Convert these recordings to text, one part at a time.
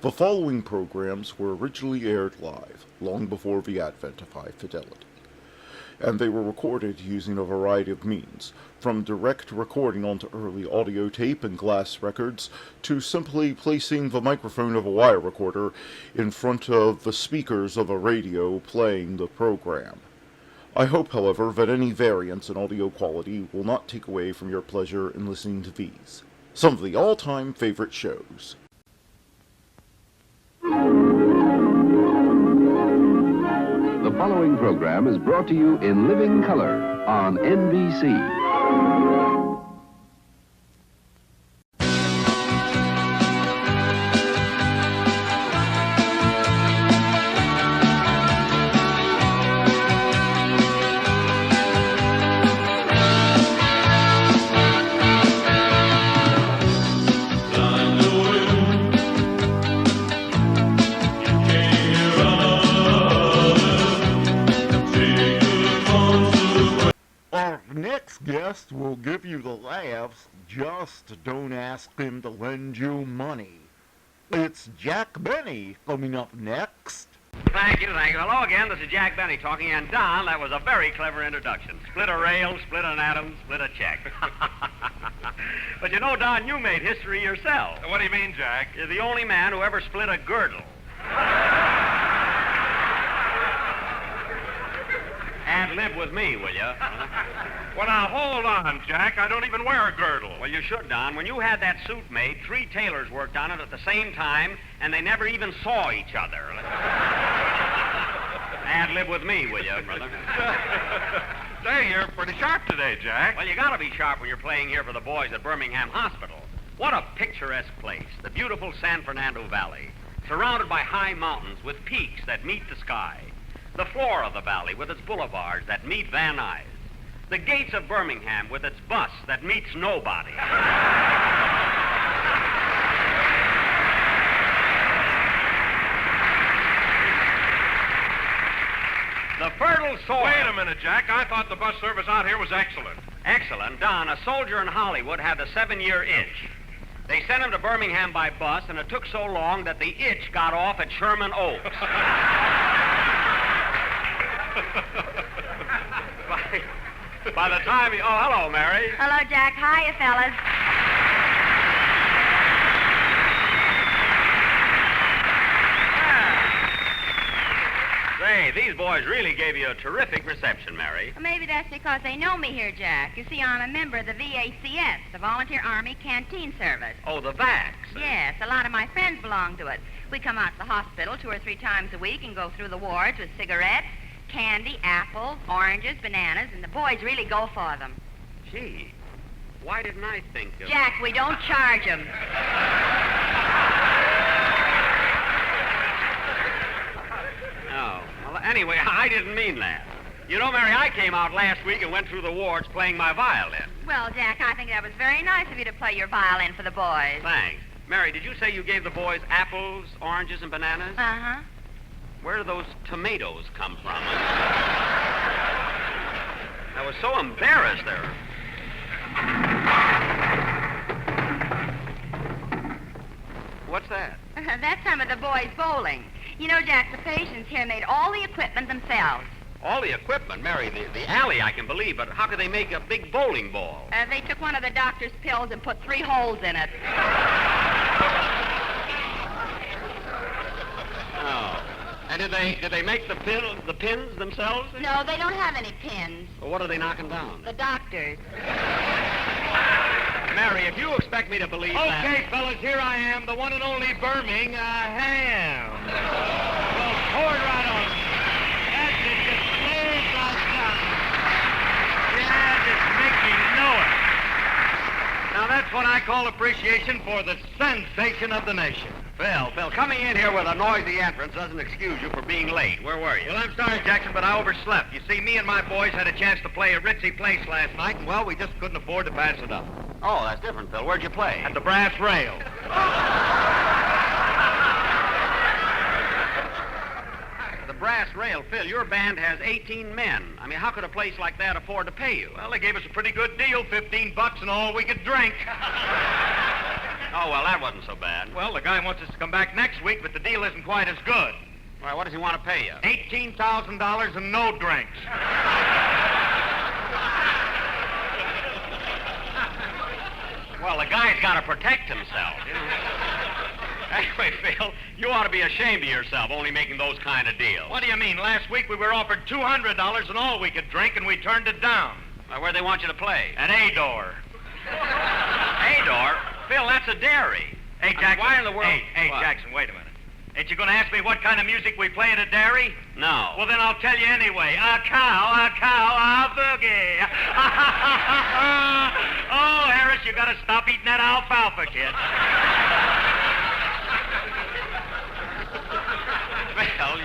The following programs were originally aired live, long before the advent of high fidelity, and they were recorded using a variety of means, from direct recording onto early audio tape and glass records, to simply placing the microphone of a wire recorder in front of the speakers of a radio playing the program. I hope, however, that any variance in audio quality will not take away from your pleasure in listening to these, some of the all-time favorite shows. The following program is brought to you in living color on NBC. Next guest will give you the laughs, just don't ask him to lend you money. It's Jack Benny coming up next. Thank you. Hello again, this is Jack Benny talking, and Don, that was a very clever introduction. Split a rail, split an atom, split a check. But you know, Don, you made history yourself. What do you mean, Jack? You're the only man who ever split a girdle. And live with me, will you? Well, now, hold on, Jack. I don't even wear a girdle. Well, you should, Don. When you had that suit made, 3 tailors worked on it at the same time, and they never even saw each other. And live with me, will you, brother? Say, you're pretty sharp today, Jack. Well, you gotta be sharp when you're playing here for the boys at Birmingham Hospital. What a picturesque place, the beautiful San Fernando Valley, surrounded by high mountains with peaks that meet the sky. The floor of the valley with its boulevards that meet Van Nuys. The gates of Birmingham with its bus that meets nobody. The fertile soil. Wait a minute, Jack. I thought the bus service out here was excellent. Excellent. Don, a soldier in Hollywood had the 7-year itch. They sent him to Birmingham by bus, and it took so long that the itch got off at Sherman Oaks. By the time he... Oh, hello, Mary. Hello, Jack. Hiya, fellas. Say, these boys really gave you a terrific reception, Mary. Well, maybe that's because they know me here, Jack. You see, I'm a member of the VACS, the Volunteer Army Canteen Service. Oh, the VAX. Yes, a lot of my friends belong to it. We come out to the hospital 2 or 3 times a week and go through the wards with cigarettes, candy, apples, oranges, bananas, and the boys really go for them. Gee, why didn't I think of... Jack, we don't charge them. Oh, well, anyway, I didn't mean that. You know, Mary, I came out last week and went through the wards playing my violin. Well, Jack, I think that was very nice of you to play your violin for the boys. Thanks. Mary, did you say you gave the boys apples, oranges, and bananas? Uh-huh. Where do those tomatoes come from? I was so embarrassed there. What's that? That's some of the boys bowling. You know, Jack, the patients here made all the equipment themselves. All the equipment, Mary, the alley I can believe, but how could they make a big bowling ball? They took one of the doctor's pills and put 3 holes in it. Oh. And did they make the pins themselves? No, they don't have any pins. Well, what are they knocking down? The doctors. Mary, if you expect me to believe that... Okay, fellas, here I am, the one and only Birmingham. Well, pour it right on. That's it, just lay it right down. Yeah, just make me know it. Now, that's what I call appreciation for the sensation of the nation. Phil, coming in here with a noisy entrance doesn't excuse you for being late. Where were you? Well, I'm sorry, Jackson, but I overslept. You see, me and my boys had a chance to play a ritzy place last night, and, well, we just couldn't afford to pass it up. Oh, that's different, Phil. Where'd you play? At the Brass Rail. The Brass Rail. Phil, your band has 18 men. I mean, how could a place like that afford to pay you? Well, they gave us a pretty good deal, $15 and all we could drink. Oh, well, that wasn't so bad. Well, the guy wants us to come back next week, but the deal isn't quite as good. Why, what does he want to pay you? $18,000 and no drinks. Well, the guy's got to protect himself. Anyway, Phil, you ought to be ashamed of yourself only making those kind of deals. What do you mean? Last week we were offered $200 and all we could drink, and we turned it down. Where'd they want you to play? At A-Door. A-Door? Phil, that's a dairy. Hey, Jackson. Why in the world? Hey, What? Jackson, wait a minute. Ain't you going to ask me what kind of music we play at a dairy? No. Well, then I'll tell you anyway. A cow, a boogie. Oh, Harris, you got to stop eating that alfalfa, kid. Phil,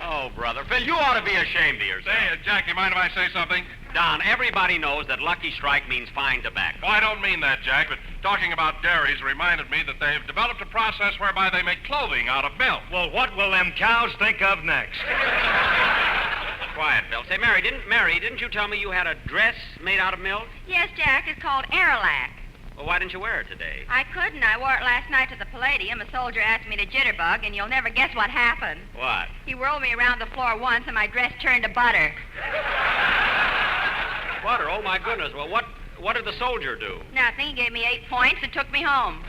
oh, brother. Phil, you ought to be ashamed of yourself. Say, Jack, you mind if I say something? Don, everybody knows that Lucky Strike means fine tobacco. Oh, I don't mean that, Jack, but talking about dairies reminded me that they've developed a process whereby they make clothing out of milk. Well, what will them cows think of next? Quiet, Phil. Say, Mary, didn't you tell me you had a dress made out of milk? Yes, Jack, it's called Aerolac. Well, why didn't you wear it today? I couldn't. I wore it last night to the Palladium. A soldier asked me to jitterbug, and you'll never guess what happened. What? He whirled me around the floor once, and my dress turned to butter. Butter? Oh, my goodness. Well, what did the soldier do? Nothing. He gave me 8 points and took me home.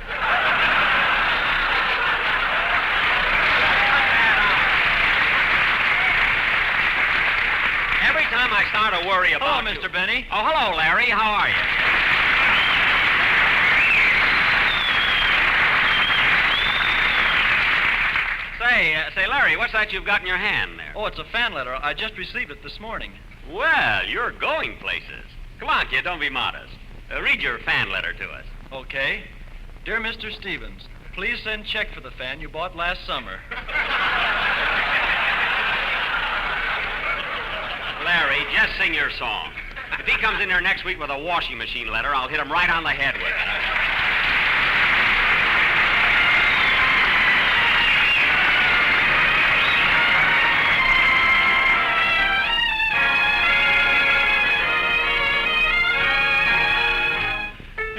Every time I start to worry about Hello, Mr. Benny. Oh, hello, Larry. How are you? Say, Larry, what's that you've got in your hand there? Oh, it's a fan letter. I just received it this morning. Well, you're going places. Come on, kid, don't be modest. Read your fan letter to us. Okay. Dear Mr. Stevens, please send check for the fan you bought last summer. Larry, just sing your song. If he comes in here next week with a washing machine letter, I'll hit him right on the head with it.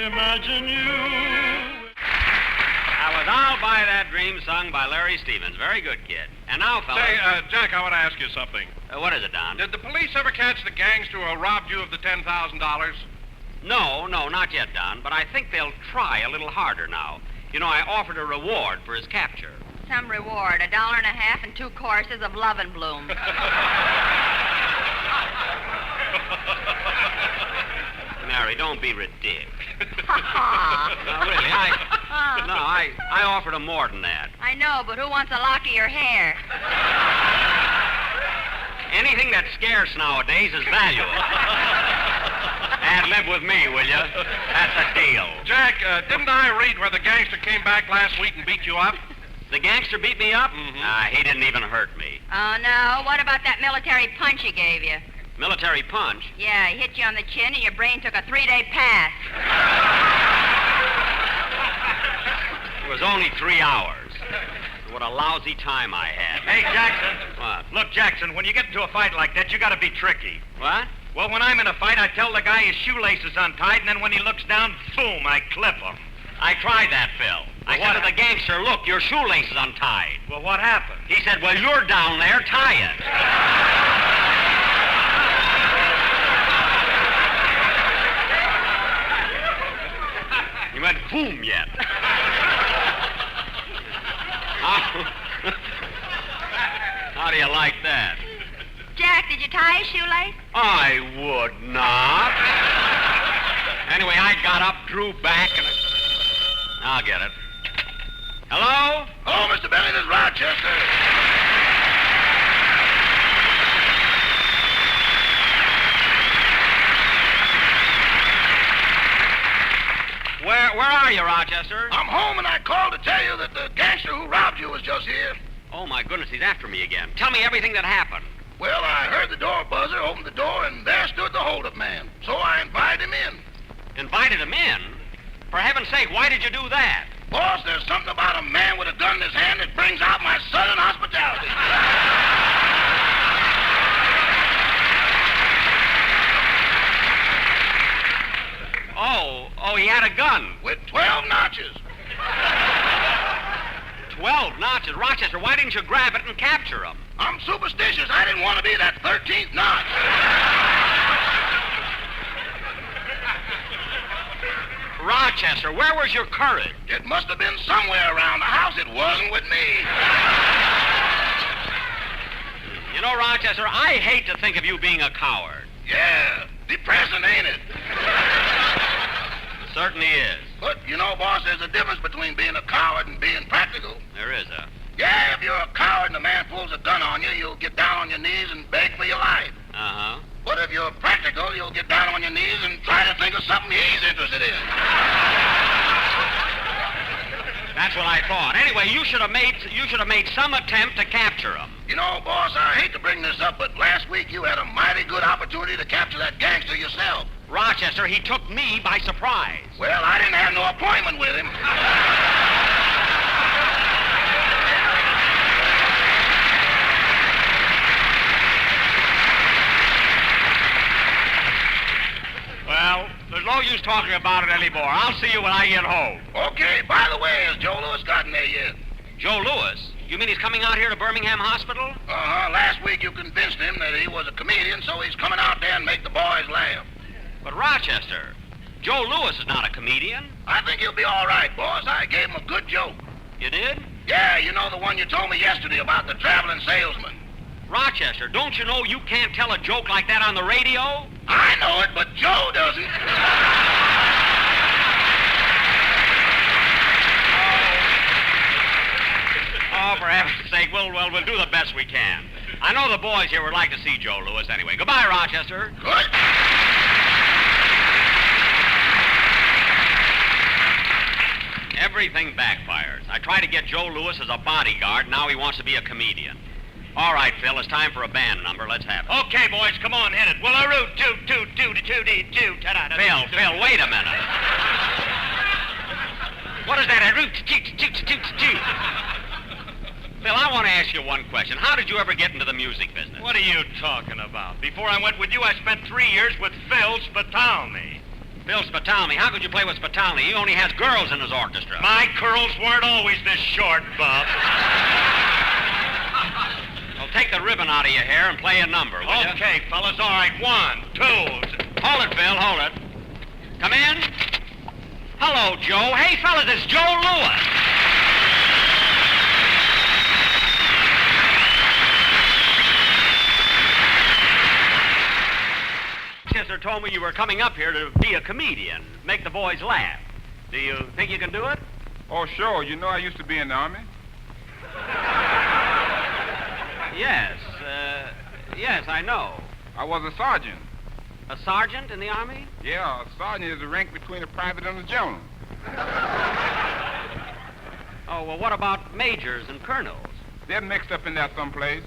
Imagine you. That was I'll Buy That Dream, sung by Larry Stevens. Very good, kid. And now, fellas... Say, Jack, I want to ask you something. What is it, Don? Did the police ever catch the gangster who robbed you of the $10,000? No, not yet, Don. But I think they'll try a little harder now. You know, I offered a reward for his capture. Some reward, $1.50 and 2 courses of Love and Bloom. Mary, don't be ridiculous. Ha No, really, I offered him more than that. I know, but who wants a lock of your hair? Anything that's scarce nowadays is valuable. And live with me, will you? That's a deal. Jack, didn't I read where the gangster came back last week and beat you up? The gangster beat me up? Mm-hmm. He didn't even hurt me. Oh, no. What about that military punch he gave you? Military punch? Yeah, he hit you on the chin and your brain took a 3-day pass. It was only 3 hours. What a lousy time I had. Hey, Jackson. What? Look, Jackson, when you get into a fight like that, you got to be tricky. What? Well, when I'm in a fight, I tell the guy his shoelace is untied, and then when he looks down, boom, I clip him. I tried that, Phil. I Well, said to the gangster, look, your shoelace is untied. Well, what happened? He said, well, you're down there, tie it. He went boom yet. How do you like that? Jack, did you tie his shoelace? I would not. Anyway, I got up, drew back, and I'll get it. Hello? Oh, Mr. Benny, this is Rochester. Where are you, Rochester? I'm home, and I called to tell you that the gangster who robbed you was just here. Oh, my goodness, he's after me again. Tell me everything that happened. Well, I heard the door buzzer, opened the door, and there stood the hold-up man. So I invited him in. Invited him in? For heaven's sake, why did you do that? Boss, there's something about a man with a gun in his hand that brings out my southern hospitality. Oh, he had a gun. With 12 notches. 12 notches. Rochester, why didn't you grab it and capture him? I'm superstitious. I didn't want to be that 13th notch. Rochester, where was your courage? It must have been somewhere around the house. It wasn't with me. You know, Rochester, I hate to think of you being a coward. Yeah, depressing, ain't it? Certainly is. But, you know, boss, there's a difference between being a coward and being practical. There is a... Yeah, if you're a coward and a man pulls a gun on you, you'll get down on your knees and beg for your life. Uh-huh. But if you're practical, you'll get down on your knees and try to think of something he's interested in. That's what I thought. Anyway, you should have made some attempt to capture him. You know, boss, I hate to bring this up, but last week you had a mighty good opportunity to capture that gangster yourself. Rochester, he took me by surprise. Well, I didn't have no appointment with him. Well, there's no use talking about it anymore. I'll see you when I get home. Okay, by the way, has Joe Lewis gotten there yet? Joe Lewis? You mean he's coming out here to Birmingham Hospital? Uh-huh. Last week you convinced him that he was a comedian, so he's coming out there and make the boys laugh. But Rochester, Joe Lewis is not a comedian. I think he'll be all right, boss. I gave him a good joke. You did? Yeah, you know the one you told me yesterday about the traveling salesman. Rochester, don't you know you can't tell a joke like that on the radio? I know it, but Joe doesn't. Oh, for heaven's sake, we'll do the best we can. I know the boys here would like to see Joe Lewis anyway. Goodbye, Rochester. Good. Everything backfires. I tried to get Joe Lewis as a bodyguard, now he wants to be a comedian. All right, Phil, it's time for a band number. Let's have it. Okay, boys, come on, hit it. Willaroo, toot, ta-da. Phil, wait a minute. What is that? Toot. Phil, I want to ask you one question. How did you ever get into the music business? What are you talking about? Before I went with you, I spent 3 years with Phil Spitalny. Phil Spitalny? How could you play with Spitalny? He only has girls in his orchestra. My curls weren't always this short, Bob. Well, take the ribbon out of your hair and play a number, will you? Okay, fellas, all right. 1, 2. Hold it, Phil, hold it. Come in. Hello, Joe. Hey, fellas, it's Joe Lewis. Chester told me you were coming up here to be a comedian, make the boys laugh. Do you think you can do it? Oh, sure. You know I used to be in the Army. Yes, I know. I was a sergeant. A sergeant in the Army? Yeah, a sergeant is the rank between a private and a general. Oh, well, what about majors and colonels? They're mixed up in there someplace.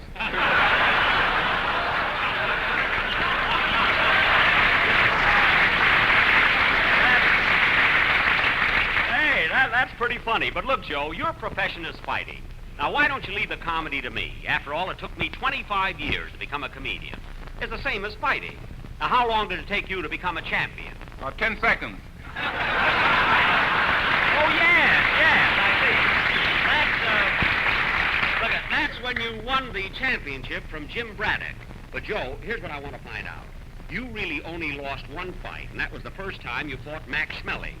Hey, that's pretty funny. But look, Joe, your profession is fighting. Now, why don't you leave the comedy to me? After all, it took me 25 years to become a comedian. It's the same as fighting. Now, how long did it take you to become a champion? 10 seconds. Oh, yes, I see. Look, that's when you won the championship from Jim Braddock. But, Joe, here's what I want to find out. You really only lost one fight, and that was the first time you fought Max Schmeling.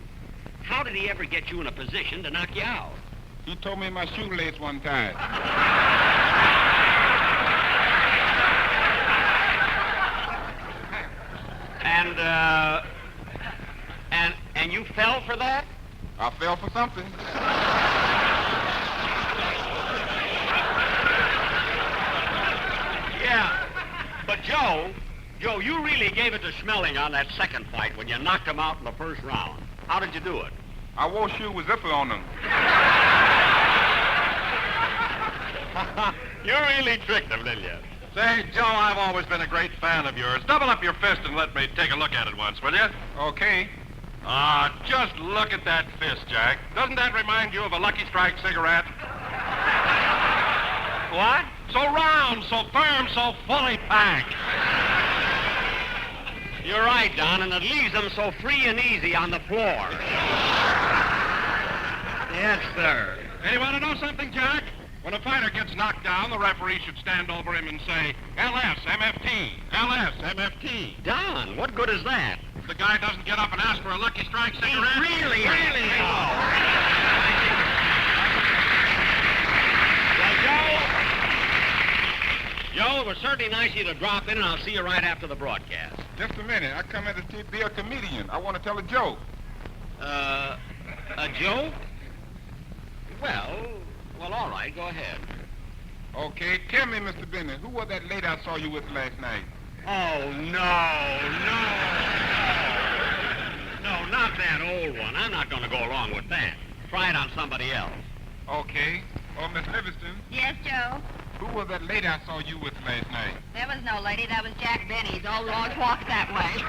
How did he ever get you in a position to knock you out? He told me my shoelace one time. And you fell for that? I fell for something. Yeah. But, Joe, you really gave it to Schmeling on that second fight when you knocked him out in the first round. How did you do it? I wore shoes with zipper on them. You really tricked him, didn't you? Say, Joe, I've always been a great fan of yours. Double up your fist and let me take a look at it once, will you? Okay. Just look at that fist, Jack. Doesn't that remind you of a Lucky Strike cigarette? What? So round, so firm, so fully packed. You're right, Don, and it leaves them so free and easy on the floor. Yes, sir. Hey, you want to know something, Jack? When a fighter gets knocked down, the referee should stand over him and say, LS, MFT, LS, MFT. Don, what good is that? The guy doesn't get up and ask for a Lucky Strike cigarette. Really? Well, Joe, it was certainly nice of you to drop in, and I'll see you right after the broadcast. Just a minute. I come here to be a comedian. I want to tell a joke. A joke? Well, all right, go ahead. Okay, tell me, Mr. Bennett, who was that lady I saw you with last night? Oh, no, not that old one. I'm not going to go along with that. Try it on somebody else. Okay. Oh, Miss Livingston, Yes, Joe? who was that lady I saw you with last night? There was no lady. That was Jack Benny's. All roads walk that way.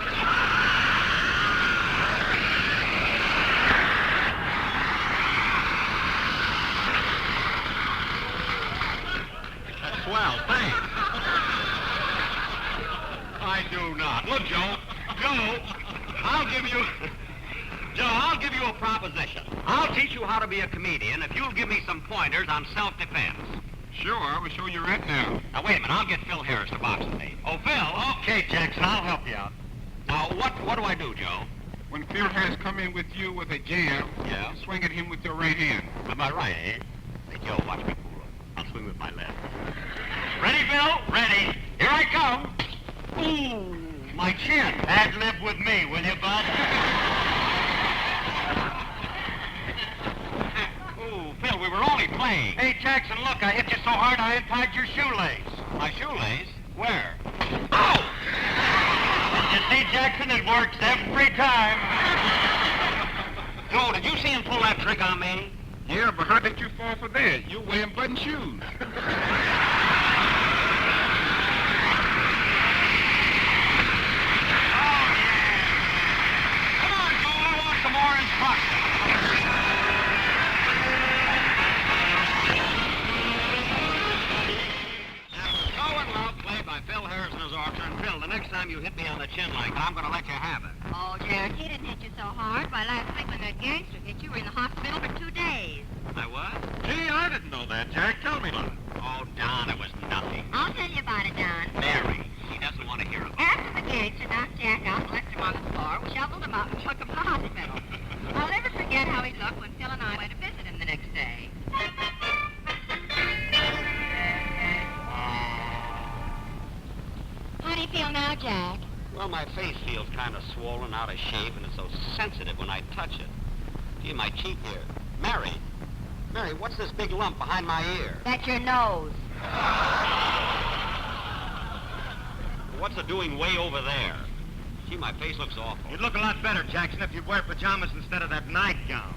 That's swell, thanks. I do not. Look, Joe, I'll give you a proposition. I'll teach you how to be a comedian if you'll give me some pointers on self-defense. Sure, I will show you right now. Now, wait a minute. I'll get Phil Harris to box with me. Oh, Phil? Okay, Jackson, I'll help you out. Now, what do I do, Joe? When Phil has come in with you with a jab, Yeah? swing at him with your right hand. Am I right, eh? Hey, Joe, watch me cool. I'll swing with my left. Ready, Phil? Ready. Here I come. Ooh, my chin. Ad lib with me, will you, bud? Ooh, Phil, we were only playing. Hey, Jackson, look, I hit you so hard I untied your shoelace. My shoelace? Where? Oh! You see, Jackson, it works every time. Joe, did you see him pull that trick on me? Yeah, but how did you fall for that? You're wearing button shoes. Come on, Joe, I want some more instruction. So in Love, played by Phil Harris and his orchestra. And Phil, the next time you hit me on the chin like that, I'm going to let you have it. Oh, Jack, he didn't hit you so hard. Why, last week when that gangster hit you, you were in the hospital for 2 days. I what? Gee, I didn't know that, Jack. Tell me about it. Oh, Don, it was nothing. I'll tell you about it, Don. Mary, she doesn't want to hear about it. After the gangster knocked Jack out and left him on the floor, we shoveled him up and took him to the hospital. I'll never forget how he looked when Phil and I went to visit him the next day. How do you feel now, Jack? Well, my face feels kind of swollen, out of shape, and it's so sensitive when I touch it. Gee, my cheek here. Mary, what's this big lump behind my ear? That's your nose. What's it doing way over there? Gee, my face looks awful. You'd look a lot better, Jackson, if you'd wear pajamas instead of that nightgown.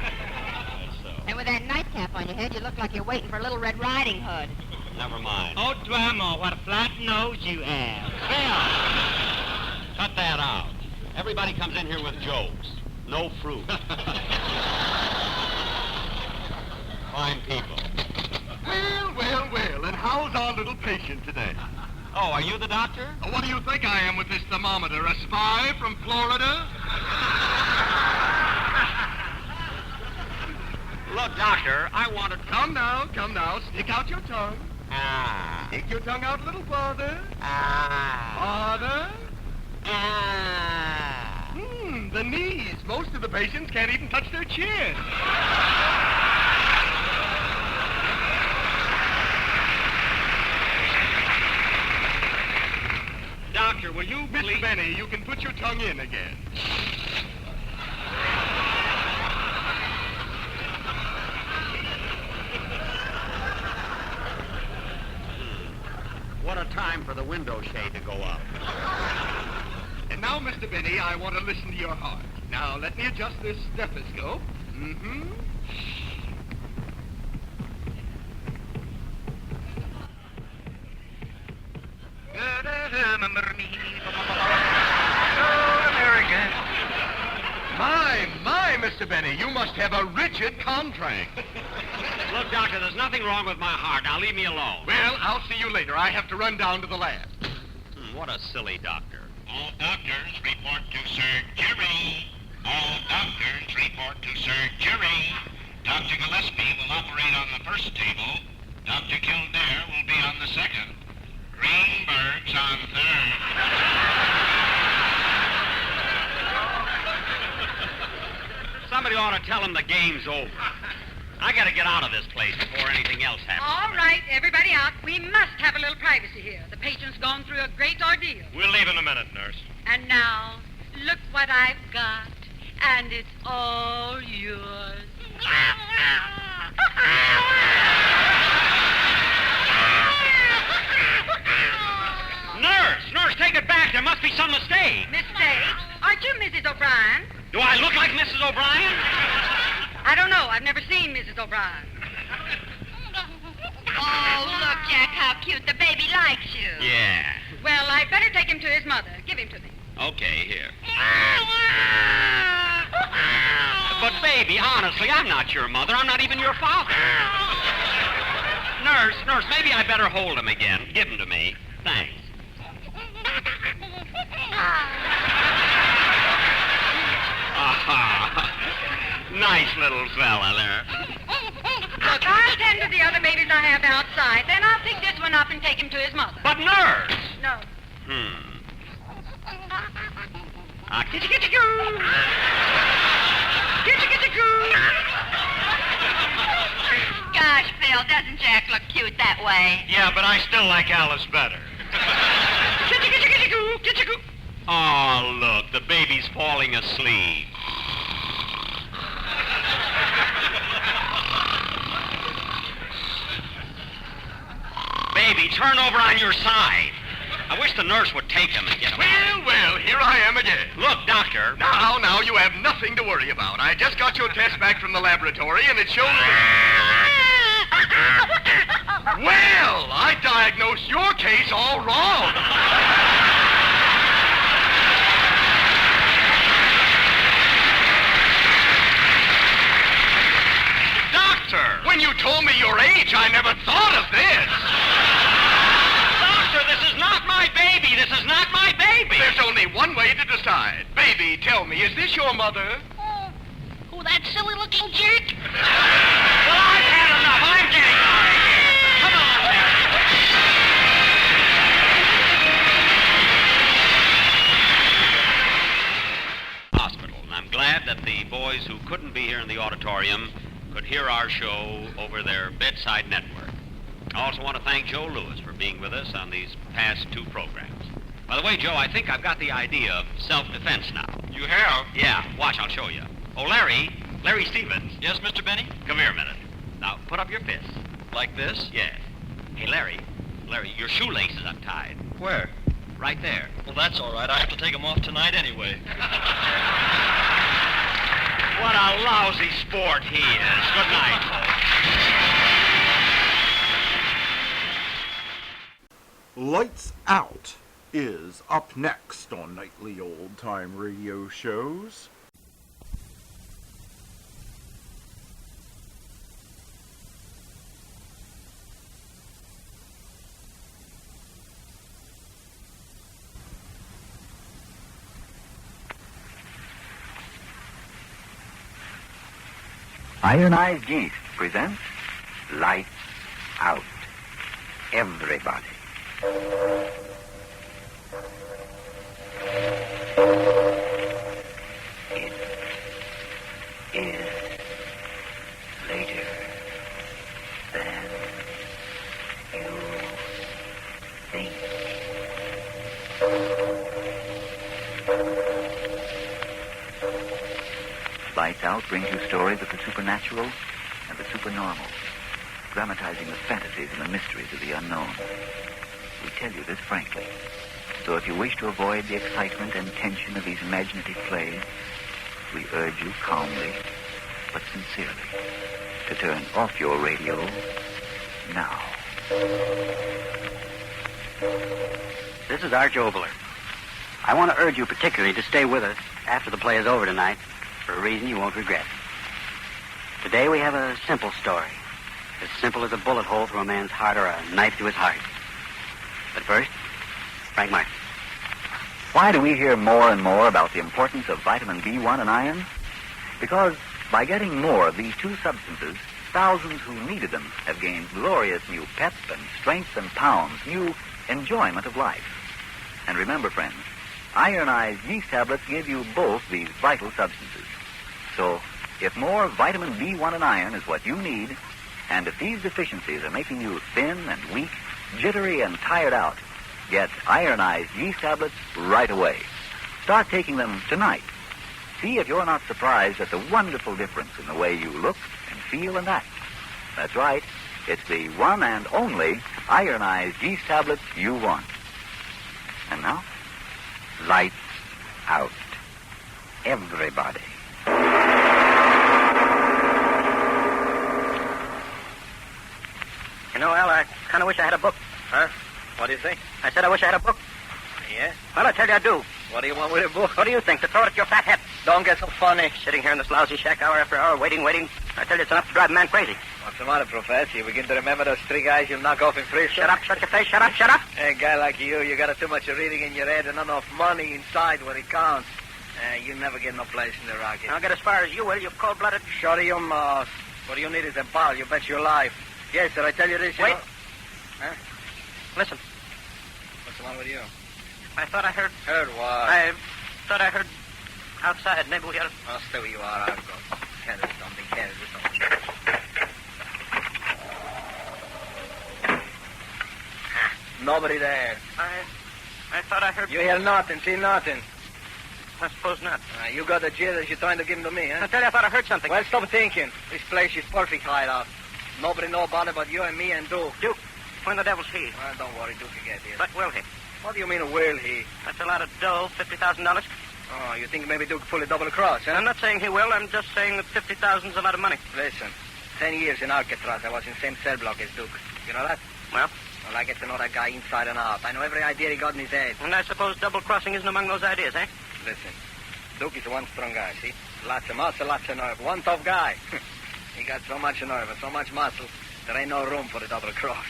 That's so. And with that nightcap on your head, you look like you're waiting for a Little Red Riding Hood. Never mind. Oh, drama, what a flat nose you have. Phil! Cut that out. Everybody comes in here with jokes. No fruit. Fine people. Well, and how's our little patient today? Oh, are you the doctor? What do you think I am with this thermometer? A spy from Florida? Look, doctor, I wanted... Come now, stick out your tongue. Ah. Stick your tongue out a little farther. Ah. Farther. Ah. The knees. Most of the patients can't even touch their chin. Doctor, will you Miss please... Benny, you can put your tongue in again. What a time for the window shade to go up. And now, Mr. Benny, I want to listen to your heart. Now, let me adjust this stethoscope. Mm-hmm. My, Mr. Benny, you must have a rigid contract. Look, doctor, there's nothing wrong with my heart. Now, leave me alone. Well, I'll see you later. I have to run down to the lab. What a silly doctor. All doctors report to surgery. All doctors report to surgery. Dr. Gillespie will operate on the first table. Dr. Kildare will be on the 2nd. Greenberg's on 3rd. Somebody ought to tell him the game's over. I got to get out of this place before anything else happens. All right, everybody out. We must have a little privacy here. The patient's gone through a great ordeal. We'll leave in a minute, nurse. And now, look what I've got. And it's all yours. Nurse, take it back. There must be some mistake. Mistake? Aren't you Mrs. O'Brien? Do I look like Mrs. O'Brien? I don't know. I've never seen Mrs. O'Brien. Oh, look, Jack, how cute. The baby likes you. Yeah. Well, I'd better take him to his mother. Give him to me. Okay, here. But, baby, honestly, I'm not your mother. I'm not even your father. Nurse, maybe I better hold him again. Give him to me. Thanks. Nice little fella there. Look, I'll tend to the other babies I have outside. Then I'll pick this one up and take him to his mother. But, nurse! No. Kitty, kitty, goo! Kitty, kitty, goo! Gosh, Phil, doesn't Jack look cute that way? Yeah, but I still like Alice better. Kitty, kitty, kitty, goo! Kitty, goo! Oh, look, the baby's falling asleep. Baby, turn over on your side. I wish the nurse would take him and get him out. Well, here I am again. Look, doctor. Now, you have nothing to worry about. I just got your test back from the laboratory, and it shows Well, I diagnosed your case all wrong. Doctor! When you told me your age, I never thought of this. Doctor, this is not my baby. This is not my baby. There's only one way to decide. Baby, tell me, is this your mother? Oh, that silly-looking jerk. Well, I've had enough. I'm getting out of here. Come on, Mary. Hospital, and I'm glad that the boys who couldn't be here in the auditorium could hear our show over their bedside network. I also want to thank Joe Lewis for being with us on these past two programs. By the way, Joe, I think I've got the idea of self-defense now. You have? Yeah, watch, I'll show you. Oh, Larry Stevens. Yes, Mr. Benny? Come here a minute. Now, put up your fist. Like this? Yes. Hey, Larry, your shoelace is untied. Where? Right there. Well, that's all right. I have to take them off tonight anyway. What a lousy sport he is. Good night, folks. Lights Out is up next on nightly old-time radio shows. Ironized Yeast presents Lights Out. Everybody. It is later than you think. Lights Out brings you stories of the supernatural and the supernormal, dramatizing the fantasies and the mysteries of the unknown. We tell you this frankly, so if you wish to avoid the excitement and tension of these imaginative plays, we urge you calmly, but sincerely, to turn off your radio now. This is Arch Obler. I want to urge you particularly to stay with us after the play is over tonight, for a reason you won't regret. Today we have a simple story. As simple as a bullet hole through a man's heart or a knife to his heart. But first, Frank Martin. Why do we hear more and more about the importance of vitamin B1 and iron? Because by getting more of these two substances, thousands who needed them have gained glorious new pep and strength and pounds, new enjoyment of life. And remember, friends, ironized yeast tablets give you both these vital substances. So, if more vitamin B1 and iron is what you need, and if these deficiencies are making you thin and weak, jittery and tired out, get ironized yeast tablets right away. Start taking them tonight. See if you're not surprised at the wonderful difference in the way you look and feel and act. That's right. It's the one and only ironized yeast tablets you want. And now, lights out. Everybody. You know, Al, I kind of wish I had a book. Huh? What do you think? I said I wish I had a book. Yeah? Well, I tell you I do. What do you want with a book? What do you think? To throw it at your fat head. Don't get so funny. Sitting here in this lousy shack hour after hour, waiting. I tell you, it's enough to drive a man crazy. What's the matter, Professor? You begin to remember those three guys you knock off in Frisco? Shut up, shut your face, shut up. A guy like you got too much reading in your head and not enough money inside where it counts. You never get no place in the Rockies. I'll get as far as you will, you cold-blooded... Shut your mouth. What you need is a ball. You bet your life. Yes, sir, I tell you this, you Wait. know... Huh? Listen, What's the matter with you? I thought I heard... Heard what? I thought I heard outside. Maybe we ought to... Oh, stay where you are. I'll go. Can't do something. Nobody there. I thought I heard... You hear nothing, see nothing. I suppose not. You got the jitters. You're trying to give them to me, huh? I tell you, I thought I heard something. Well, stop thinking. This place is perfect hideout. Nobody know about it but you and me and Duke. Duke, when the devil's he? Well, don't worry, Duke will get here. But will he? What do you mean, will he? That's a lot of dough, $50,000. Oh, you think maybe Duke pull a double cross, huh? I'm not saying he will. I'm just saying that $50,000's a lot of money. Listen, 10 years in Alcatraz, I was in the same cell block as Duke. You know that? Well? Well, I get to know that guy inside and out. I know every idea he got in his head. And I suppose double-crossing isn't among those ideas, eh? Listen, Duke is one strong guy, see? Lots of muscle, lots of nerve. One tough guy. He got so much nerve and so much muscle, there ain't no room for the double cross.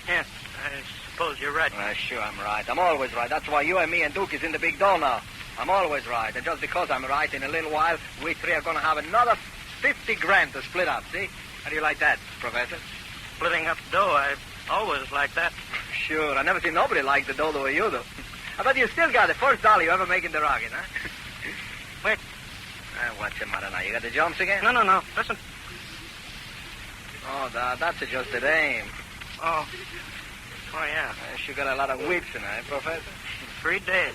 Yes, I suppose you're right. Sure, I'm right. I'm always right. That's why you and me and Duke is in the big dough now. I'm always right. And just because I'm right, in a little while, we three are going to have another 50 grand to split up, see? How do you like that, Professor? Splitting up dough, I always like that. Sure, I never seen nobody like the dough the way you do. I bet you still got the first dollar you ever make in the Rockies, huh? Wait. What's the matter now? You got the jumps again? No. Listen. Oh, that's just the dame. Oh, yeah. She got a lot of whips in her, eh, Professor? 3 days.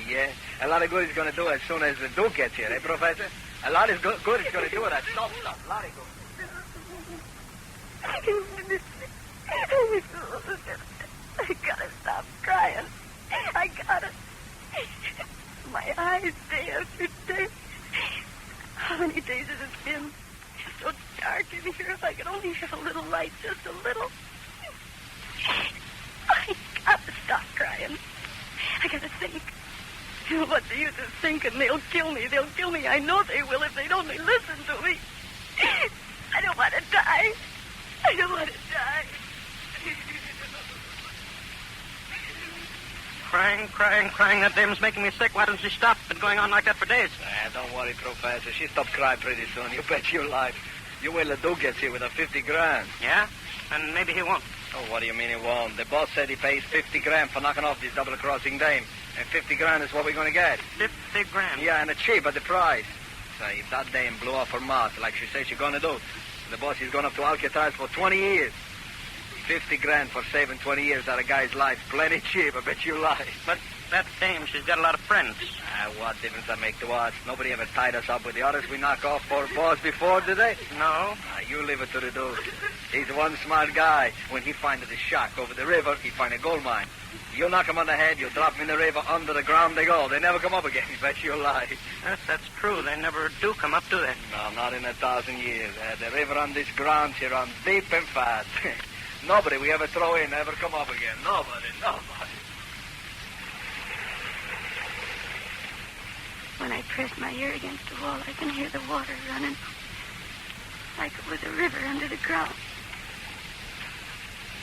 Yeah, a lot of good is going to do as soon as the Duke gets here, eh, Professor? A lot is good is going to do it. Stop. A lot of good. I gotta stop crying. I gotta. My eyes, day after day. How many days has it been? It's so dark in here. If I could only have a little light, just a little. I gotta stop crying. I gotta think. What's the use of thinking? They'll kill me. They'll kill me. I know they will if they'd only listen to me. I don't want to die. I don't want to die. Crying. That dame's making me sick. Why doesn't she stop? Been going on like that for days. Don't worry, Professor. She stopped crying pretty soon. You bet your life. You wait till Duke gets here with a 50 grand. Yeah? And maybe he won't. Oh, what do you mean he won't? The boss said he pays 50 grand for knocking off this double-crossing dame. And 50 grand is what we're going to get. 50 grand? Yeah, and it's cheap at the price. So if that dame blew off her mouth like she said she's going to do, the boss is going up to Alcatraz for 20 years. 50 grand for saving 20 years out of a guy's life. Plenty cheap, I bet you lie. But that dame, she's got a lot of friends. What difference that make to us? Nobody ever tied us up with the others we knock off for boss before, did they? No. You leave it to the dude. He's one smart guy. When he finds the shack over the river, he find a gold mine. You knock him on the head, you drop him in the river, under the ground they go. They never come up again, bet you lie. Yes, that's true. They never do come up, do they? No, not in 1,000 years. The river on this ground, she runs deep and fast. Nobody we ever throw in ever come up again. Nobody. When I press my ear against the wall, I can hear the water running like it was a river under the ground.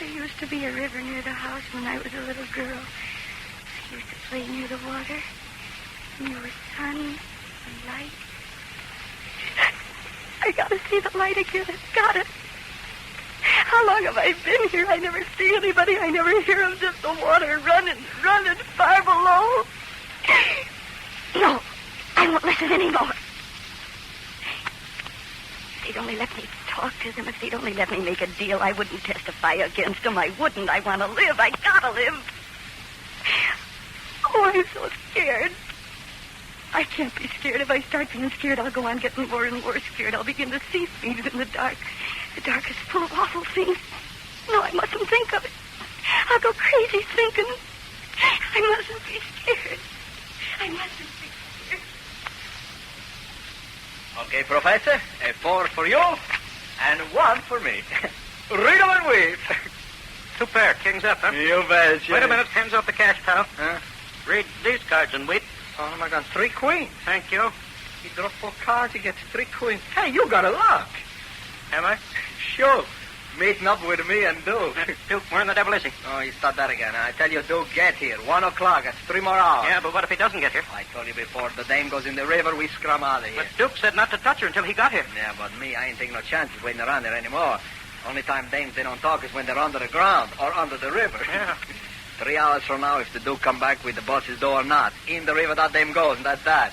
There used to be a river near the house when I was a little girl. I used to play near the water, and there was sun and light. I I gotta see the light again. I've gotta. How long have I been here? I never see anybody. I never hear them. Just the water running far below. No, I won't listen anymore. If they'd only let me talk to them, if they'd only let me make a deal, I wouldn't testify against them. I wouldn't. I want to live. I gotta live. Oh, I'm so scared. I can't be scared. If I start being scared, I'll go on getting more and more scared. I'll begin to see things in the dark. The dark is full of awful things. No, I mustn't think of it. I'll go crazy thinking. I mustn't be scared. I mustn't be scared. Okay, Professor. 4 for you and 1 for me. Read 'em and weep. 2 pair. King's up, huh? You bet. Wait a minute. Hands off the cash, pal. Read these cards and weep. Oh, my God. 3 queens. Thank you. He draws 4 cards. He gets 3 queens. Hey, you got a luck. Am I? Sure. Meeting up with me and Duke. Duke, where in the devil is he? Oh, you start that again. I tell you, Duke, get here. 1 o'clock. That's 3 more hours. Yeah, but what if he doesn't get here? I told you before. The dame goes in the river, we scrum out of here. But Duke said not to touch her until he got here. Yeah, but me, I ain't taking no chances waiting around there anymore. Only time dames, they don't talk is when they're under the ground or under the river. Yeah. 3 hours from now, if the Duke come back with the boss's door or not, in the river that dame goes, and that's that.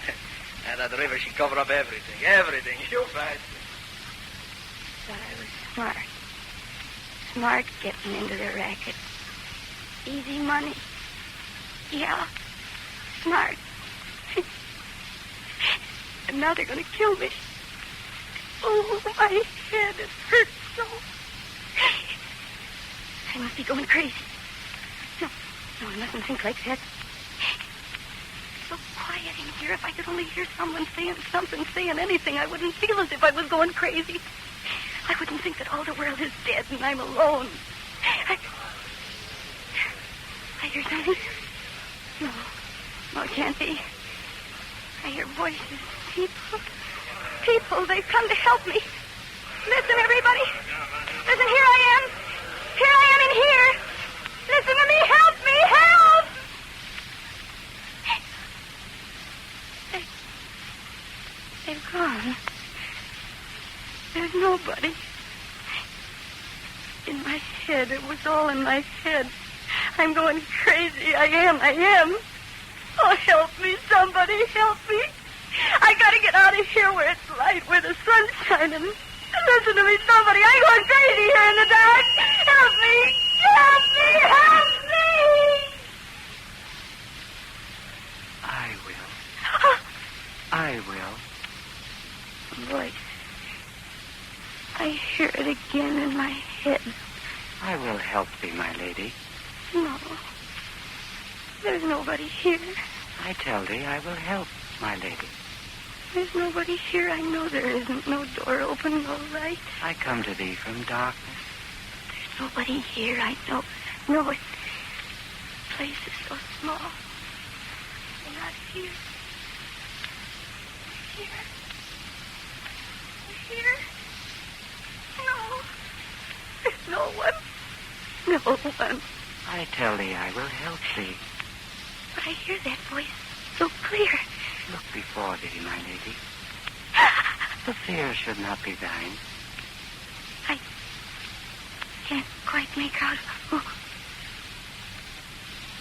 And that river, she cover up everything. Everything. You bet. Thought I was smart. Smart getting into the racket. Easy money. Yeah. Smart. And now they're going to kill me. Oh, my head, it hurts so. I must be going crazy. No, I mustn't think like that. It's so quiet in here. If I could only hear someone saying something, saying anything, I wouldn't feel as if I was going crazy. I wouldn't think that all the world is dead and I'm alone. I hear something. No, it can't be. I hear voices. People, they've come to help me. Listen, everybody. Listen, here I am. Here I am in here. Listen to me. Help me. Help! They've gone. There's nobody. In my head. It was all in my head. I'm going crazy. I am. Oh, help me. Somebody help me. I gotta get out of here where it's light, where the sun's shining. Listen to me, somebody. I'm going crazy here in the dark. Help me. Help me. Help me. I will. Voice. I hear it again in my head. I will help thee, my lady. No. There's nobody here. I tell thee I will help, my lady. There's nobody here. I know there isn't. No door open, no light. I come to thee from darkness. There's nobody here. I know. No, the place is so small. They're not here. They're here. No. There's no one. No one. I tell thee I will help thee. But I hear that voice so clear. Look before thee, my lady. The fear should not be thine. I can't quite make out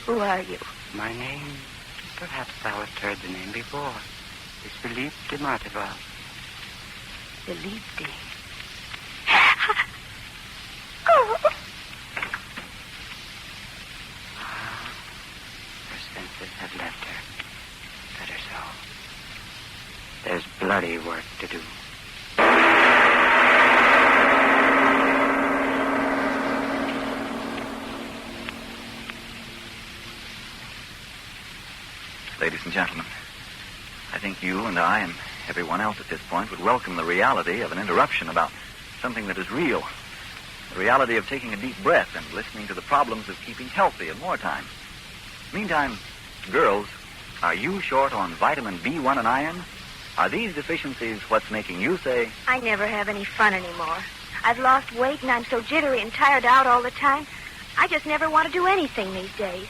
who are you? My name, perhaps thou hast heard the name before, is Philippe de Martival. Philippe. Her senses have left her. Better so. There's bloody work to do. Ladies and gentlemen, I think you and I and everyone else at this point would welcome the reality of an interruption about something that is real. The reality of taking a deep breath and listening to the problems of keeping healthy in wartime. Meantime, girls, are you short on vitamin B1 and iron? Are these deficiencies what's making you say, I never have any fun anymore. I've lost weight and I'm so jittery and tired out all the time. I just never want to do anything these days.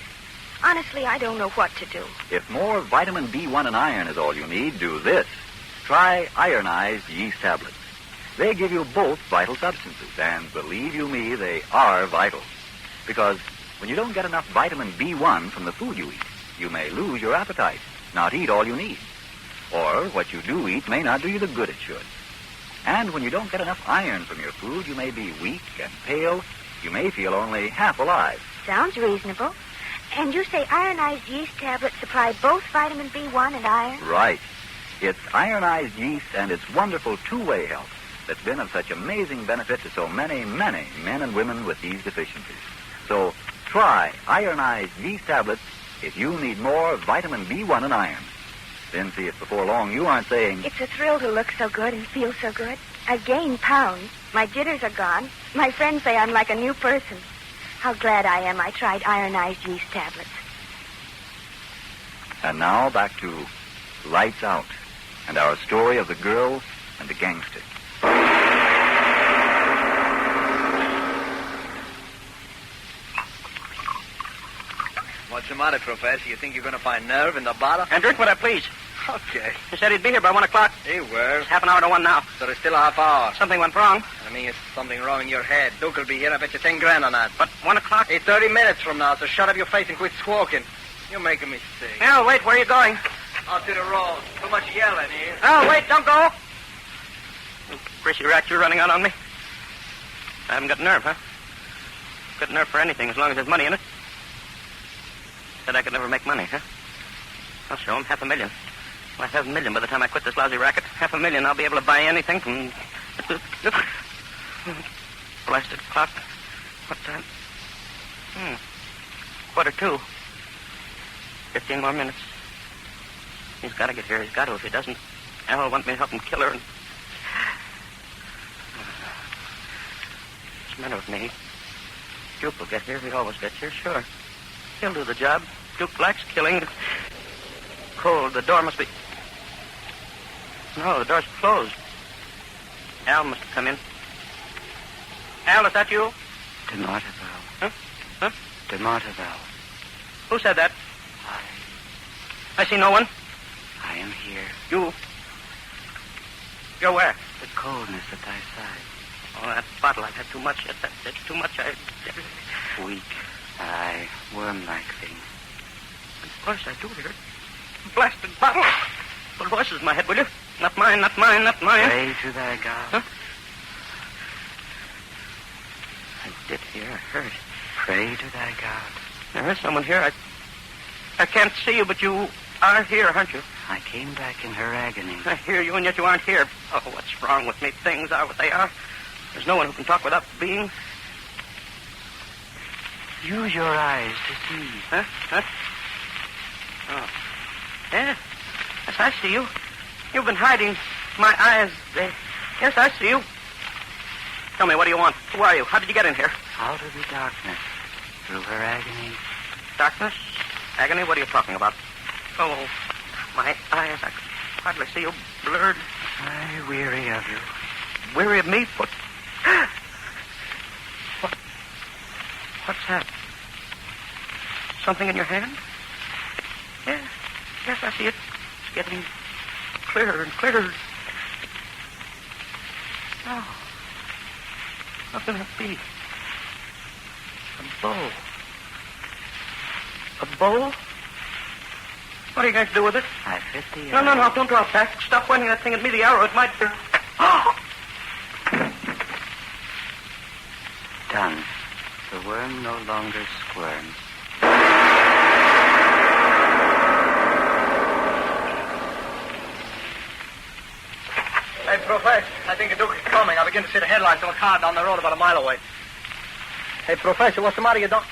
Honestly, I don't know what to do. if more vitamin B1 and iron is all you need, do this. Try ironized yeast tablets. They give you both vital substances, and believe you me, they are vital. Because when you don't get enough vitamin B1 from the food you eat, you may lose your appetite, not eat all you need. Or what you do eat may not do you the good it should. And when you don't get enough iron from your food, you may be weak and pale. You may feel only half alive. Sounds reasonable. And you say ironized yeast tablets supply both vitamin B1 and iron? Right. It's ironized yeast and its wonderful two-way help that's been of such amazing benefit to so many, many men and women with these deficiencies. So try ironized yeast tablets if you need more vitamin B1 and iron. Then see if before long you aren't saying... It's a thrill to look so good and feel so good. I've gained pounds. My jitters are gone. My friends say I'm like a new person. How glad I am I tried ironized yeast tablets. And now back to Lights Out and our story of the girl and the gangster. What's the matter, Professor? You think you're going to find nerve in the bottle? And drink what I please. Okay. He said he'd be here by 1 o'clock. He will. It's half an hour to 1 now. So there's still a half hour. Something went wrong. I mean, it's something wrong in your head. Duke will be here. I bet you 10 grand on that. But 1 o'clock? It's 30 minutes from now, so shut up your face and quit squawking. You're making me sick. Al, wait, where are you going? Out to the road. Too much yelling here. Al, wait, don't go. You greasy rat, you're running out on me. I haven't got nerve, huh? Got nerve for anything as long as there's money in it. Said I could never make money, huh? I'll show him $500,000. Well, $500,000 by the time I quit this lousy racket. $500,000, I'll be able to buy anything from... Blasted clock. What time? 1:45. 15 more minutes. He's got to get here. He's got to. If he doesn't, Al will want me to help him kill her. And... What's the matter with me? Duke will get here. He always gets here, sure. He'll do the job. Duke likes killing. Cold. The door must be... No, the door's closed. Al must have come in. Al, is that you? De Marteville. Huh? Huh? De Marteville. Who said that? I see no one. I am here. You're where? The coldness at thy side. Oh, that bottle. I've had too much. That's too much. Weak. Aye, worm-like thing. Of course I do hear it. Blasted bottle. Put voices in my head, will you? Not mine, not mine, not mine. Pray to thy God. Huh? I did hear. I heard. Pray to thy God. There is someone here. I can't see you, but you are here, aren't you? I came back in her agony. I hear you, and yet you aren't here. Oh, what's wrong with me? Things are what they are. There's no one who can talk without being. Use your eyes to see. Huh? Oh. Yeah. Yes, I see you. You've been hiding my eyes. Yes, I see you. Tell me, what do you want? Who are you? How did you get in here? Out of the darkness. Through her agony. Darkness? Agony? What are you talking about? Oh, my eyes. I can hardly see you. Blurred. I'm weary of you. Weary of me? What's that? Something in your hand? Yeah. Yes, I see it. It's getting clearer and clearer. Oh. What can that be? A bow. A bow? What are you going to do with it? I fit the No, don't drop that. Stop pointing that thing at me. The arrow, it might... Oh! Done. The worm no longer squirms. Hey, Professor, I think the Duke is coming. I begin to see the headlights on a car down the road about a mile away. Hey, Professor, what's the matter? You don't...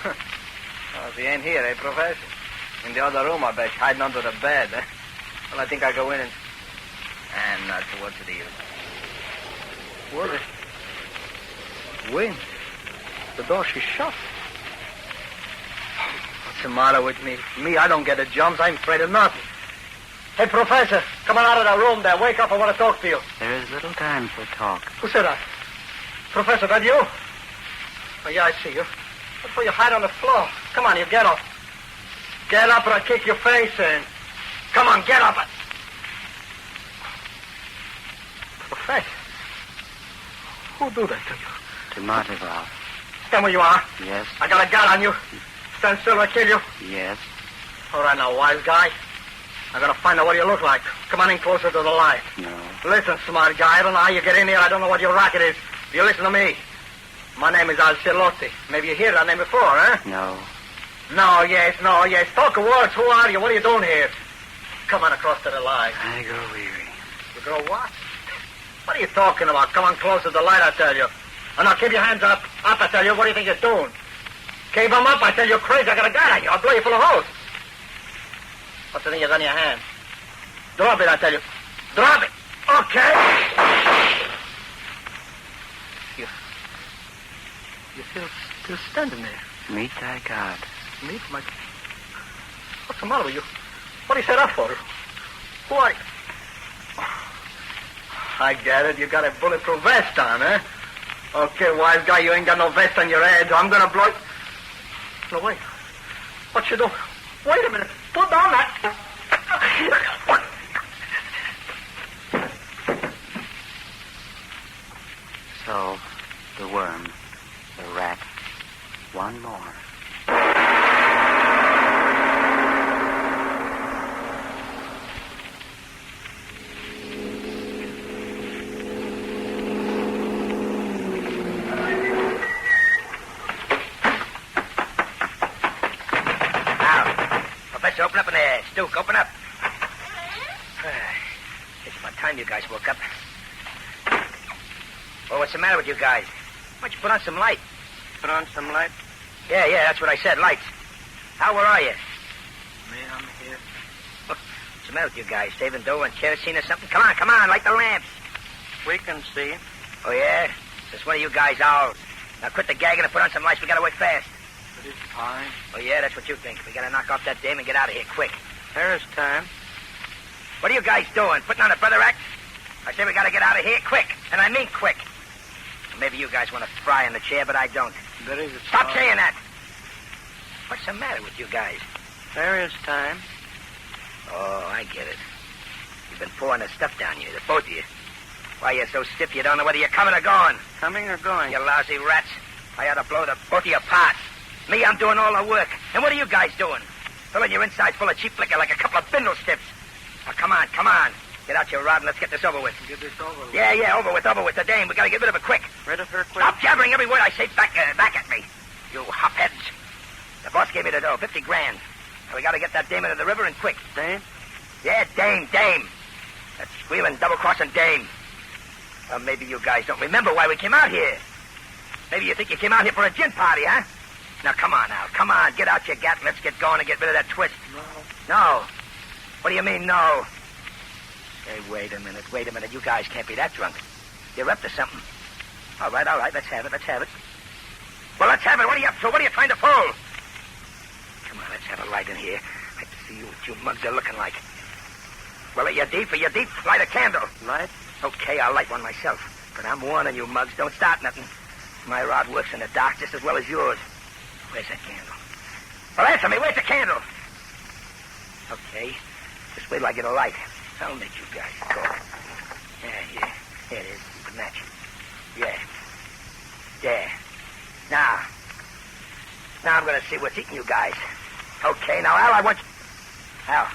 Well, if he ain't here, Professor? In the other room, I bet, hiding under the bed. Well, I think I go in and... And not to what's the use. What? Wind. The door, she's shut. What's the matter with me? I don't get the jumps. I'm afraid of nothing. Hey, Professor, come on out of that room there. Wake up. I want to talk to you. There is little time for talk. Who said that? Professor, that you? Oh, yeah, I see you. What for you hide on the floor? Come on, you get up. Get up or I'll kick your face in. Come on, get up. Professor, who do that to you? To Martival. Stand where you are. Yes. I got a gun on you. Stand still or I kill you. Yes. All right now, wise guy. I'm going to find out what you look like. Come on in closer to the light. No. Listen, smart guy, I don't know how you get in here. I don't know what your racket is. You listen to me. My name is Alcilotti. Maybe you heard that name before, huh? No. No, yes. Talk of words. Who are you? What are you doing here? Come on across to the light. I grow weary. You grow what? What are you talking about? Come on closer to the light, I tell you. Oh, now, keep your hands up. Up, I tell you. What do you think you're doing? Keep them up, I tell you. You're crazy. I got a gun on you. I'll blow you full of holes. What's the thing you got in your hand? Drop it, I tell you. Drop it. Okay. You're still standing there. Meet thy God. Meet my... What's the matter with you? What are you set up for? Who are you? I get it. You got a bulletproof vest on, huh? Okay, wise guy, you ain't got no vest on your head. I'm gonna blow... No, wait. What you doing? Wait a minute. Put down that... So, the worm, the rat, one more. Professor, open up in there. Stuke, open up. It's about time you guys woke up. Well, what's the matter with you guys? Why don't you put on some light? Put on some light? Yeah, that's what I said, lights. How, where are you? Me, I'm here. What's the matter with you guys? Saving dough and kerosene or something? Come on, light the lamps. We can see. Oh, yeah? Just one of you guys owls. Now quit the gagging and put on some lights. We gotta work fast. But it's time. Oh, yeah, that's what you think. We gotta knock off that dame and get out of here quick. There's time. What are you guys doing? Putting on a brother act? I say we gotta get out of here quick. And I mean quick. Maybe you guys want to fry in the chair, but I don't. There is a Stop time. saying that. What's the matter with you guys? There is time. Oh, I get it. You've been pouring the stuff down you, the both of you. Why, you're so stiff you don't know whether you're coming or going. Coming or going? You lousy rats. I ought to blow the both of you apart. Me, I'm doing all the work. And what are you guys doing? Filling your inside full of cheap liquor like a couple of bindle stiffs. Now, come on. Get out your rod and let's get this over with. Get this over with. Yeah, over with. The dame. We gotta get rid of her quick. Rid of her quick? Stop jabbering every word I say back at me. You hopheads. The boss gave me the dough, 50 grand. Now we gotta get that dame into the river and quick. Dame? Yeah, dame. That squealing, double-crossing dame. Well, maybe you guys don't remember why we came out here. Maybe you think you came out here for a gin party, huh? Now, come on. Get out your gat and let's get going and get rid of that twist. No. What do you mean, no? Hey, wait a minute. You guys can't be that drunk. You're up to something. All right. Let's have it. Well, let's have it. What are you up to? What are you trying to pull? Come on, let's have a light in here. Let's see what you mugs are looking like. Well, are you deep? Light a candle. Light? Okay, I'll light one myself. But I'm warning you, mugs. Don't start nothing. My rod works in the dark just as well as yours. Where's that candle? Well, answer me. Where's the candle? Okay. Just wait till I get a light. I'll make you guys talk. Yeah. Here it is. The match. Yeah. There. Now I'm going to see what's eating you guys. Okay, now, Al, I want you... Al.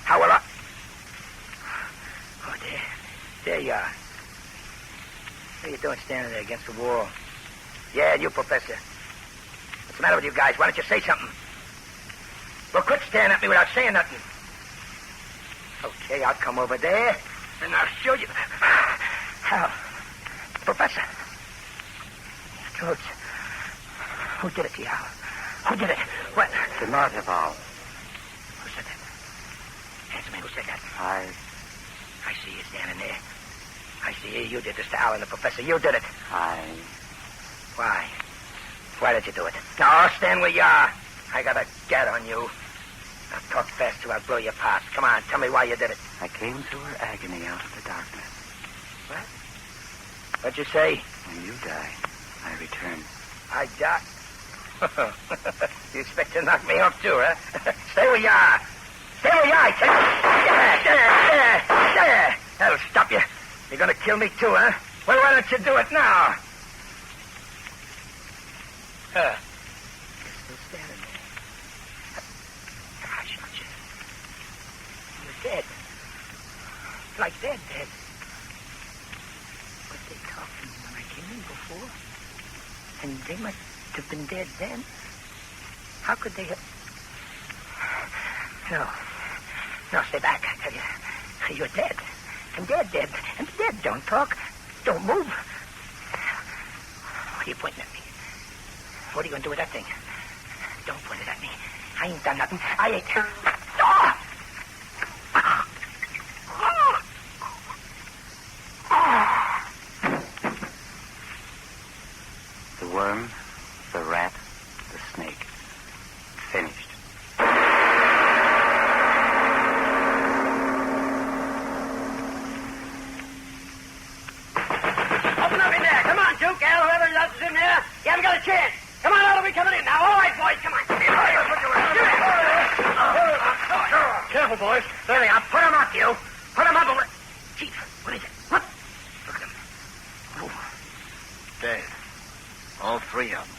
How will I... Oh, there you are. What are you doing standing there against the wall? Yeah, and you, Professor. What's the matter with you guys? Why don't you say something? Well, quit staring at me without saying nothing. Okay, I'll come over there, and I'll show you... How? Professor. George. Who did it to you, Al? Who did it? What? The Martival. Who said that? Answer me, who said that? I see you standing there. I see you did this to Al and the Professor. You did it. Why? Why did you do it? No, stand where you are. I got a gat on you. Now talk fast or I'll blow you apart. Come on, tell me why you did it. I came through her agony out of the darkness. What? What'd you say? When you die, I return. I die? You expect to knock me off too, huh? Stay where you are. Stay where you are, I tell you. There. That'll stop you. You're going to kill me too, huh? Well, why don't you do it now? Guess still standing there. Gosh, you're dead. Like dead. But they talked to me when I came in before. And they must have been dead then. How could they have... No, stay back, I tell you. You're dead. And dead. And dead don't talk. Don't move. What are you pointing at me? What are you going to do with that thing? Don't point it at me. I ain't done nothing. I ain't... Oh! The worm, the rat, the snake. Finished. Open up in there. Come on, Duke, Al, whoever else is in there. You haven't got a chance. Come on, I'll be coming in now. All right, boys, come on. Careful, boys. There they are. Put them up, you. Put them up over... Chief, what is it? What? Look at them. Oh. Dead. All three of them.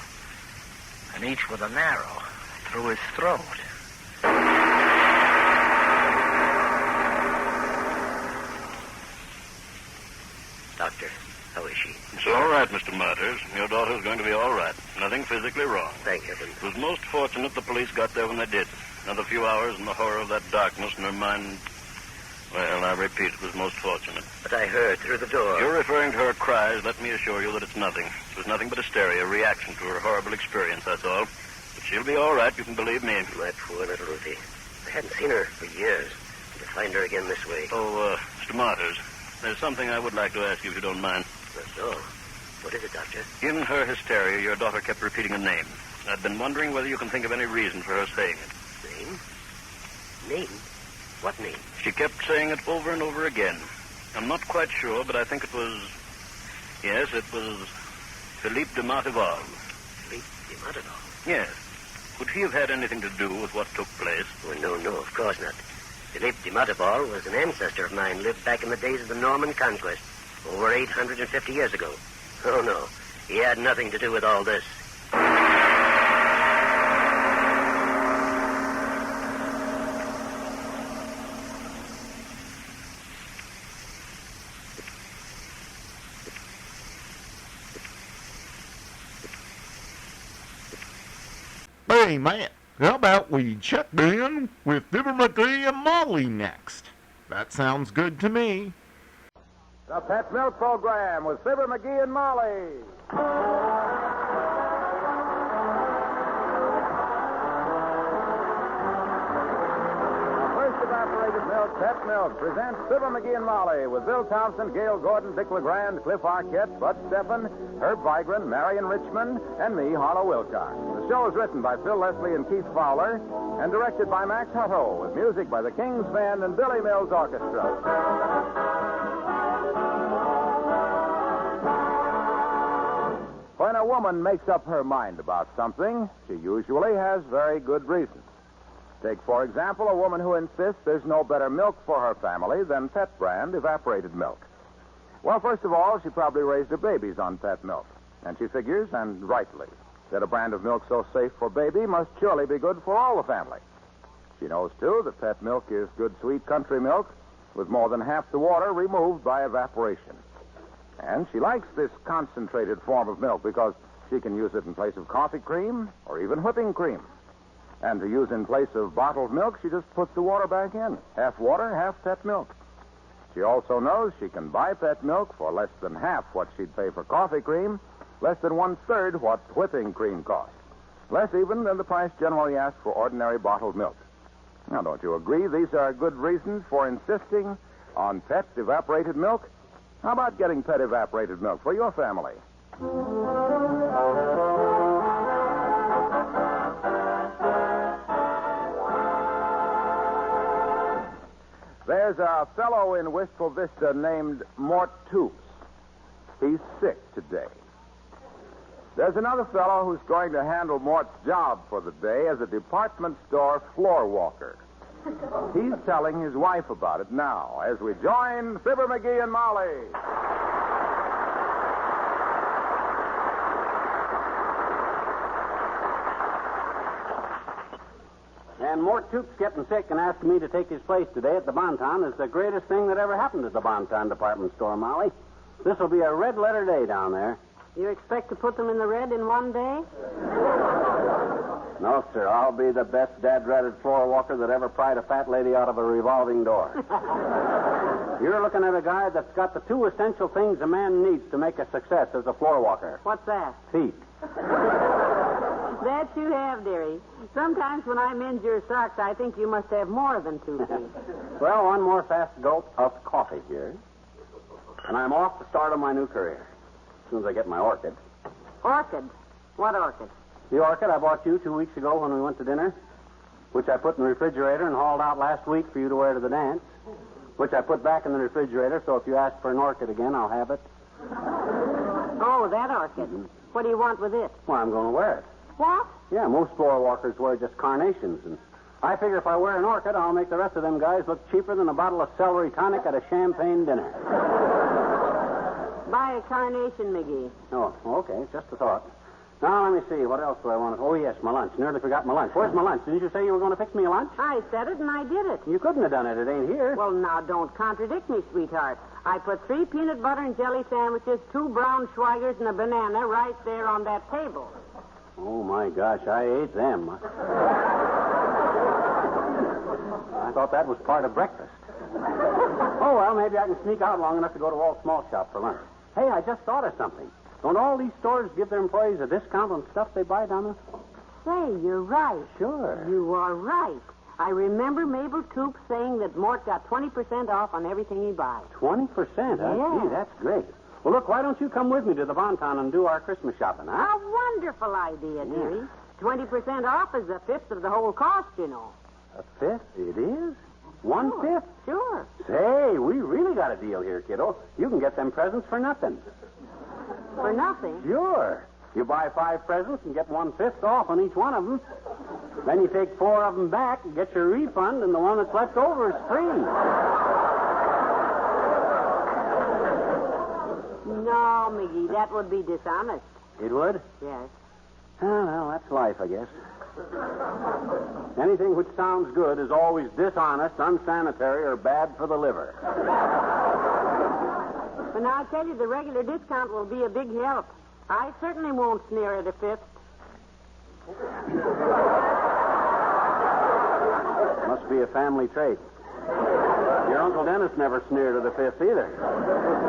And each with an arrow through his throat. Doctor, how is she? It's all right, Mr. Martyrs. Your daughter's going to be all right. Nothing physically wrong. Thank heaven. It was most fortunate the police got there when they did. Another few hours and the horror of that darkness in her mind... Well, I repeat, it was most fortunate. But I heard through the door. If you're referring to her cries, let me assure you that it's nothing. It was nothing but hysteria, a reaction to her horrible experience, that's all. But she'll be all right, you can believe me. My poor little Ruthie. I hadn't seen her for years. To find her again this way. Oh, Mr. Martyrs, there's something I would like to ask you if you don't mind. That's all. What is it, Doctor? In her hysteria, your daughter kept repeating a name. I've been wondering whether you can think of any reason for her saying it. Name? Name? What name? She kept saying it over and over again. I'm not quite sure, but I think it was... Yes, it was Philippe de Martival. Philippe de Martival? Yes. Would he have had anything to do with what took place? Oh, no, of course not. Philippe de Martival was an ancestor of mine, lived back in the days of the Norman Conquest, over 850 years ago. Oh, no. He had nothing to do with all this. Hey, man, how about we check in with Fibber, Magee, and Molly next? That sounds good to me. The Pet Milk Program with Fibber, Magee, and Molly. First Evaporated Milk, Pet Milk, presents Fibber, Magee, and Molly with Bill Thompson, Gail Gordon, Dick LeGrand, Cliff Arquette, Bud Steffen, Herb Vigran, Marion Richmond, and me, Harlow Wilcox. The show is written by Phil Leslie and Keith Fowler and directed by Max Hutto with music by the King's Band and Billy Mills Orchestra. When a woman makes up her mind about something, she usually has very good reasons. Take, for example, a woman who insists there's no better milk for her family than Pet brand evaporated milk. Well, first of all, she probably raised her babies on Pet milk. And she figures, and rightly, that a brand of milk so safe for baby must surely be good for all the family. She knows, too, that Pet milk is good, sweet country milk with more than half the water removed by evaporation. And she likes this concentrated form of milk because she can use it in place of coffee cream or even whipping cream. And to use in place of bottled milk, she just puts the water back in. Half water, half Pet milk. She also knows she can buy Pet milk for less than half what she'd pay for coffee cream, less than 1/3 what whipping cream costs, less even than the price generally asked for ordinary bottled milk. Now, don't you agree these are good reasons for insisting on Pet evaporated milk? How about getting Pet evaporated milk for your family? There's a fellow in Wistful Vista named Mort Toos. He's sick today. There's another fellow who's going to handle Mort's job for the day as a department store floor walker. He's telling his wife about it now as we join Fibber, Magee, and Molly. And Mort Toop's getting sick and asking me to take his place today at the Bonton is the greatest thing that ever happened at the Bonton department store, Molly. This will be a red-letter day down there. You expect to put them in the red in one day? No, sir. I'll be the best dad-ratted floor walker that ever pried a fat lady out of a revolving door. You're looking at a guy that's got the two essential things a man needs to make a success as a floor walker. What's that? Feet. That you have, dearie. Sometimes when I mend your socks, I think you must have more than 2 feet. Well, one more fast gulp of coffee here. And I'm off to start on my new career. As soon as I get my orchid. Orchid? What orchid? The orchid I bought you 2 weeks ago when we went to dinner, which I put in the refrigerator and hauled out last week for you to wear to the dance, which I put back in the refrigerator, so if you ask for an orchid again, I'll have it. Oh, that orchid. Mm-hmm. What do you want with it? Well, I'm going to wear it. What? Yeah, most floor walkers wear just carnations, and I figure if I wear an orchid, I'll make the rest of them guys look cheaper than a bottle of celery tonic at a champagne dinner. Buy a carnation, Magee. Oh, okay, just a thought. Now, let me see. What else do I want? Oh, yes, my lunch. Nearly forgot my lunch. Where's my lunch? Didn't you say you were going to fix me a lunch? I said it, and I did it. You couldn't have done it. It ain't here. Well, now, don't contradict me, sweetheart. I put 3 peanut butter and jelly sandwiches, 2 brown Schweigers, and a banana right there on that table. Oh, my gosh, I ate them. I thought that was part of breakfast. Oh, well, maybe I can sneak out long enough to go to Walt's Small Shop for lunch. Hey, I just thought of something. Don't all these stores give their employees a discount on stuff they buy down there? Say, you're right. Sure. You are right. I remember Mabel Toop saying that Mort got 20% off on everything he buys. 20%? Huh? Yeah. Gee, that's great. Well, look, why don't you come with me to the Bonton and do our Christmas shopping, huh? A wonderful idea, dearie. 20% off is a fifth of the whole cost, you know. A fifth? It is? 1/5? Sure. Say, we really got a deal here, kiddo. You can get them presents for nothing. For nothing? Sure. You buy 5 presents and get 1/5 off on each one of them. Then you take 4 of them back and get your refund, and the one that's left over is free. No, Magee, that would be dishonest. It would? Yes. Oh, well, that's life, I guess. Anything which sounds good is always dishonest, unsanitary, or bad for the liver. But now, I tell you, the regular discount will be a big help. I certainly won't sneer at a fifth. Must be a family trait. Your Uncle Dennis never sneered at a fifth either.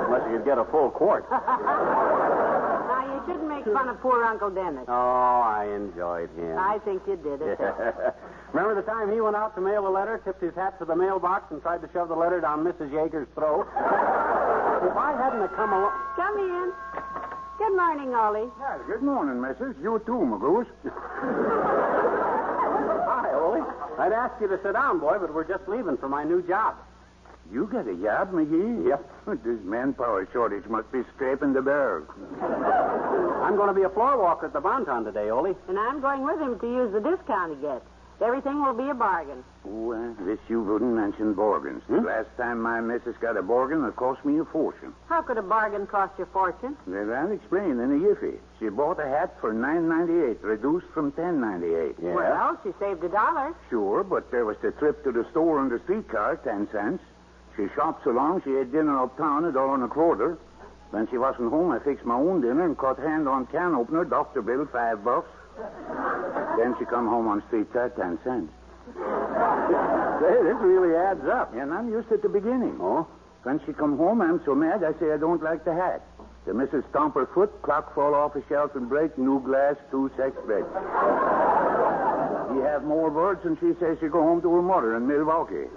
Unless you could get a full quart. Now, you shouldn't make fun of poor Uncle Dennis. Oh, I enjoyed him. I think you did it. Remember the time he went out to mail a letter, tipped his hat to the mailbox, and tried to shove the letter down Mrs. Yeager's throat? If I hadn't have come along... Come in. Good morning, Ollie. Yeah, good morning, missus. You too, Magoose. Hi, Ollie. I'd ask you to sit down, boy, but we're just leaving for my new job. You got a job, Magee? Yep. This manpower shortage must be scraping the barrel. I'm going to be a floor walker at the Bonton today, Ollie. And I'm going with him to use the discount he gets. Everything will be a bargain. Oh, this you wouldn't mention bargains. The last time my missus got a bargain, it cost me a fortune. How could a bargain cost you a fortune? Well, I'll explain in a jiffy. She bought a hat for $9.98, reduced from $10.98. Yeah. Well, she saved $1. Sure, but there was the trip to the store and the streetcar, 10 cents. She shopped so long, she ate dinner uptown at $1.25. When she wasn't home, I fixed my own dinner and caught hand on can opener, doctor bill, $5. Then she come home on streetcar, 10 cents. Say, this really adds up. And I'm used at the beginning. Oh? When she come home, I'm so mad, I say I don't like the hat. The missus stomp her foot, clock fall off a shelf and break, new glass, 2 sex beds. She have more words, and she says she go home to her mother in Milwaukee.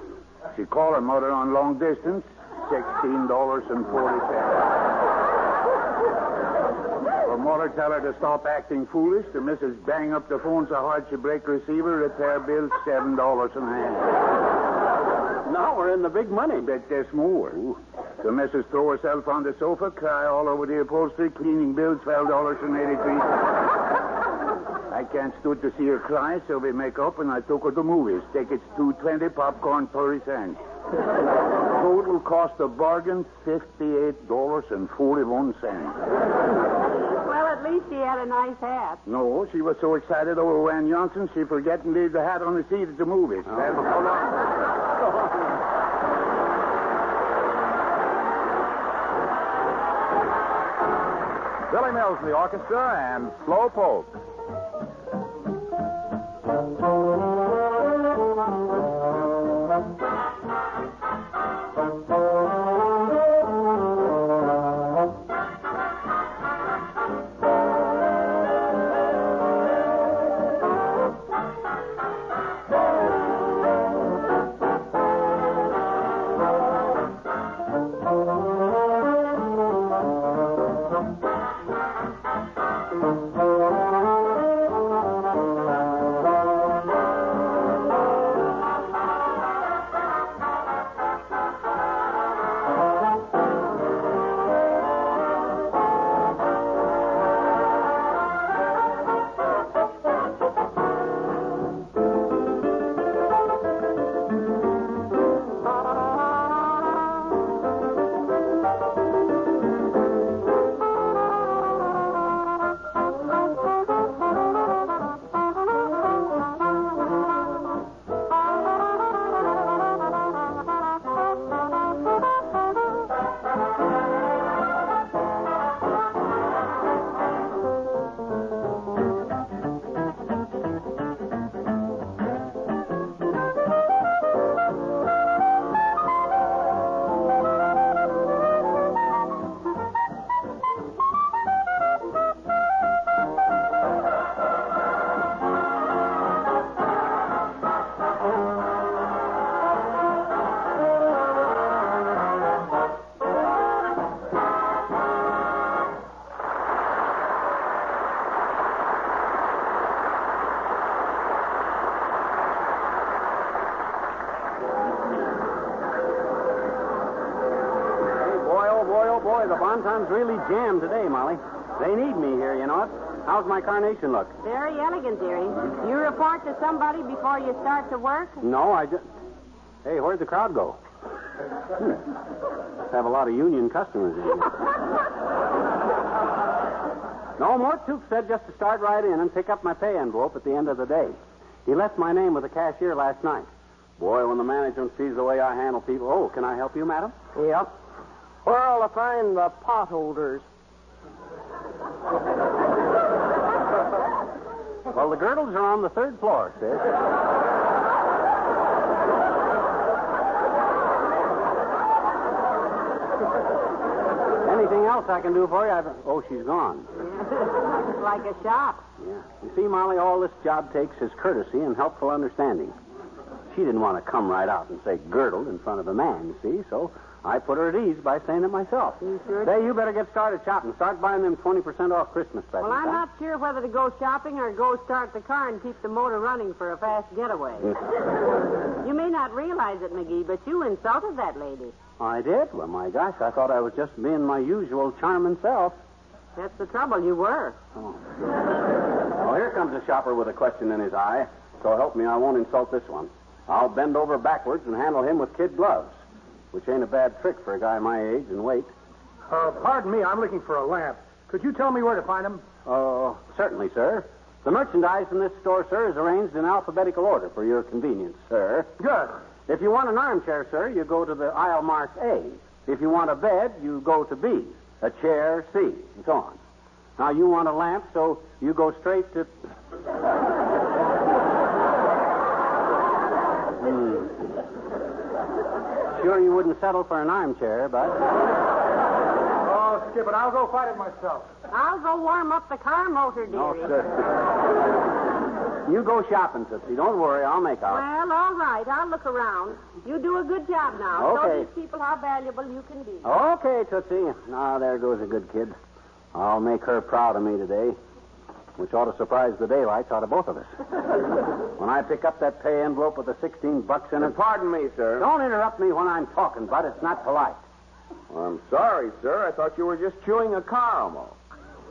She call her mother on long distance, $16.40. Her mother tell her to stop acting foolish. The missus bang up the phone so hard she break receiver, repair bill, $7.50. Now we're in the big money. Bet there's more. Ooh. The missus throw herself on the sofa, cry all over the upholstery, cleaning bill, $12.83. I can't stood to see her cry, so we make up and I took her to movies. Tickets $2.20, popcorn 30 cents. Total cost of bargain $58.41. Well, at least he had a nice hat. No, she was so excited over Van Johnson, she forget and leave the hat on the seat at the movies. Billy Mills in the orchestra and Slow Poke. The Bonton's really jammed today, Molly. They need me here, you know it. How's my carnation look? Very elegant, dearie. You report to somebody before you start to work? No, I just... Hey, where'd the crowd go? Have a lot of union customers in here. No, Mort Took said just to start right in and pick up my pay envelope at the end of the day. He left my name with the cashier last night. Boy, when the management sees the way I handle people... Oh, can I help you, madam? Yep. Where'll I find the potholders? Well, the girdles are on the third floor, sis. Anything else I can do for you? Oh, she's gone. Like a shop. Yeah. You see, Molly, all this job takes is courtesy and helpful understanding. She didn't want to come right out and say girdled in front of a man, you see, so I put her at ease by saying it myself. You sure? Say, you better get started shopping. Start buying them 20% off Christmas presents. Well, I'm not sure whether to go shopping or go start the car and keep the motor running for a fast getaway. You may not realize it, Magee, but you insulted that lady. I did? Well, my gosh, I thought I was just being my usual charming self. That's the trouble. You were. Oh. Well, here comes a shopper with a question in his eye. So help me, I won't insult this one. I'll bend over backwards and handle him with kid gloves, which ain't a bad trick for a guy my age and weight. Pardon me, I'm looking for a lamp. Could you tell me where to find them? Certainly, sir. The merchandise in this store, sir, is arranged in alphabetical order for your convenience, sir. Good. If you want an armchair, sir, you go to the aisle marked A. If you want a bed, you go to B. A chair, C, and so on. Now, you want a lamp, so you go straight to... Sure you wouldn't settle for an armchair, Bud? Oh, Skip it. I'll go find it myself. I'll go warm up the car motor, dearie. No, sir. You go shopping, Tootsie. Don't worry. I'll make out. Well, all right. I'll look around. You do a good job now. Okay. Show these people how valuable you can be. Okay, Tootsie. Now, there goes a good kid. I'll make her proud of me today, which ought to surprise the daylights out of both of us. When I pick up that pay envelope with the $16 in it... Pardon me, sir. Don't interrupt me when I'm talking, Bud. It's not polite. Well, I'm sorry, sir. I thought you were just chewing a caramel.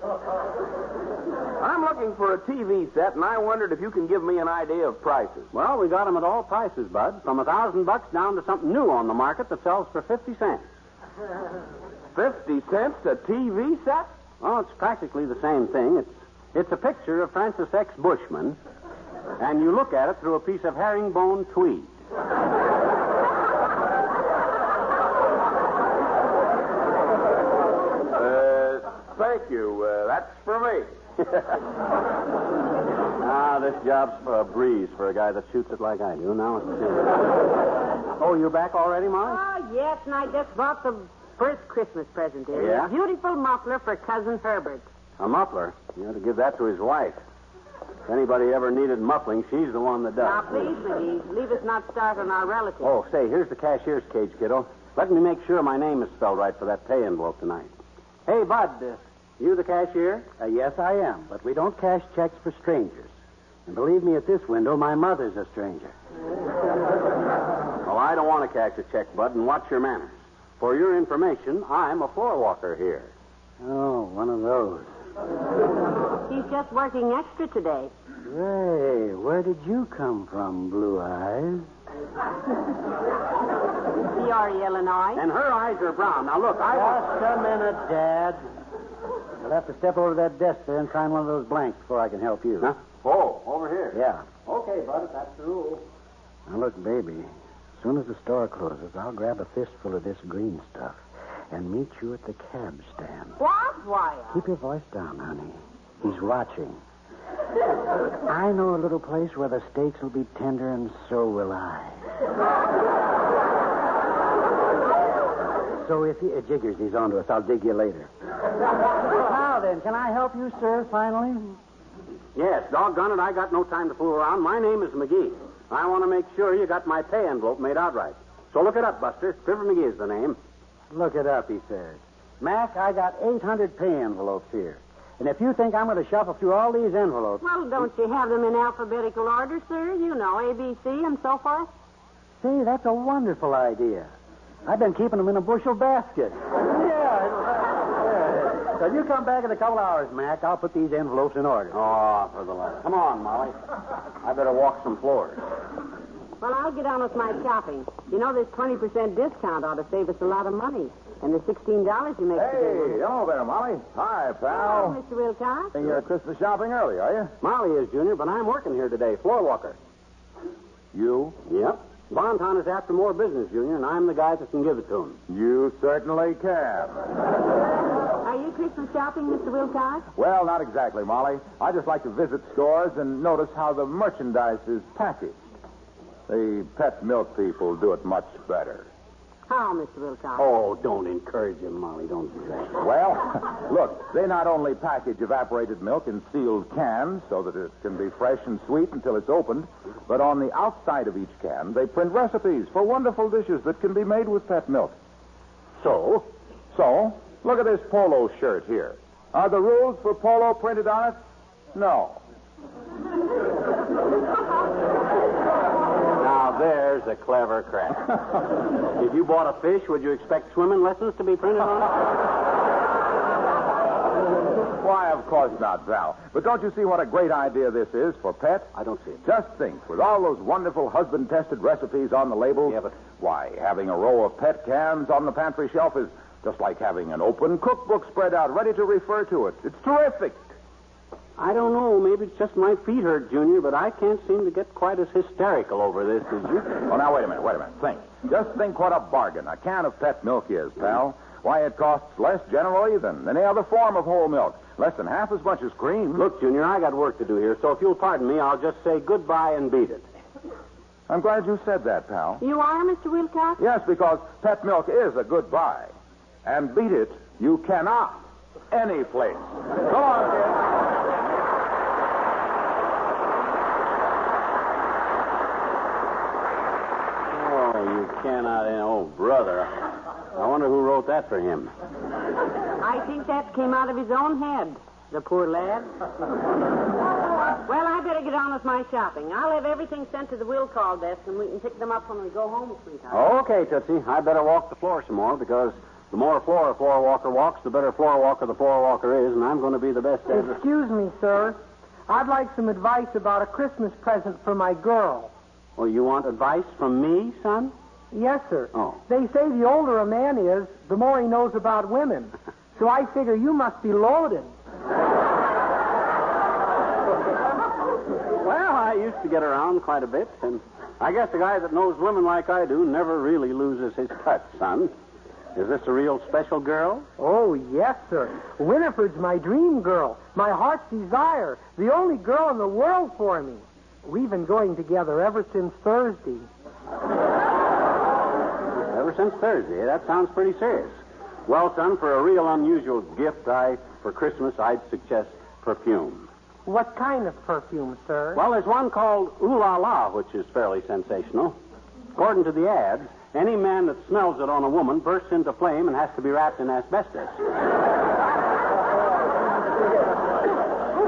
I'm looking looking for a TV set, and I wondered if you can give me an idea of prices. Well, we got them at all prices, Bud. From $1,000 down to something new on the market that sells for 50 cents. 50 cents a TV set? Well, it's practically the same thing. It's a picture of Francis X. Bushman, and you look at it through a piece of herringbone tweed. Thank you. That's for me. This job's for a breeze for a guy that shoots it like I do. Now it's... Oh, you're back already, Molly? Oh, yes, and I just bought the first Christmas present here. Yeah? A beautiful muffler for Cousin Herbert. A muffler? You ought to give that to his wife. If anybody ever needed muffling, she's the one that does. Now, please, McGee, leave us not start on our relatives. Oh, say, here's the cashier's cage, kiddo. Let me make sure my name is spelled right for that pay envelope tonight. Hey, Bud, you the cashier? Yes, I am, but we don't cash checks for strangers. And believe me, at this window, my mother's a stranger. Well, I don't want to cash a check, Bud, and watch your manners. For your information, I'm a floor walker here. Oh, one of those. He's just working extra today. Hey, where did you come from, Blue Eyes? Peoria, Illinois. And her eyes are brown. Now, look, Just a minute, Dad. You'll have to step over to that desk there and sign one of those blanks before I can help you. Huh? Oh, over here. Yeah. Okay, Bud, if that's the rule. Now, look, baby, as soon as the store closes, I'll grab a fistful of this green stuff and meet you at the cab stand. What, Wyatt? Keep your voice down, honey. He's watching. I know a little place where the steaks will be tender, and so will I. So if he jiggers these onto us, I'll dig you later. Now then, can I help you, sir, finally? Yes, doggone it, I got no time to fool around. My name is Magee. I want to make sure you got my pay envelope made out right. So look it up, Buster. Fibber Magee is the name. Look it up, he says. Mac, I got 800 pay envelopes here. And if you think I'm going to shuffle through all these envelopes... Well, don't you have them in alphabetical order, sir? You know, A, B, C, and so forth. See, that's a wonderful idea. I've been keeping them in a bushel basket. So you come back in a couple hours, Mac. I'll put these envelopes in order. Oh, for the love. Come on, Molly. I better walk some floors. Well, I'll get on with my shopping. You know, this 20% discount ought to save us a lot of money. And the $16 you make today. Hey, hello there, Molly. Hi, pal. Hello, Mr. Wilcox. You're Christmas shopping early, are you? Molly is, Junior, but I'm working here today, floor walker. You? Yep. Bonton is after more business, Junior, and I'm the guy that can give it to him. You certainly can. Are you Christmas shopping, Mr. Wilcox? Well, not exactly, Molly. I just like to visit stores and notice how the merchandise is packaged. The pet milk people do it much better. How, Mr. Wilcox? Oh, don't encourage him, Molly. Don't do that. Well, look, they not only package evaporated milk in sealed cans so that it can be fresh and sweet until it's opened, but on the outside of each can, they print recipes for wonderful dishes that can be made with pet milk. So, look at this polo shirt here. Are the rules for polo printed on it? No. Now, there's a clever crack. If you bought a fish, would you expect swimming lessons to be printed on it? Why, of course not, Val. But don't you see what a great idea this is for pets? I don't see it. Just think, with all those wonderful husband-tested recipes on the label... Yeah, but... Why, having a row of pet cans on the pantry shelf is just like having an open cookbook spread out, ready to refer to it. It's terrific. I don't know. Maybe it's just my feet hurt, Junior, but I can't seem to get quite as hysterical over this as you. Well, now, wait a minute. Think. Just think what a bargain a can of pet milk is, pal. Why, it costs less generally than any other form of whole milk. Less than half as much as cream. Look, Junior, I got work to do here, so if you'll pardon me, I'll just say goodbye and beat it. I'm glad you said that, pal. You are, Mr. Wilcox? Yes, because pet milk is a goodbye. And beat it, you cannot. Any place. Go on, kid. Cannot. Oh, brother. I wonder who wrote that for him. I think that came out of his own head, the poor lad. Well, I better get on with my shopping. I'll have everything sent to the will call desk, and we can pick them up when we go home, sweetheart. Okay, Tootsie. I better walk the floor some more, because the more floor a floor walker walks, the better floor walker the floor walker is, and I'm going to be the best at it. Excuse me, sir. I'd like some advice about a Christmas present for my girl. Well, you want advice from me, son? Yes, sir. Oh. They say the older a man is, the more he knows about women. So I figure you must be loaded. Well, I used to get around quite a bit, and I guess a guy that knows women like I do never really loses his touch, son. Is this a real special girl? Oh, yes, sir. Winifred's my dream girl, my heart's desire, the only girl in the world for me. We've been going together ever since Thursday. Ever since Thursday? That sounds pretty serious. Well, son, for a real unusual gift, for Christmas, I'd suggest perfume. What kind of perfume, sir? Well, there's one called Ooh La La, which is fairly sensational. According to the ads, any man that smells it on a woman bursts into flame and has to be wrapped in asbestos.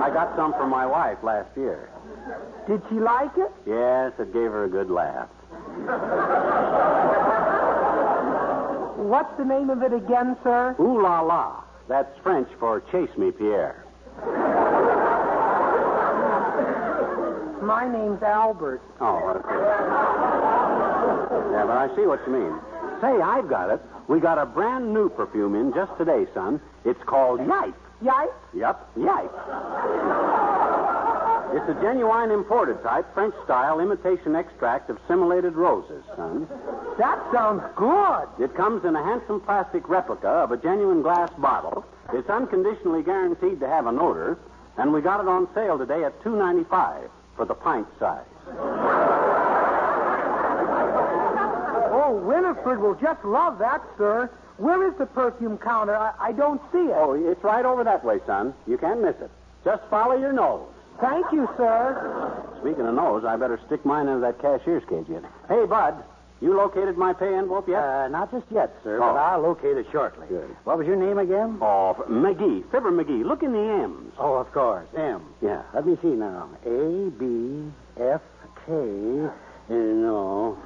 I got some for my wife last year. Did she like it? Yes, it gave her a good laugh. What's the name of it again, sir? Ooh La La. That's French for Chase Me, Pierre. My name's Albert. Oh, okay. Yeah, but I see what you mean. Say, I've got it. We got a brand new perfume in just today, son. It's called Yipe. Yipe? Yep, Yipe. It's a genuine imported type, French style imitation extract of simulated roses, son. That sounds good. It comes in a handsome plastic replica of a genuine glass bottle. It's unconditionally guaranteed to have an odor, and we got it on sale today at $2.95 for the pint size. Oh, Winifred will just love that, sir. Where is the perfume counter? I don't see it. Oh, it's right over that way, son. You can't miss it. Just follow your nose. Thank you, sir. Speaking of nose, I better stick mine into that cashier's cage yet. Hey, Bud, you located my pay envelope yet? Not just yet, sir, but I'll locate it shortly. Good. What was your name again? Oh, Magee. Fibber Magee. Look in the M's. Oh, of course. M. Yeah. Let me see now. A, B, F, K, no.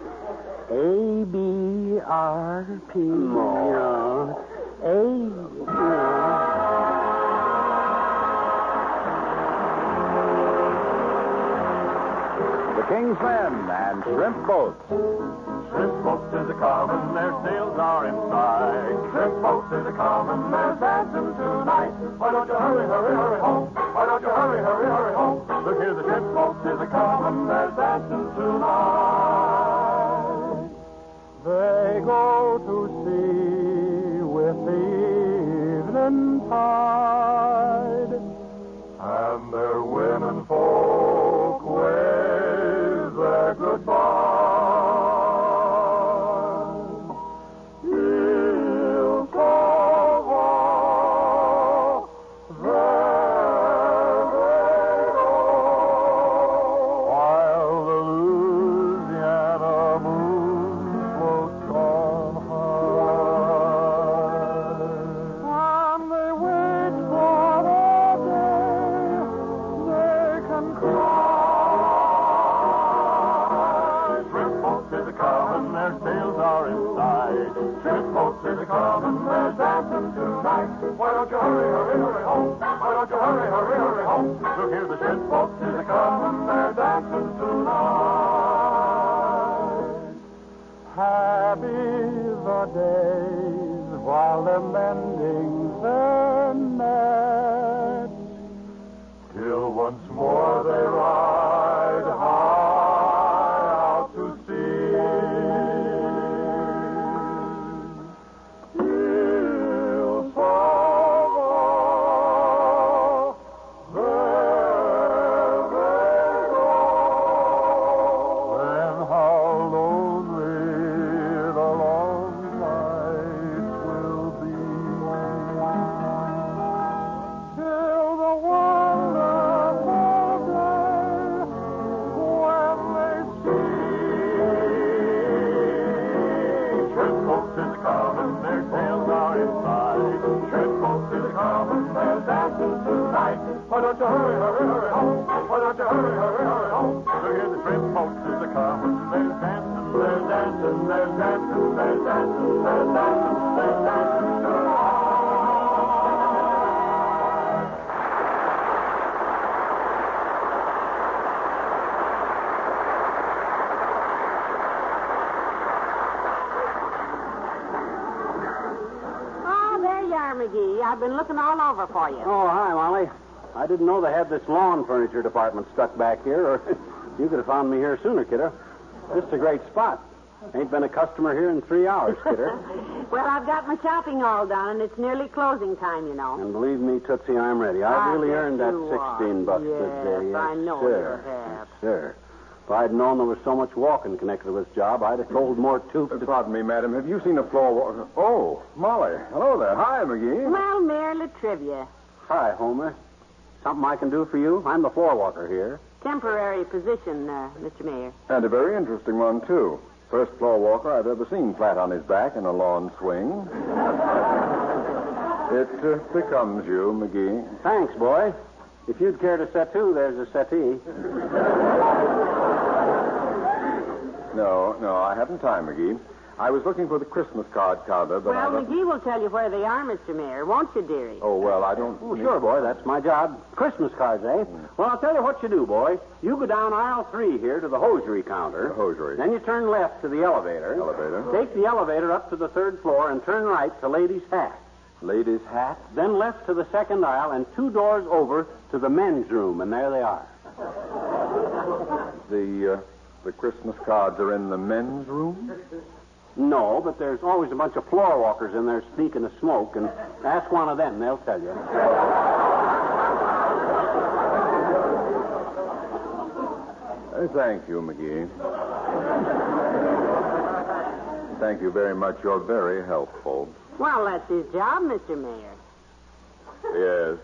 A, B, R, P, no. A, no. The King's Men and Shrimp Boats. Shrimp boats is a common, their sails are in sight. Shrimp boats is a common, they're dancing tonight. Why don't you hurry, hurry, hurry home? Why don't you hurry, hurry, hurry home? Look here, the shrimp boats is a common, they're dancing tonight. They go to sea with the evening tide, and their women folk wave their goodbye. Why don't you hurry, hurry, hurry home? Why don't you hurry, hurry, hurry home? Look here, the shrimp boats is a comin', they're dancing tonight. Happy the days while they're mending their nets, till once more they ride high out to sea. Why don't you hurry, hurry, hurry home? Why don't you hurry, hurry, hurry home? Look here, the shrimp boats is a comin'. There's dancing, there's dancing, there's dancing, there's dancing, there's dancing, there's dancing tonight. I've been looking all over for you. Oh, hi, Molly. I didn't know they had this lawn furniture department stuck back here, or you could have found me here sooner, kiddo. This is a great spot. Ain't been a customer here in 3 hours, kiddo. Well, I've got my shopping all done, and it's nearly closing time, you know. And believe me, Tootsie, I'm ready. I've really earned that you are. $16 Yes, today. Yes, I know sir. you have. Yes, sir. If I'd known there was so much walking connected with this job, I'd have told more tooth. Pardon me, madam. Have you seen a floor walker? Oh, Molly. Hello there. Hi, McGee. Well, merely trivia. Hi, Homer. Something I can do for you? I'm the floor walker here. Temporary position, Mr. Mayor. And a very interesting one, too. First floor walker I've ever seen flat on his back in a lawn swing. It becomes you, McGee. Thanks, boy. If you'd care to set to, there's a settee. No, I haven't time, McGee. I was looking for the Christmas card counter, but Well, McGee will tell you where they are, Mr. Mayor, won't you, dearie? Oh, well, I don't... Oh, sure, boy. That's my job. Christmas cards, eh? Well, I'll tell you what you do, boy. You go down aisle 3 here to the hosiery counter. The hosiery. Then you turn left to the elevator. Elevator. Take the elevator up to the 3rd floor and turn right to ladies' hat. Ladies' hat? Then left to the 2nd aisle and 2 doors over to the men's room, and there they are. The Christmas cards are in the men's room? No, but there's always a bunch of floor walkers in there sneaking the smoke, and ask one of them, they'll tell you. Thank you, McGee. Thank you very much. You're very helpful. Well, that's his job, Mr. Mayor. Yes.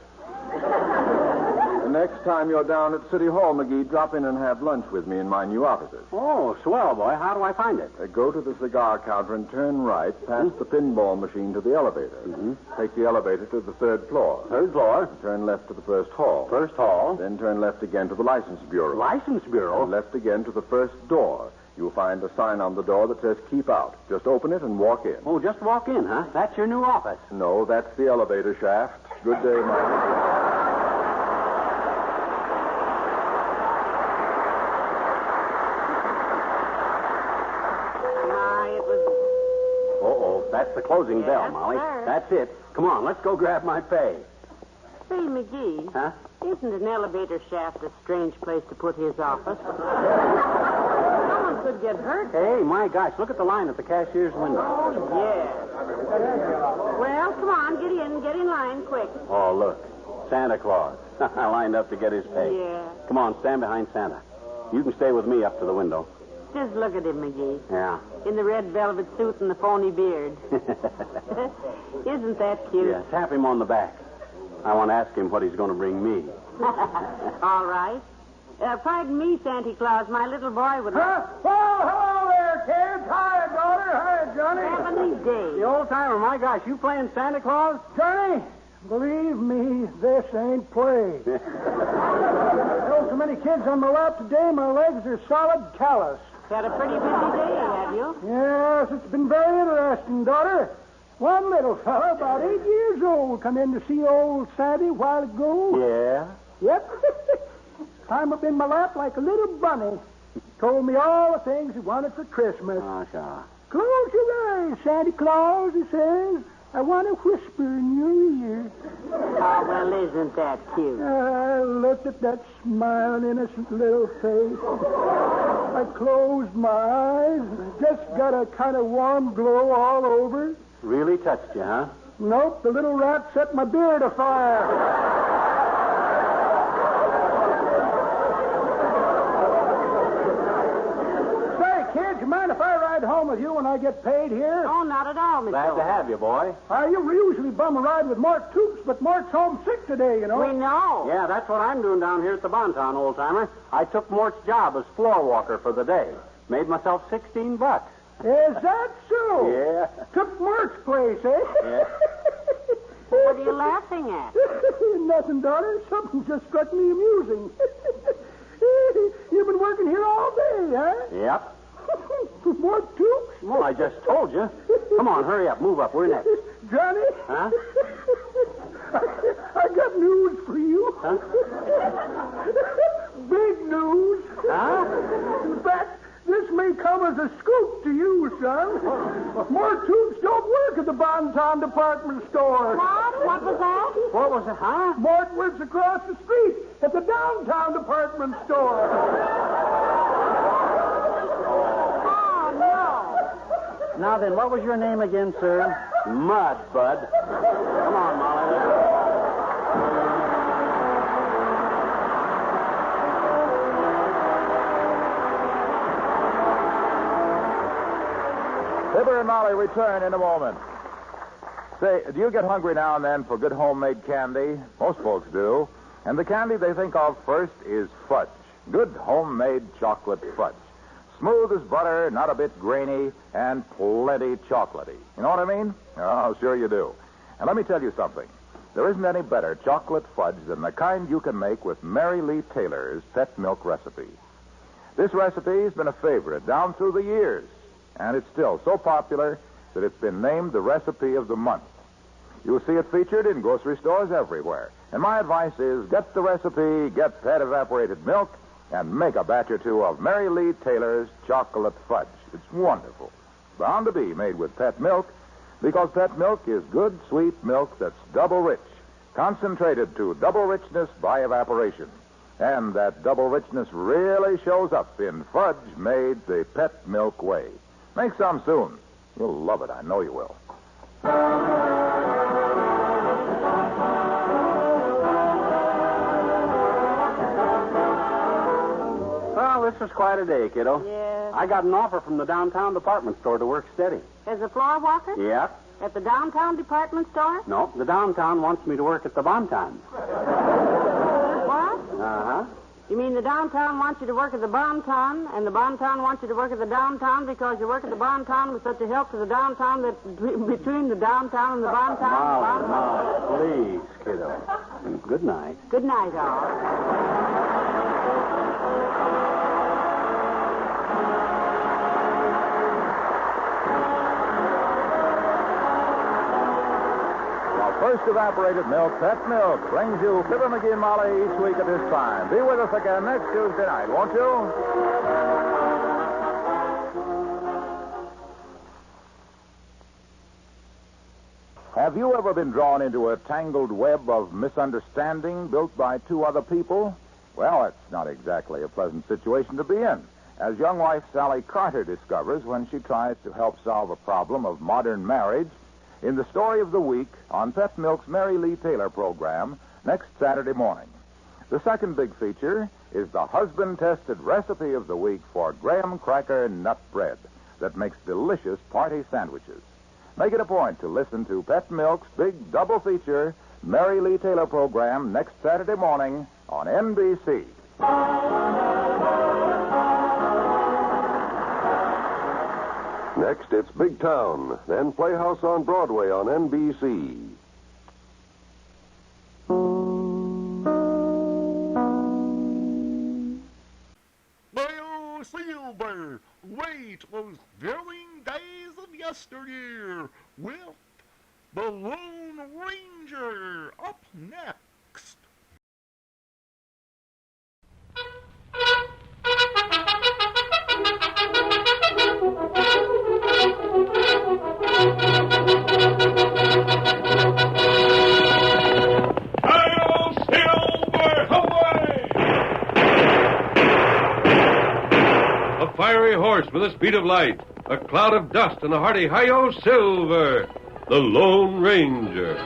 The next time you're down at City Hall, McGee, drop in and have lunch with me in my new offices. Oh, swell, boy. How do I find it? Go to the cigar counter and turn right past the pinball machine to the elevator. Mm-hmm. Take the elevator to the 3rd floor. 3rd floor? Turn left to the 1st hall. 1st hall? Then turn left again to the license bureau. License bureau? And left again to the 1st door. You'll find a sign on the door that says keep out. Just open it and walk in. Oh, just walk in, huh? That's your new office. No, that's the elevator shaft. Good day, Mike. That's the closing bell, Molly. Sir. That's it. Come on, let's go grab my pay. Say, McGee. Huh? Isn't an elevator shaft a strange place to put his office? Someone could get hurt. Hey, my gosh, look at the line at the cashier's window. Oh, yes. Well, come on, get in line, quick. Oh, look. Santa Claus. I lined up to get his pay. Yeah. Come on, stand behind Santa. You can stay with me up to the window. Just look at him, McGee. Yeah. In the red velvet suit and the phony beard. Isn't that cute? Yeah, tap him on the back. I want to ask him what he's going to bring me. All right. Pardon me, Santa Claus. My little boy would... Well, hello there, kids. Hi, daughter. Hi, Johnny. Heavenly day. The old timer, my gosh, you playing Santa Claus? Johnny, believe me, this ain't play. There's so many kids on my lap today, my legs are solid callous. Had a pretty busy day, have you? Yes, it's been very interesting, daughter. One little fella, about 8 years old, come in to see old Sandy a while ago. Yeah? Yep. Climbed up in my lap like a little bunny. Told me all the things he wanted for Christmas. Oh, sure. Close your eyes, Santa Claus, he says. I want to whisper in your ear. Oh, well, isn't that cute? I looked at that smiling, innocent little face. I closed my eyes and just got a kind of warm glow all over. Really touched you, huh? Nope, the little rat set my beard afire. Say, kids, you mind if I ride home with you when I get paid here? Oh, not at all, Mr. Glad to have you, boy. You usually bum a ride with Mark Toops, but Mark's home sick today, you know. We know. Yeah, that's what I'm doing down here at the Bonton, old-timer. I took Mort's job as floor walker for the day. Made myself $16. Is that so? Yeah. Took Mark's place, eh? Yeah. What are you laughing at? Nothing, daughter. Something just struck me amusing. You've been working here all day, huh? Yep. More toops? Well, I just told you. Come on, hurry up. Move up. We're next. Johnny? Huh? I got news for you. Huh? Big news. Huh? In fact, this may come as a scoop to you, son. More tubes don't work at the Bonton department store. What? What was that? What was it, huh? Mort works across the street at the downtown department store. Oh, no. Now then, what was your name again, sir? Mud, Bud. Come on, Molly. Let's go. Fibber and Molly return in a moment. Say, do you get hungry now and then for good homemade candy? Most folks do. And the candy they think of first is fudge. Good homemade chocolate fudge. Smooth as butter, not a bit grainy, and plenty chocolatey. You know what I mean? Oh, sure you do. And let me tell you something. There isn't any better chocolate fudge than the kind you can make with Mary Lee Taylor's Pet Milk recipe. This recipe has been a favorite down through the years, and it's still so popular that it's been named the recipe of the month. You'll see it featured in grocery stores everywhere. And my advice is get the recipe, get Pet evaporated milk, and make a batch or two of Mary Lee Taylor's chocolate fudge. It's wonderful. Bound to be made with Pet milk, because Pet milk is good, sweet milk that's double rich, concentrated to double richness by evaporation. And that double richness really shows up in fudge made the Pet milk way. Make some soon. You'll love it. I know you will. Well, this was quite a day, kiddo. Yes. I got an offer from the downtown department store to work steady. As a floor walker? Yep. At the downtown department store? No, the downtown wants me to work at the Bonton. What? Uh-huh. You mean the downtown wants you to work at the Bonton, and the Bonton wants you to work at the downtown because you work at the Bonton with such a help to the downtown that between the downtown and the Bonton... Molly, please, kiddo. Good night. Good night, all. First evaporated milk, Pet Milk, brings you Fibber, Magee, and Molly each week at this time. Be with us again next Tuesday night, won't you? Have you ever been drawn into a tangled web of misunderstanding built by two other people? Well, it's not exactly a pleasant situation to be in, as young wife Sally Carter discovers when she tries to help solve a problem of modern marriage in the story of the week on Pet Milk's Mary Lee Taylor program next Saturday morning. The second big feature is the husband-tested recipe of the week for graham cracker nut bread that makes delicious party sandwiches. Make it a point to listen to Pet Milk's big double feature Mary Lee Taylor program next Saturday morning on NBC. Next, it's Big Town, then Playhouse on Broadway on NBC. Well, Silver, wait those thrilling days of yesteryear with the Lone Ranger up next. Hail, Silver, away! A fiery horse with a speed of light, a cloud of dust, and a hearty hi-yo Silver, the Lone Ranger.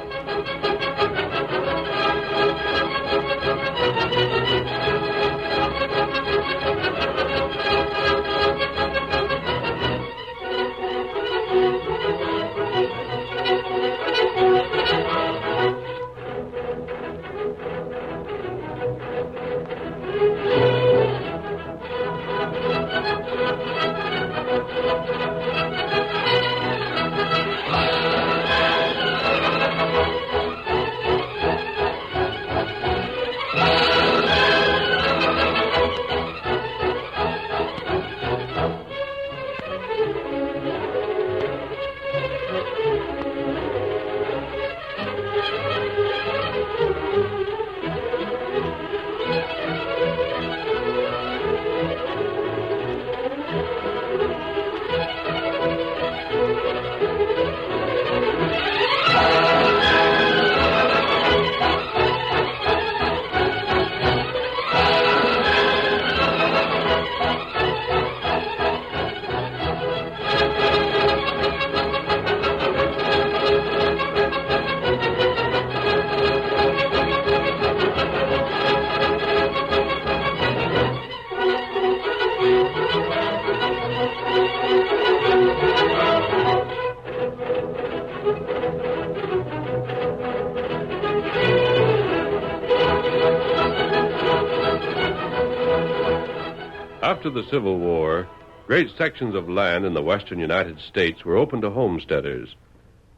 After the Civil War, great sections of land in the western United States were open to homesteaders.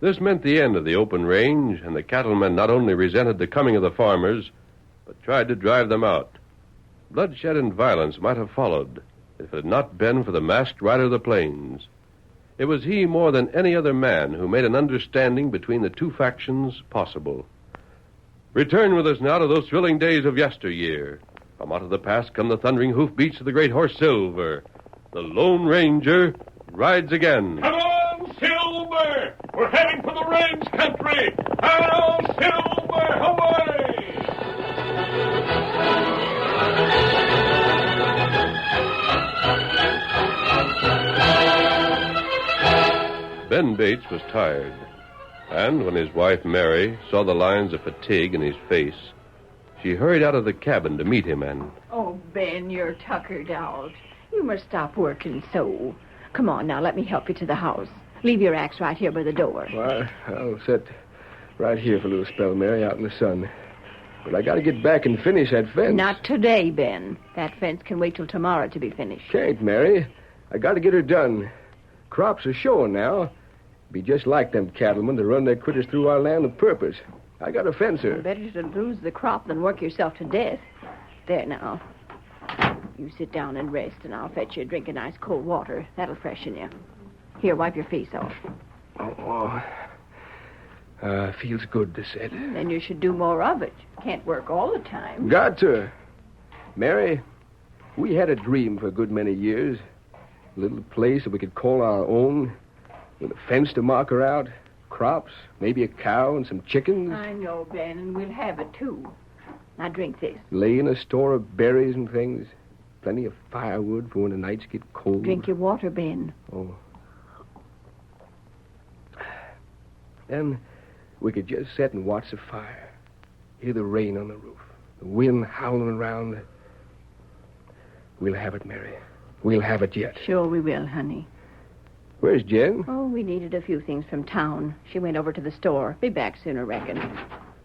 This meant the end of the open range, and the cattlemen not only resented the coming of the farmers, but tried to drive them out. Bloodshed and violence might have followed if it had not been for the masked rider of the plains. It was he more than any other man who made an understanding between the two factions possible. Return with us now to those thrilling days of yesteryear. From out of the past come the thundering hoofbeats of the great horse Silver. The Lone Ranger rides again. Come on, Silver! We're heading for the range country! Hello, Silver! Away! Ben Bates was tired, and when his wife Mary saw the lines of fatigue in his face, she hurried out of the cabin to meet him and... Oh, Ben, you're tuckered out. You must stop working so. Come on now, let me help you to the house. Leave your axe right here by the door. Well, I'll sit right here for a little spell, Mary, out in the sun. But I got to get back and finish that fence. Not today, Ben. That fence can wait till tomorrow to be finished. Can't, Mary. I got to get her done. Crops are showing now. Be just like them cattlemen to run their critters through our land of purpose. I got a fencer. Better to lose the crop than work yourself to death. There now. You sit down and rest, and I'll fetch you a drink of nice cold water. That'll freshen you. Here, wipe your face off. Feels good to sit. Then you should do more of it. Can't work all the time. Got to. Mary, we had a dream for a good many years. A little place that we could call our own, with a fence to mark her out, crops, maybe a cow and some chickens. I know, Ben, and we'll have it, too. Now drink this. Lay in a store of berries and things. Plenty of firewood for when the nights get cold. Drink your water, Ben. Oh. Then we could just sit and watch the fire. Hear the rain on the roof. The wind howling around. We'll have it, Mary. We'll have it yet. Sure we will, honey. Where's Jen? Oh, we needed a few things from town. She went over to the store. Be back soon, I reckon.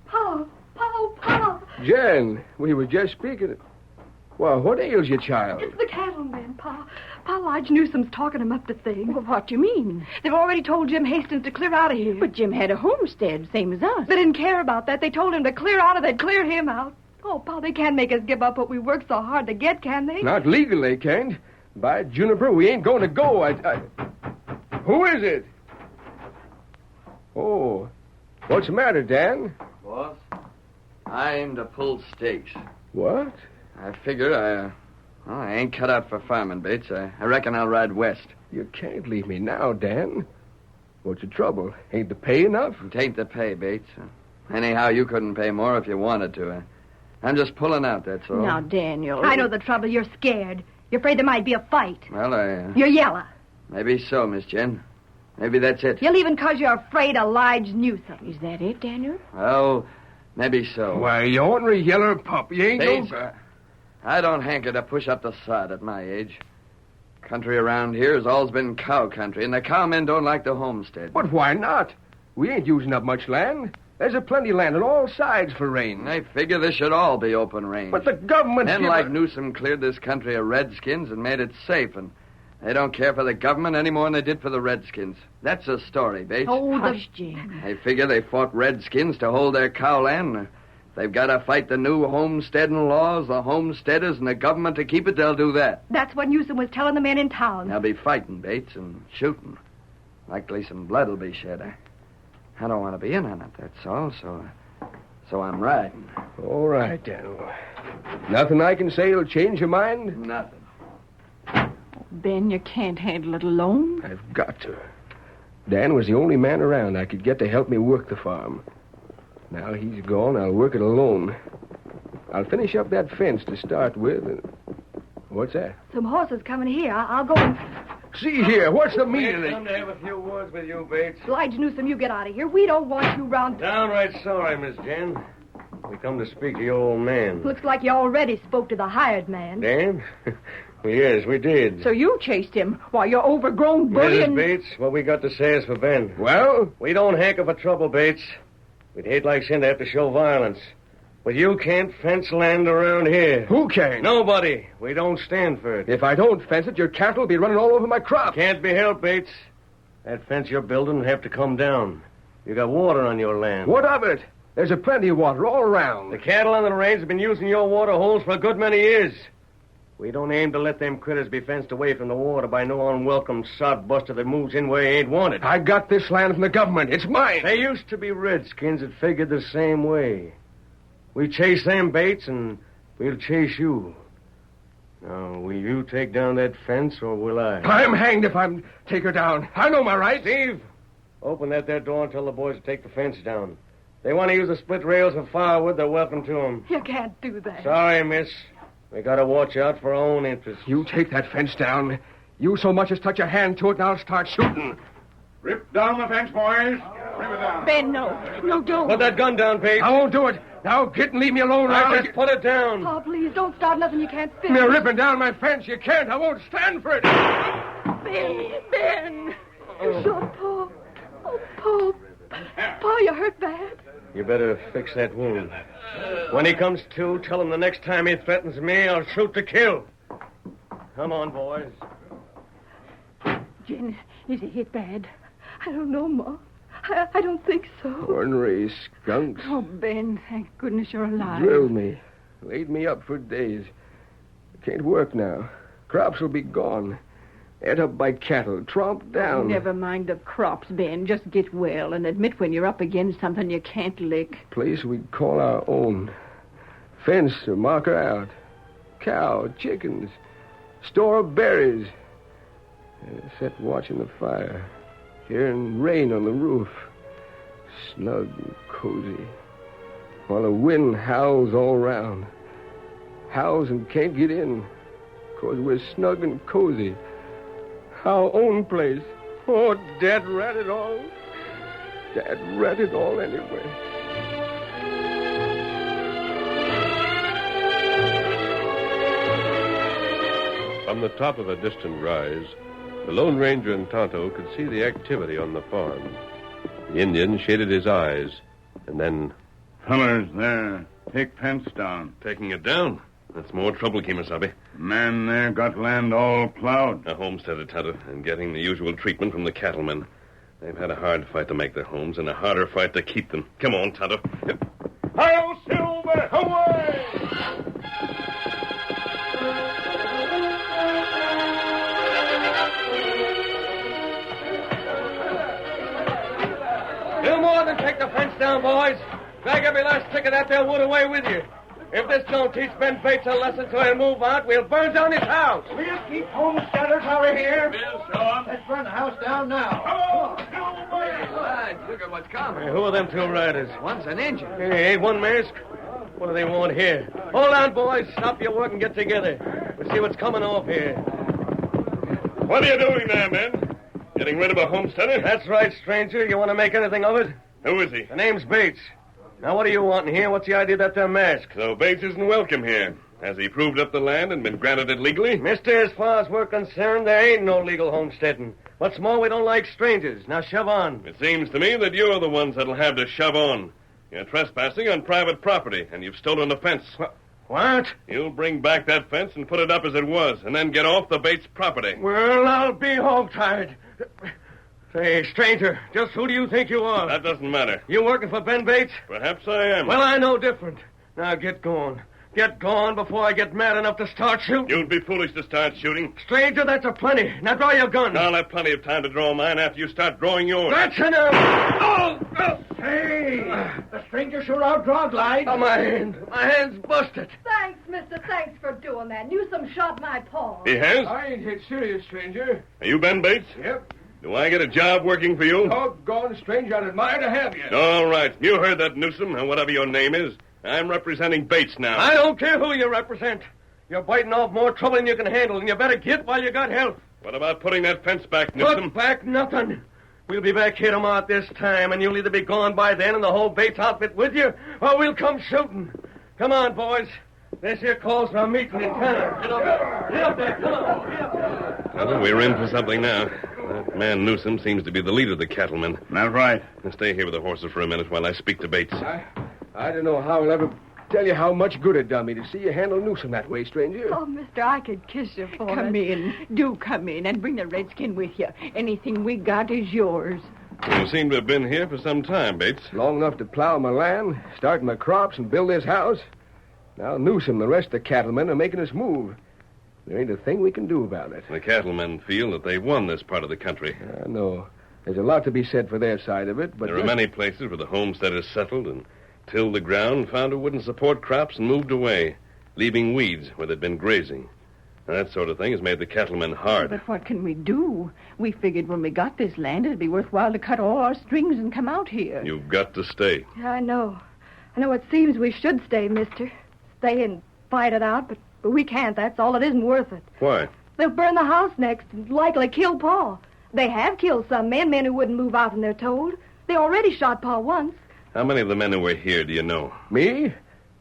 Pa! Pa! Jen, we were just speaking. Well, what ails you, child? It's the cattlemen, Pa. Pa Lodge Newsom's talking him up to things. Well, what do you mean? They've already told Jim Hastings to clear out of here. But Jim had a homestead, same as us. They didn't care about that. They told him to clear out or they'd clear him out. Oh, Pa, they can't make us give up what we worked so hard to get, can they? Not legally, they can't. By Juniper, we ain't going to go. Who is it? Oh. What's the matter, Dan? Boss, I aim to pull stakes. What? I figure I ain't cut out for farming, Bates. I reckon I'll ride west. You can't leave me now, Dan. What's the trouble? Ain't the pay enough? It ain't the pay, Bates. Anyhow, you couldn't pay more if you wanted to. I'm just pulling out, that's all. Now, Daniel... I know the trouble. You're scared. You're afraid there might be a fight. Well, You're yellow. Maybe so, Miss Jen. Maybe that's it. You're leaving because you're afraid of Lige Newsom. Is that it, Daniel? Oh, maybe so. Why, you ornery yeller pup. You ain't Bates, no... I don't hanker to push up the sod at my age. Country around here has always been cow country, and the cowmen don't like the homestead. But why not? We ain't using up much land. There's a plenty land on all sides for rain. I figure this should all be open range. But the government... Men like Newsom cleared this country of redskins and made it safe, and they don't care for the government any more than they did for the redskins. That's the story, Bates. Oh, Hush, Jim. I figure they fought redskins to hold their cow land. They've got to fight the new homesteading laws, the homesteaders, and the government to keep it, they'll do that. That's what Newsom was telling the men in town. They'll be fighting, Bates, and shooting. Likely some blood will be shed. I don't want to be in on it, that's all, so I'm riding. All right, Daniel. Nothing I can say will change your mind? Nothing. Ben, you can't handle it alone. I've got to. Dan was the only man around I could get to help me work the farm. Now he's gone, I'll work it alone. I'll finish up that fence to start with. What's that? Some horses coming here. I'll go and... See here, what's the meaning of it? Come to have a few words with you, Bates. Lige Newsom, you get out of here. We don't want you round... Downright sorry, Miss Jen. We come to speak to your old man. Looks like you already spoke to the hired man. Dan? Well, yes, we did. So you chased him while you're overgrown bully Mrs. and... Bates, what we got to say is for Ben. Well? We don't hanker for trouble, Bates. We'd hate like sin to have to show violence. But you can't fence land around here. Who can? Nobody. We don't stand for it. If I don't fence it, your cattle will be running all over my crop. Can't be helped, Bates. That fence you're building will have to come down. You got water on your land. What of it? There's a plenty of water all around. The cattle on the range have been using your water holes for a good many years. We don't aim to let them critters be fenced away from the water by no unwelcome sodbuster that moves in where he ain't wanted. I got this land from the government. It's mine. There used to be redskins that figured the same way. We chase them, Bates, and we'll chase you. Now, will you take down that fence, or will I? I'm hanged if I'm take her down. I know my rights. Steve, open that there door and tell the boys to take the fence down. If they want to use the split rails for firewood, they're welcome to them. You can't do that. Sorry, miss. We gotta watch out for our own interests. You take that fence down. You so much as touch a hand to it, and I'll start shooting. Rip down the fence, boys. Rip it down. Ben, no. No, don't. Put that gun down, Bates. I won't do it. Now get and leave me alone. I just put it down. Oh, please, don't start nothing you can't finish. You're ripping down my fence. You can't. I won't stand for it. Ben. You shot Pa. Oh, Pa. Pa, you hurt bad. You better fix that wound. When he comes to, tell him the next time he threatens me, I'll shoot to kill. Come on, boys. Jen, is he hit bad? I don't know, Ma. I don't think so. Ornery skunks. Oh, Ben, thank goodness you're alive. Drilled me. Laid me up for days. Can't work now. Crops will be gone. Ate up by cattle. Tromped down. Never mind the crops, Ben. Just get well and admit when you're up against something you can't lick. Place we'd call our own. Fence to mark her out. Cow, chickens. Store of berries. Sit watching the fire. Hearing rain on the roof. Snug and cozy. While the wind howls all round. Howls and can't get in. 'Cause we're snug and cozy. Our own place. Oh, Dad rat it all. Dad rat it all anyway. From the top of a distant rise, the Lone Ranger and Tonto could see the activity on the farm. The Indian shaded his eyes, and then... Fellers, there. Take fence down. Taking it down? That's more trouble, Kemosabe. Man there got land all plowed. A homesteader, Tonto, and getting the usual treatment from the cattlemen. They've had a hard fight to make their homes and a harder fight to keep them. Come on, Tonto. Hi-yo, Silver! Away! Do more than take the fence down, boys. Drag every last stick of that there wood away with you. If this don't teach Ben Bates a lesson so he'll move out, we'll burn down his house. We'll keep homesteaders out of here. We'll show 'em. Let's burn the house down now. Look at what's coming. Hey, who are them two riders? One's an Injun. Hey, ain't one mask? What do they want here? Hold on, boys. Stop your work and get together. We'll see what's coming off here. What are you doing there, men? Getting rid of a homesteader? That's right, stranger. You want to make anything of it? Who is he? The name's Bates. Now, what do you want in here? What's the idea of that there mask? So Bates isn't welcome here. Has he proved up the land and been granted it legally? Mister, as far as we're concerned, there ain't no legal homesteading. What's more, we don't like strangers. Now, shove on. It seems to me that you're the ones that'll have to shove on. You're trespassing on private property, and you've stolen a fence. What? You'll bring back that fence and put it up as it was, and then get off the Bates property. Well, I'll be hog-tied. Say, stranger, just who do you think you are? That doesn't matter. You working for Ben Bates? Perhaps I am. Well, I know different. Now, get going. Get going before I get mad enough to start shooting. You'd be foolish to start shooting. Stranger, that's a plenty. Now, draw your gun. I'll have plenty of time to draw mine after you start drawing yours. That's enough. Oh! Hey! The stranger sure outdrawed Glide. Oh, my hand. My hand's busted. Thanks, mister. Thanks for doing that. Newsom shot my paw. He has? I ain't hit serious, stranger. Are you Ben Bates? Yep. Do I get a job working for you? Doggone stranger, I'd admire to have you. All right. You heard that, Newsom, or whatever your name is. I'm representing Bates now. I don't care who you represent. You're biting off more trouble than you can handle, and you better get while you got health. What about putting that fence back, Newsom? Put back nothing. We'll be back here tomorrow at this time, and you'll either be gone by then and the whole Bates outfit with you, or we'll come shooting. Come on, boys. This here calls for a meeting in town. Get up there. Come on. Get up there. Well, we're in for something now. That man Newsom seems to be the leader of the cattlemen. That's right. Now stay here with the horses for a minute while I speak to Bates. I don't know how he'll ever tell you how much good it done me to see you handle Newsom that way, stranger. Oh, mister, I could kiss you for it. Come in. Do come in and bring the redskin with you. Anything we got is yours. You seem to have been here for some time, Bates. Long enough to plow my land, start my crops, and build this house. Now Newsom and the rest of the cattlemen are making us move. There ain't a thing we can do about it. The cattlemen feel that they won this part of the country. I know. There's a lot to be said for their side of it, but... There are many places where the homesteaders settled and tilled the ground, found it wouldn't support crops, and moved away, leaving weeds where they'd been grazing. And that sort of thing has made the cattlemen hard. But what can we do? We figured when we got this land, it'd be worthwhile to cut all our strings and come out here. You've got to stay. I know. It seems we should stay, mister. Stay and fight it out, but we can't. That's all. It isn't worth it. Why? They'll burn the house next and likely kill Pa. They have killed some men who wouldn't move out when they're told. They already shot Pa once. How many of the men who were here do you know? Me?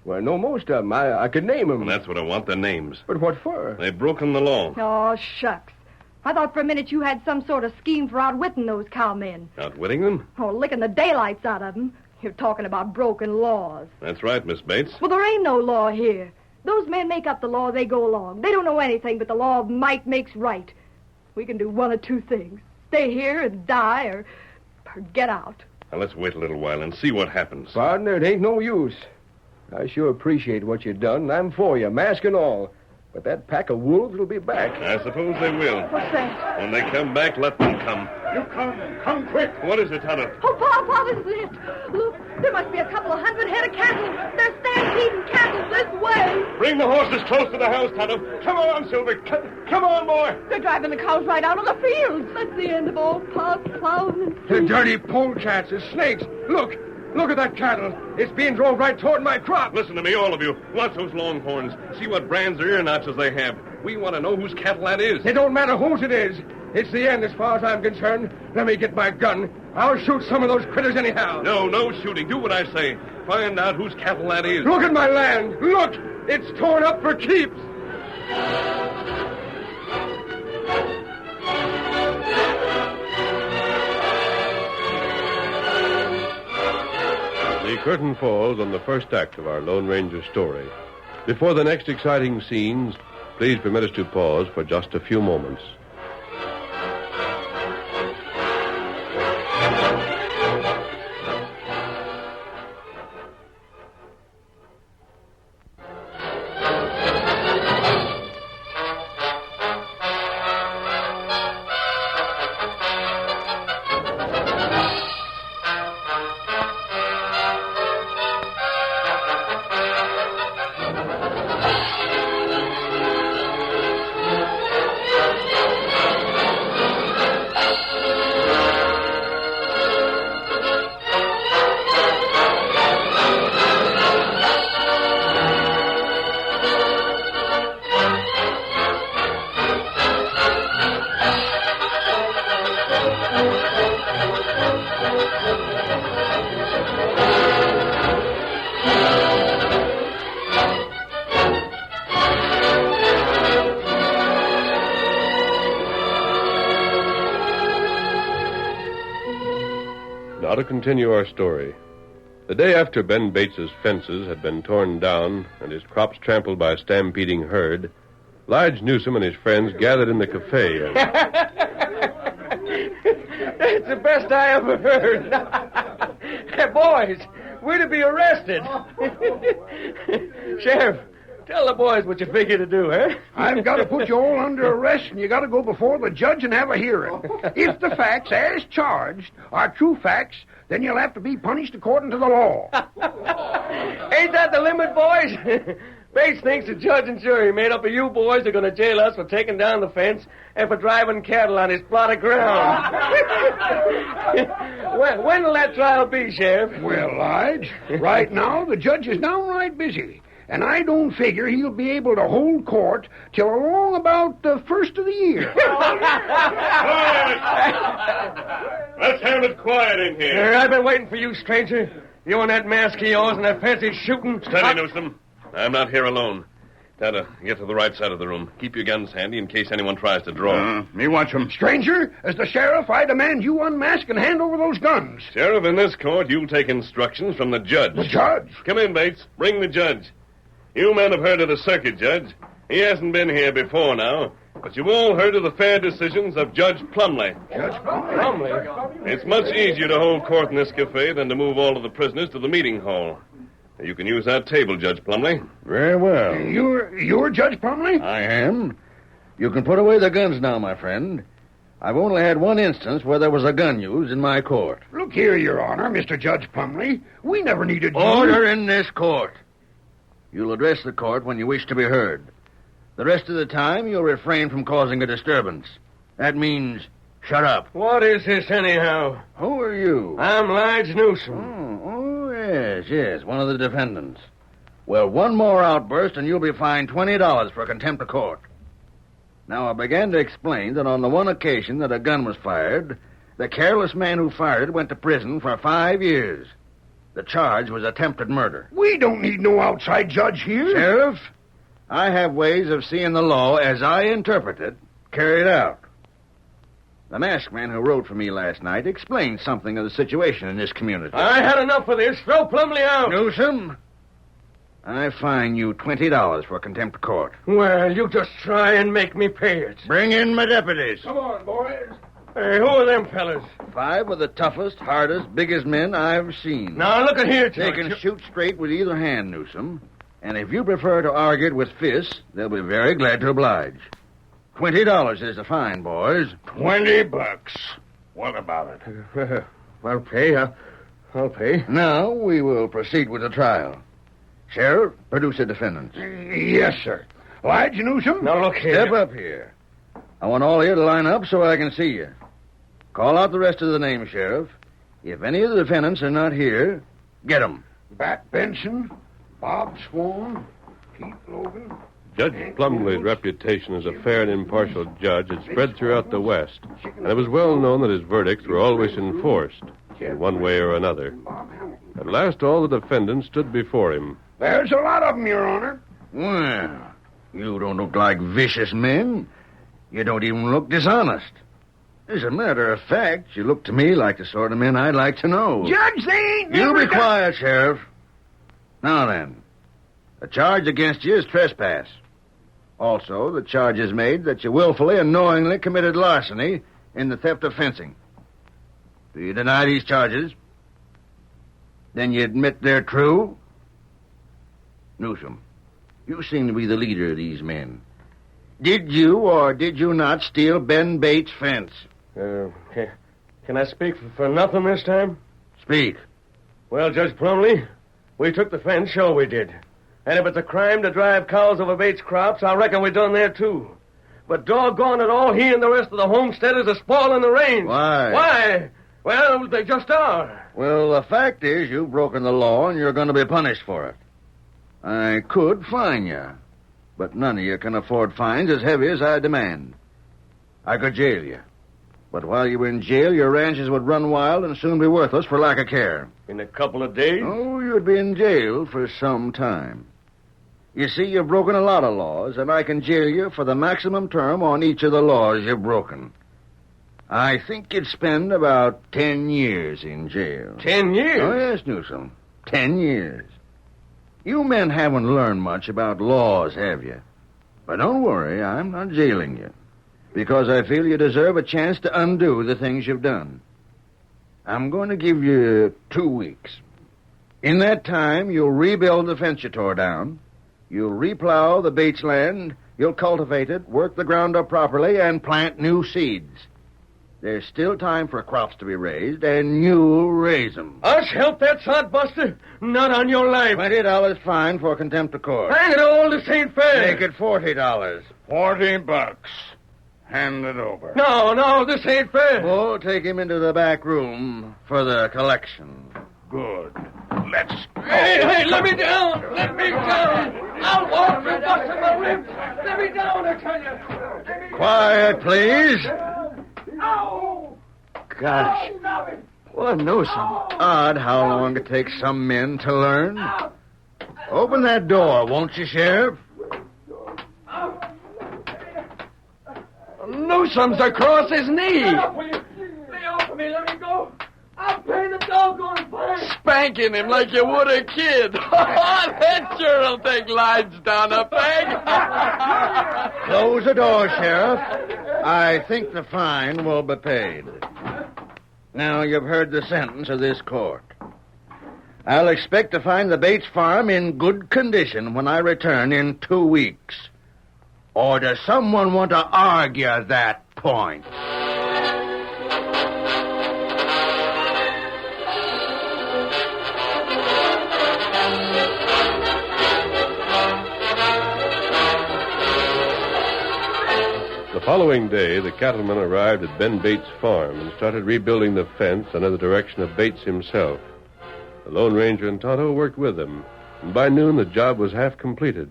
Well, I know most of them. I could name them. And that's what I want, their names. But what for? They've broken the law. Oh, shucks. I thought for a minute you had some sort of scheme for outwitting those cowmen. Outwitting them? Oh, licking the daylights out of them. You're talking about broken laws. That's right, Miss Bates. Well, there ain't no law here. Those men make up the law as they go along. They don't know anything but the law of might makes right. We can do one of two things. Stay here and die or get out. Now, let's wait a little while and see what happens. Partner, it ain't no use. I sure appreciate what you done. I'm for you, mask and all. But that pack of wolves will be back. I suppose they will. What's that? When they come back, let them come. You come quick. What is it, Tonto? Oh, Pa, this is it. Look, there must be a couple of 100 head of cattle. They're stampeding cattle this way. Bring the horses close to the house, Tonto. Come on, Silver. Come on, boy. They're driving the cows right out of the fields. That's the end of all Pa's plowing. The dirty polecats, the snakes. Look at that cattle. It's being drove right toward my crop. Listen to me, all of you. Watch those longhorns. See what brands or ear notches they have. We want to know whose cattle that is. It don't matter whose it is. It's the end as far as I'm concerned. Let me get my gun. I'll shoot some of those critters anyhow. No shooting. Do what I say. Find out whose cattle that is. Look at my land. Look! It's torn up for keeps. The curtain falls on the first act of our Lone Ranger story. Before the next exciting scenes, please permit us to pause for just a few moments. Now to continue our story. The day after Ben Bates's fences had been torn down and his crops trampled by a stampeding herd, Lige Newsom and his friends gathered in the cafe. It's the best I ever heard. Hey, boys, we're to be arrested. Sheriff, tell the boys what you figure to do, eh? I've got to put you all under arrest, and you got to go before the judge and have a hearing. If the facts, as charged, are true facts, then you'll have to be punished according to the law. Ain't that the limit, boys? Bates thinks the judge and jury made up of you boys are going to jail us for taking down the fence and for driving cattle on his plot of ground. When will that trial be, Sheriff? Well, Lige, right now the judge is downright busy. And I don't figure he'll be able to hold court till along about the first of the year. Let's have it quiet in here. I've been waiting for you, stranger. You and that mask of yours and that fancy shooting. Steady, Newsom. I'm not here alone. Dada, get to the right side of the room. Keep your guns handy in case anyone tries to draw. Me watch him. Stranger, as the sheriff, I demand you unmask and hand over those guns. Sheriff, in this court, you'll take instructions from the judge. The judge? Come in, Bates. Bring the judge. You men have heard of the circuit judge. He hasn't been here before now, but you've all heard of the fair decisions of Judge Plumley. Judge Plumley? It's much easier to hold court in this cafe than to move all of the prisoners to the meeting hall. You can use that table, Judge Plumley. Very well. You're Judge Plumley? I am. You can put away the guns now, my friend. I've only had one instance where there was a gun used in my court. Look here, Your Honor, Mr. Judge Plumley. We never needed you. Order in this court. You'll address the court when you wish to be heard. The rest of the time, you'll refrain from causing a disturbance. That means shut up. What is this, anyhow? Who are you? I'm Lige Newsom. Oh, yes, one of the defendants. Well, one more outburst and you'll be fined $20 for contempt of court. Now, I began to explain that on the one occasion that a gun was fired, the careless man who fired it went to prison for 5 years. The charge was attempted murder. We don't need no outside judge here. Sheriff, I have ways of seeing the law as I interpret it carried out. The masked man who wrote for me last night explained something of the situation in this community. I had enough of this. Throw Plumley out. Newsom, I fine you $20 for contempt of court. Well, you just try and make me pay it. Bring in my deputies. Come on, boys. Hey, who are them fellas? 5 of the toughest, hardest, biggest men I've seen. Now, look at here, They George. can shoot straight with either hand, Newsom. And if you prefer to argue it with fists, they'll be very glad to oblige. $20 is the fine, boys. $20. What about it? I'll pay. I'll pay. Now we will proceed with the trial. Sheriff, produce the defendants. Yes, sir. Lige Newsom? Now, look here. Step up here. I want all here to line up so I can see you. Call out the rest of the names, Sheriff. If any of the defendants are not here, get 'em. Bat Benson, Bob Swan, Keith Logan. Judge Plumley's reputation as a fair and impartial judge had spread throughout the West, and it was well known that his verdicts were always enforced, in one way or another. At last, all the defendants stood before him. There's a lot of them, Your Honor. Well, you don't look like vicious men. You don't even look dishonest. As a matter of fact, you look to me like the sort of men I'd like to know. Judge, they ain't You never be quiet, Sheriff. Now then, the charge against you is trespass. Also, the charge is made that you willfully and knowingly committed larceny in the theft of fencing. Do you deny these charges? Then you admit they're true? Newsom, you seem to be the leader of these men. Did you or did you not steal Ben Bates' fence? Can I speak for nothing this time? Speak. Well, Judge Plumley, we took the fence, sure we did. And if it's a crime to drive cows over Bates' crops, I reckon we done that, too. But doggone it all, he and the rest of the homesteaders are spoiling the range. Why? Why? Well, they just are. Well, the fact is you've broken the law and you're going to be punished for it. I could fine you, but none of you can afford fines as heavy as I demand. I could jail you. But while you were in jail, your ranches would run wild and soon be worthless for lack of care. In a couple of days? Oh, you'd be in jail for some time. You see, you've broken a lot of laws, and I can jail you for the maximum term on each of the laws you've broken. I think you'd spend about 10 years in jail. 10 years? Oh, yes, Newsom. 10 years. You men haven't learned much about laws, have you? But don't worry, I'm not jailing you, because I feel you deserve a chance to undo the things you've done. I'm going to give you 2 weeks. In that time, you'll rebuild the fence you tore down, you'll replow the Bates land, you'll cultivate it, work the ground up properly, and plant new seeds. There's still time for crops to be raised, and you'll raise them. Us help that sodbuster? Not on your life. $20 fine for contempt of court. Hang it all, this ain't fair. Make it $40. $40. Hand it over. No, this ain't fair. Oh, take him into the back room for the collection. Good. Let's go. Hey, let me down. Let me down. I'll walk you busting my ribs. Let me down, I tell you. Quiet, please. Ow! Gosh. What a nuisance. Odd how long it takes some men to learn. Open that door, won't you, Sheriff? Newsom's across his knee. Get up, will you? Lay off of me. Let me go. I'll pay the doggone fine. Spanking him like you would a kid. That sure'll take lines down a peg. Close the door, Sheriff. I think the fine will be paid. Now, you've heard the sentence of this court. I'll expect to find the Bates farm in good condition when I return in 2 weeks. Or does someone want to argue that point? The following day, the cattlemen arrived at Ben Bates' farm and started rebuilding the fence under the direction of Bates himself. The Lone Ranger and Tonto worked with them, and by noon the job was half completed.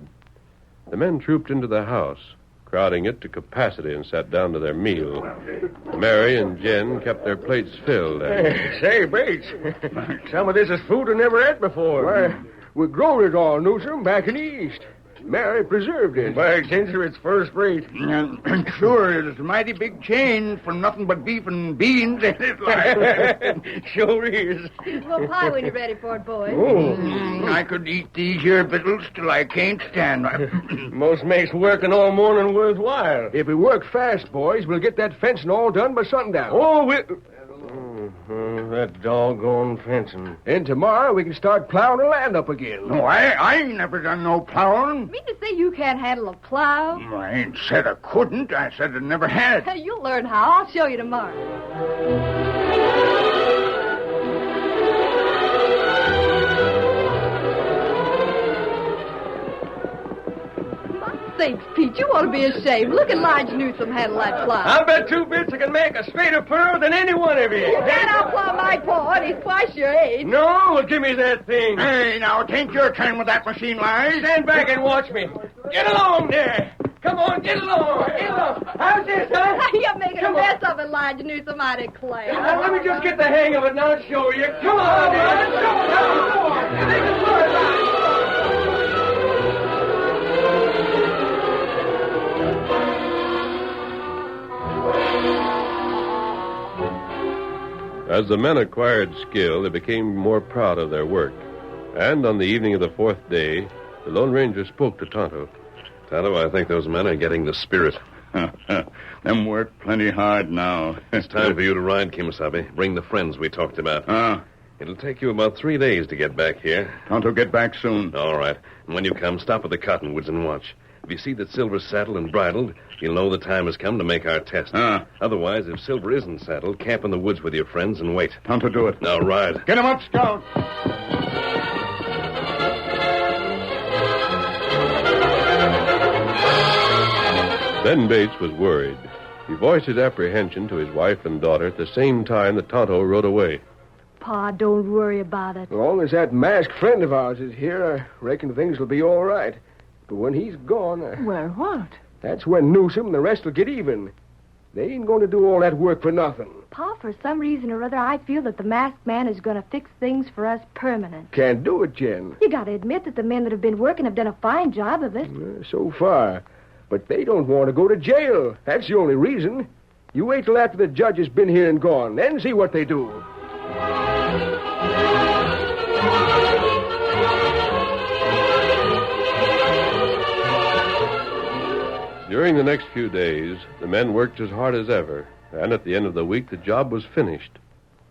The men trooped into the house, crowding it to capacity, and sat down to their meal. Mary and Jen kept their plates filled. Say, Bates, some of this is food I never ate before. Why, we growed it all, Newsom, back in the East. Mary preserved it. By ginger, it's first rate. Sure, it's a mighty big change from nothing but beef and beans, ain't it? Like? Sure is. Well, pie when you're ready for it, boys. I could eat these here victuals till I can't stand. Most makes working all morning worthwhile. If we work fast, boys, we'll get that fencing all done by sundown. Oh, that doggone fencing. And tomorrow we can start plowing the land up again. No, I ain't never done no plowing. Mean to say you can't handle a plow? I ain't said I couldn't. I said I never had. You'll learn how. I'll show you tomorrow. Sakes, Pete, you ought to be ashamed. Look at Lige Newsom handle that plow. I bet 2 bits I can make a straighter furrow than any one of you. You can't outplow my paw, and he's twice your age. No, well, give me that thing. Hey, now, take your turn with that machine, Lige. Stand back and watch me. Get along there. Come on, get along. Get along. How's this, huh? You're making a mess of it, Lige Newsom, I declare. Now, let me just get the hang of it, and I'll show you. Come on, man. Come on. Take it forward, Lige. As the men acquired skill, they became more proud of their work. And on the evening of the 4th day, the Lone Ranger spoke to Tonto. Tonto, I think those men are getting the spirit. Them work plenty hard now. It's time for you to ride, Kimasabi. Bring the friends we talked about. It'll take you about 3 days to get back here. Tonto, get back soon. All right. And when you come, stop at the cottonwoods and watch. If you see that Silver's saddled and bridled, you'll know the time has come to make our test. Otherwise, if Silver isn't saddled, camp in the woods with your friends and wait. Tonto, do it. Now, ride. Get him up, Scout. Ben Bates was worried. He voiced his apprehension to his wife and daughter at the same time that Tonto rode away. Pa, don't worry about it. As long as that masked friend of ours is here, I reckon things will be all right. But when he's gone... Well, what? That's when Newsom and the rest will get even. They ain't going to do all that work for nothing. Pa, for some reason or other, I feel that the masked man is going to fix things for us permanent. Can't do it, Jen. You got to admit that the men that have been working have done a fine job of it. So far. But they don't want to go to jail. That's the only reason. You wait till after the judge has been here and gone, then see what they do. During the next few days, the men worked as hard as ever, and at the end of the week, the job was finished.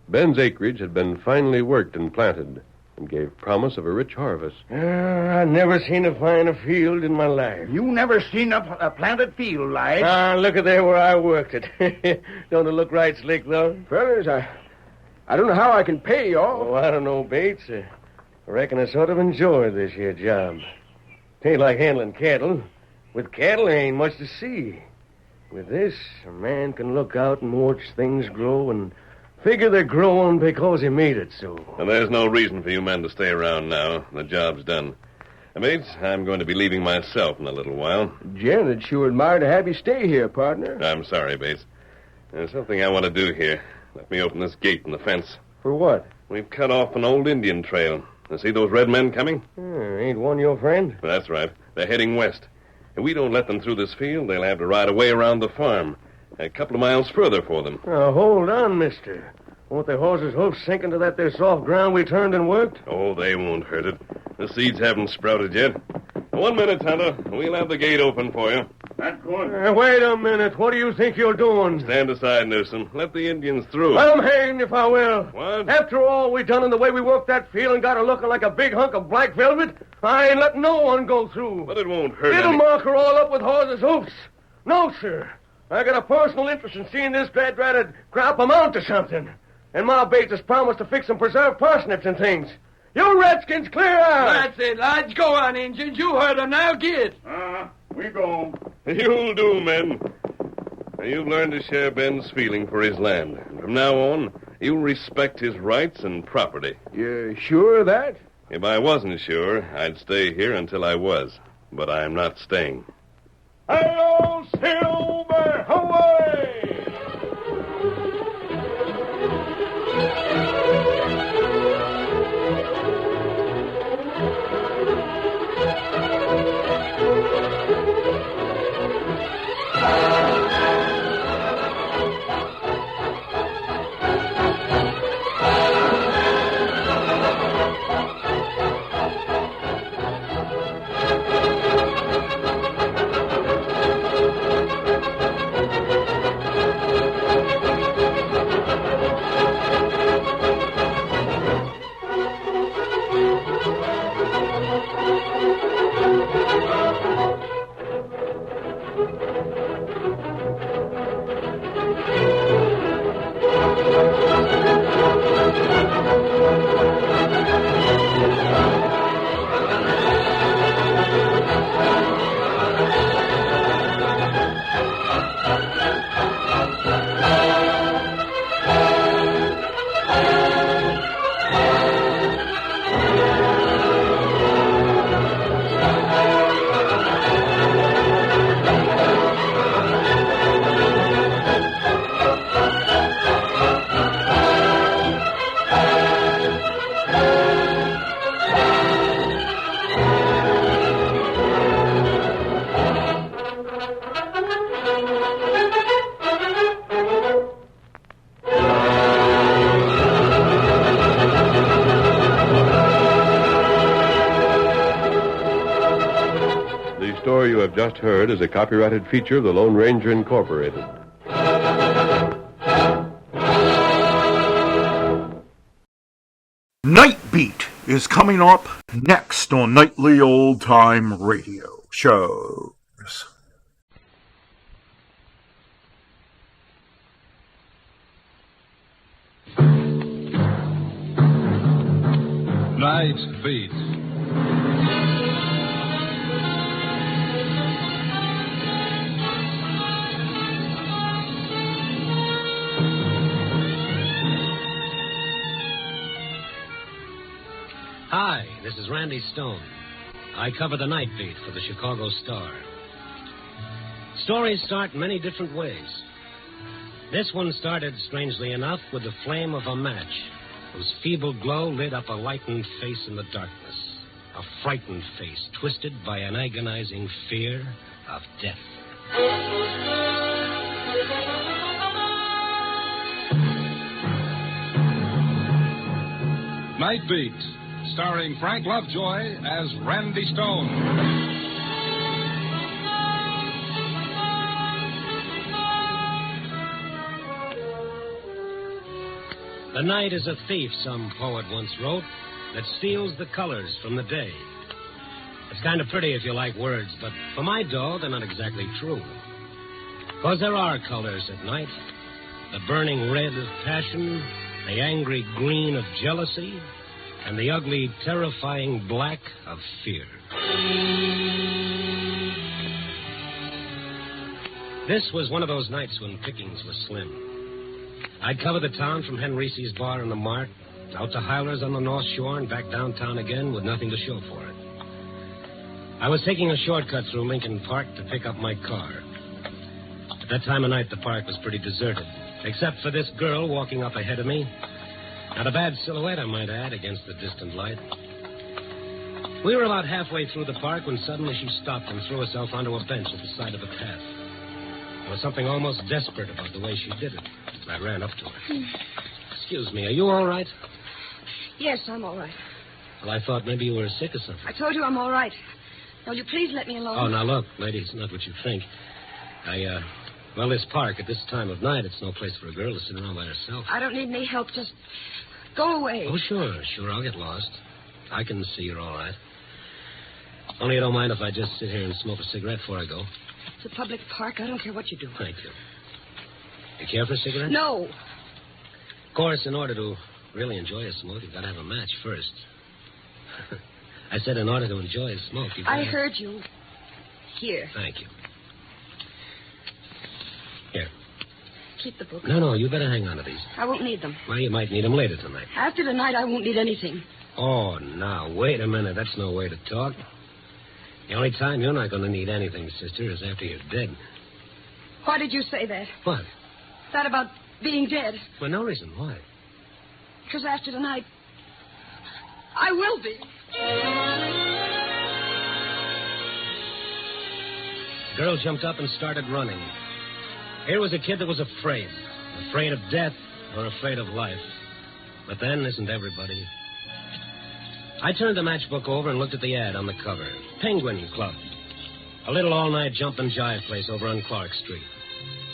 Ben's acreage had been finally worked and planted, and gave promise of a rich harvest. I never seen a finer field in my life. You never seen a planted field, Lige. Look at there where I worked it. Don't it look right slick, though? Fellas, I don't know how I can pay y'all. Oh, I don't know, Bates. I reckon I sort of enjoy this here job. It ain't like handling cattle. With cattle, there ain't much to see. With this, a man can look out and watch things grow and figure they're growing because he made it so. And there's no reason for you men to stay around now. The job's done. Bates, I'm going to be leaving myself in a little while. Jen would sure admire to have you stay here, partner. I'm sorry, Bates. There's something I want to do here. Let me open this gate in the fence. For what? We've cut off an old Indian trail. You see those red men coming? Ain't one your friend? That's right. They're heading west. If we don't let them through this field, they'll have to ride away around the farm. A couple of miles further for them. Now, hold on, mister. Won't the horse's hoofs sink into that there soft ground we turned and worked? Oh, they won't hurt it. The seeds haven't sprouted yet. 1 minute, Tonto. We'll have the gate open for you. That's good. Wait a minute. What do you think you're doing? Stand aside, Newsom. Let the Indians through. I'm hanged if I will. What? After all we done and the way we worked that field and got her looking like a big hunk of black velvet, I ain't letting no one go through. But it won't hurt It'll any... mark her all up with horses' hoofs. No, sir. I got a personal interest in seeing this dread-ratted crop amount to something. And Ma Bates has promised to fix some preserved parsnips and things. You redskins, clear out! That's it, lads. Go on, Injuns. You heard them now. Get. We go. You'll do, men. Now, you've learned to share Ben's feeling for his land. And from now on, you'll respect his rights and property. You're sure of that? If I wasn't sure, I'd stay here until I was. But I'm not staying. Hail, Silver! Away! The story you have just heard is a copyrighted feature of the Lone Ranger Incorporated. Night Beat is coming up next on Nightly Old Time Radio Shows. Night Beat. Hi, this is Randy Stone. I cover the night beat for the Chicago Star. Stories start in many different ways. This one started, strangely enough, with the flame of a match, whose feeble glow lit up a lightened face in the darkness. A frightened face, twisted by an agonizing fear of death. Night Beat, starring Frank Lovejoy as Randy Stone. The night is a thief, some poet once wrote, that steals the colors from the day. It's kind of pretty if you like words, but for my dough, they're not exactly true. Because there are colors at night. The burning red of passion, the angry green of jealousy, and the ugly, terrifying black of fear. This was one of those nights when pickings were slim. I'd cover the town from Henry's bar in the Mart, out to Hyler's on the North Shore, and back downtown again with nothing to show for it. I was taking a shortcut through Lincoln Park to pick up my car. At that time of night, the park was pretty deserted, except for this girl walking up ahead of me. Not a bad silhouette, I might add, against the distant light. We were about halfway through the park when suddenly she stopped and threw herself onto a bench at the side of the path. There was something almost desperate about the way she did it. I ran up to her. Excuse me, are you all right? Yes, I'm all right. Well, I thought maybe you were sick or something. I told you I'm all right. Now, will you please let me alone? Oh, now look, lady, it's not what you think. Well, this park at this time of night, it's no place for a girl to sit around by herself. I don't need any help. Just go away. Oh, sure, I'll get lost. I can see you're all right. Only you don't mind if I just sit here and smoke a cigarette before I go. It's a public park. I don't care what you do. Thank you. You care for a cigarette? No. Of course, in order to really enjoy a smoke, you've got to have a match first. I said in order to enjoy a smoke, you've got I heard you. Here. Thank you. Here. Keep the book. No, you better hang on to these. I won't need them. Well, you might need them later tonight. After tonight, I won't need anything. Oh, now, wait a minute. That's no way to talk. The only time you're not going to need anything, sister, is after you're dead. Why did you say that? What? That about being dead. For no reason. Why? Because after tonight, I will be. The girl jumped up and started running. Here was a kid that was afraid. Afraid of death or afraid of life. But then, isn't everybody? I turned the matchbook over and looked at the ad on the cover. Penguin Club. A little all-night jump and jive place over on Clark Street.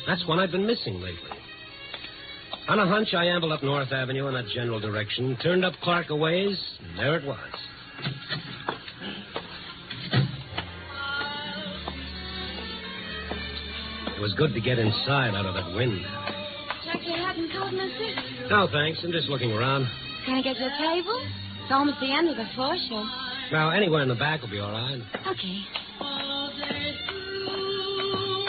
That's one I've been missing lately. On a hunch, I ambled up North Avenue in that general direction, turned up Clark a ways, and there it was. It was good to get inside out of that wind. Check your hat and coat, mister? No, thanks. I'm just looking around. Can I get you a table? It's almost the end of the floor show. Now, anywhere in the back will be all right. Okay.